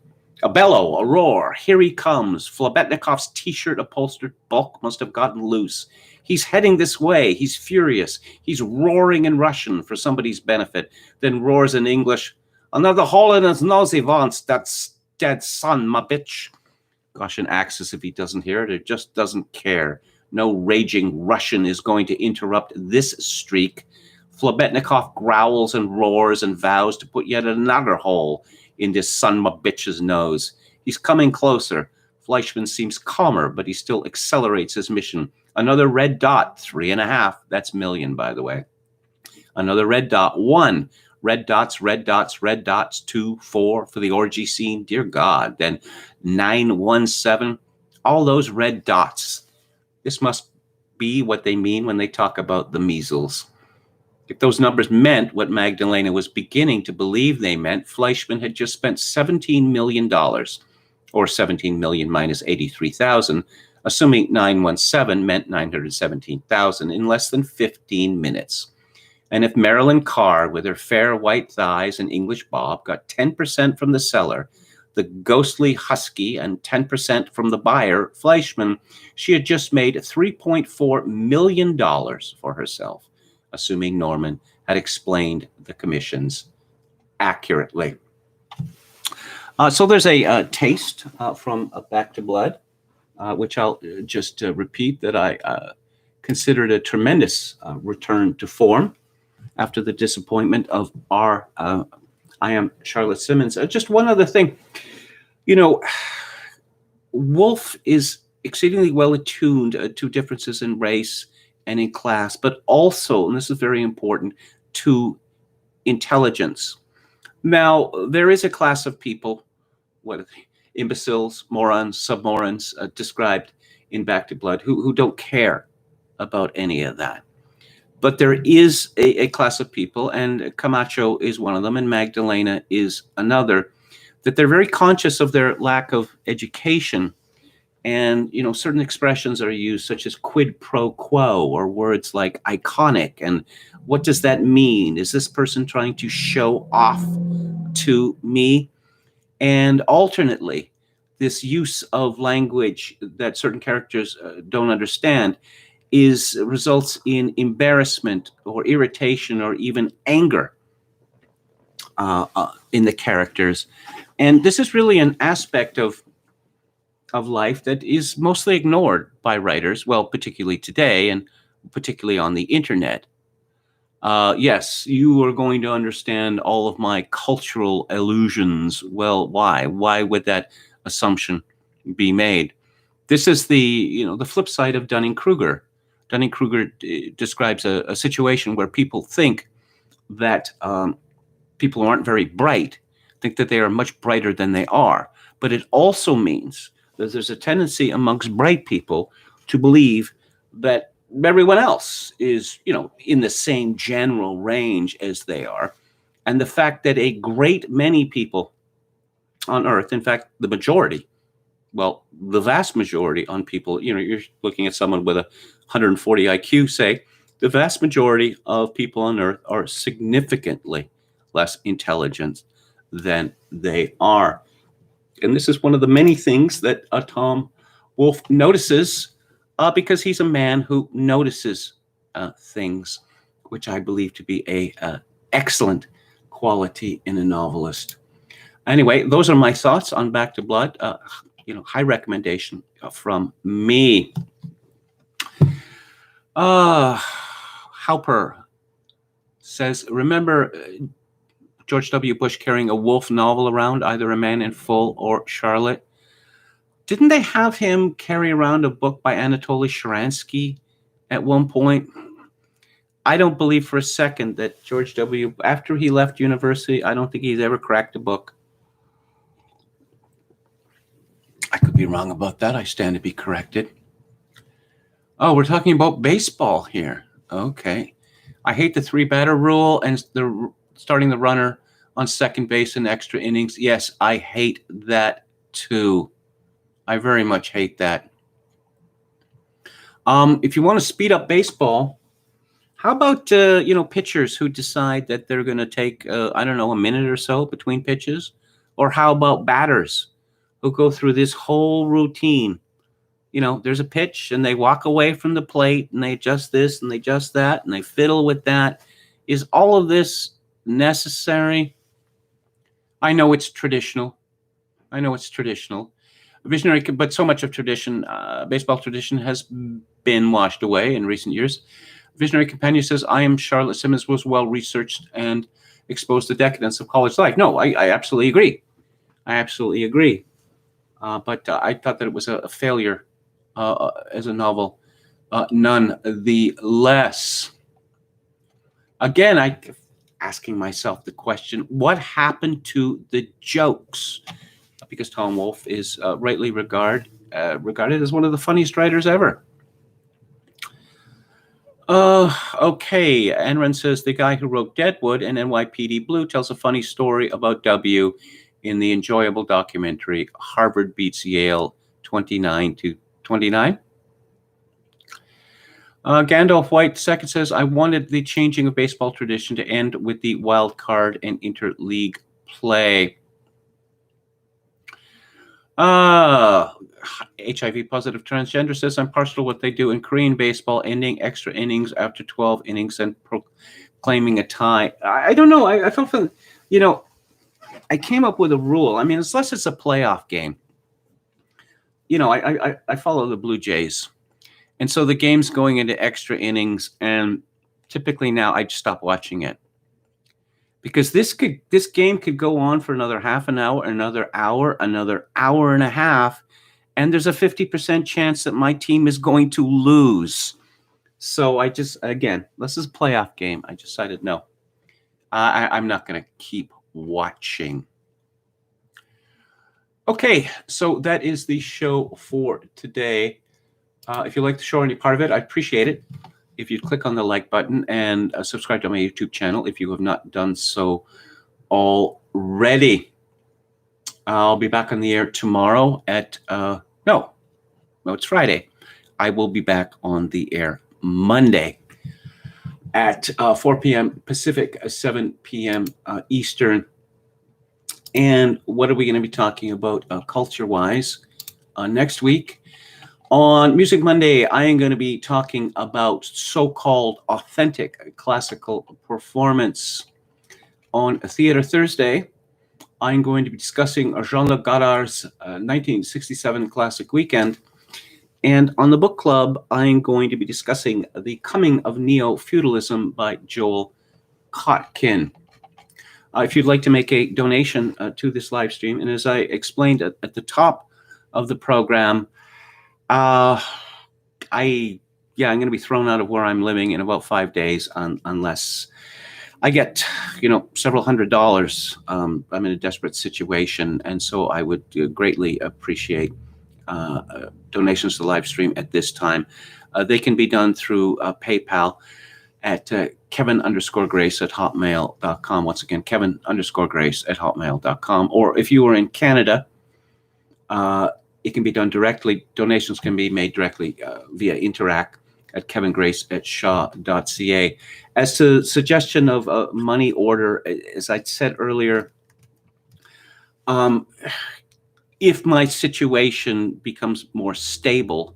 A bellow, a roar, here he comes. Flabetnikov's T-shirt upholstered bulk must have gotten loose. He's heading this way. He's furious. He's roaring in Russian for somebody's benefit, then roars in English, "Another hole in his nose he wants, that dead son, my bitch." Goshen acts as if he doesn't hear it or just doesn't care. No raging Russian is going to interrupt this streak. Flabetnikov growls and roars and vows to put yet another hole in this son my bitch's nose. He's coming closer. Fleischmann seems calmer, but he still accelerates his mission. Another red dot, 3.5. That's million, by the way. Another red dot, 1. Red dots, red dots, red dots, 2, 4 for the orgy scene. Dear God. Then 917. All those red dots. This must be what they mean when they talk about the measles. If those numbers meant what Magdalena was beginning to believe they meant, Fleischmann had just spent $17 million, or 17 million minus 83,000, assuming 917 meant 917,000 in less than 15 minutes. And if Marilyn Carr, with her fair white thighs and English bob, got 10% from the seller, the ghostly husky, and 10% from the buyer, Fleischmann, she had just made $3.4 million for herself, assuming Norman had explained the commissions accurately. So there's a taste from Back to Blood, which I'll just repeat that I considered a tremendous return to form after the disappointment of our I Am Charlotte Simmons. Just one other thing. You know, Wolf is exceedingly well attuned to differences in race and in class, but also, and this is very important, to intelligence. Now, there is a class of people, what are they? Imbeciles, morons, submorons, described in Back to Blood, who don't care about any of that. But there is a class of people, and Camacho is one of them, and Magdalena is another, that they're very conscious of their lack of education. And, certain expressions are used, such as quid pro quo, or words like iconic. And what does that mean? Is this person trying to show off to me? And alternately, this use of language that certain characters don't understand results in embarrassment or irritation or even anger in the characters. And this is really an aspect of life that is mostly ignored by writers, well, particularly today and particularly on the internet. Yes, you are going to understand all of my cultural allusions. Well, why? Why would that assumption be made? This is the flip side of Dunning-Kruger. Dunning-Kruger describes a situation where people think that people who aren't very bright think that they are much brighter than they are. But it also means that there's a tendency amongst bright people to believe that everyone else is, in the same general range as they are. And the fact that a great many people on Earth, in fact, the majority, well, the vast majority on people, you're looking at someone with a 140 IQ, say, the vast majority of people on Earth are significantly less intelligent than they are. And this is one of the many things that Tom Wolfe notices, because he's a man who notices things, which I believe to be a excellent quality in a novelist. Anyway, those are my thoughts on Back to Blood. High recommendation from me. Hauper says, remember George W. Bush carrying a Wolfe novel around, either A Man in Full or Charlotte? Didn't they have him carry around a book by Anatoly Sharansky at one point? I don't believe for a second that George W., after he left university, I don't think he's ever cracked a book. I could be wrong about that. I stand to be corrected. Oh, we're talking about baseball here. Okay. I hate the 3-batter rule and starting the runner on second base in extra innings. Yes, I hate that too. I very much hate that. If you want to speed up baseball, how about pitchers who decide that they're going to take a minute or so between pitches? Or how about batters who go through this whole routine? There's a pitch and they walk away from the plate and they adjust this and they adjust that and they fiddle with that. Is all of this necessary? I know it's traditional. Visionary, but so much of tradition, baseball tradition, has been washed away in recent years. Visionary Companion says, I am Charlotte Simmons, was well-researched and exposed to decadence of college life. No, I absolutely agree. But I thought that it was a failure as a novel, none the less. Again, I'm asking myself the question, what happened to the jokes? Because Tom Wolfe is rightly regarded as one of the funniest writers ever. Okay, Enron says, the guy who wrote Deadwood and NYPD Blue tells a funny story about W in the enjoyable documentary Harvard Beats Yale 29-29. Gandalf White II says, I wanted the changing of baseball tradition to end with the wild card and interleague play. HIV positive transgender says, I'm partial to what they do in Korean baseball, ending extra innings after 12 innings and proclaiming a tie. I don't know. I felt, I came up with a rule. I mean, unless it's a playoff game, I follow the Blue Jays. And so the game's going into extra innings, and typically now I just stop watching it. Because this game could go on for another half an hour, another hour and a half, and there's a 50% chance that my team is going to lose. So I just, again, this is a playoff game. I decided no. I'm not going to keep watching. Okay, so that is the show for today. If you like the show or any part of it, I appreciate it if you'd click on the like button and subscribe to my YouTube channel if you have not done so already. I'll be back on the air tomorrow at, no, it's Friday. I will be back on the air Monday at 4 p.m. Pacific, 7 p.m. Eastern. And what are we going to be talking about culture-wise next week? On Music Monday, I am going to be talking about so-called authentic classical performance. On Theater Thursday, I'm going to be discussing Jean-Luc Godard's 1967 classic Weekend. And on the book club, I'm going to be discussing The Coming of Neo-Feudalism by Joel Kotkin. If you'd like to make a donation to this live stream, and as I explained at the top of the program, I'm going to be thrown out of where I'm living in about 5 days unless I get, several $100s. I'm in a desperate situation, and so I would greatly appreciate donations to the live stream at this time. They can be done through PayPal at Kevin_Grace@hotmail.com. Once again, Kevin_Grace@hotmail.com. Or if you are in Canada, it can be done directly. Donations can be made directly via Interact at kevingrace@shaw.ca. As to suggestion of a money order, as I said earlier, if my situation becomes more stable,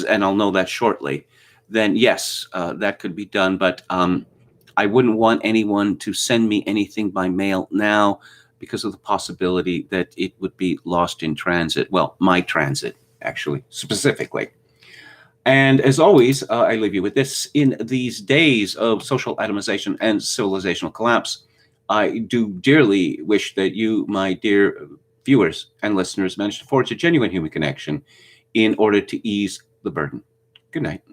and I'll know that shortly, then yes, that could be done. But I wouldn't want anyone to send me anything by mail now because of the possibility that it would be lost in transit. Well, my transit, actually, specifically. And as always, I leave you with this. In these days of social atomization and civilizational collapse, I do dearly wish that you, my dear viewers and listeners, manage to forge a genuine human connection in order to ease the burden. Good night.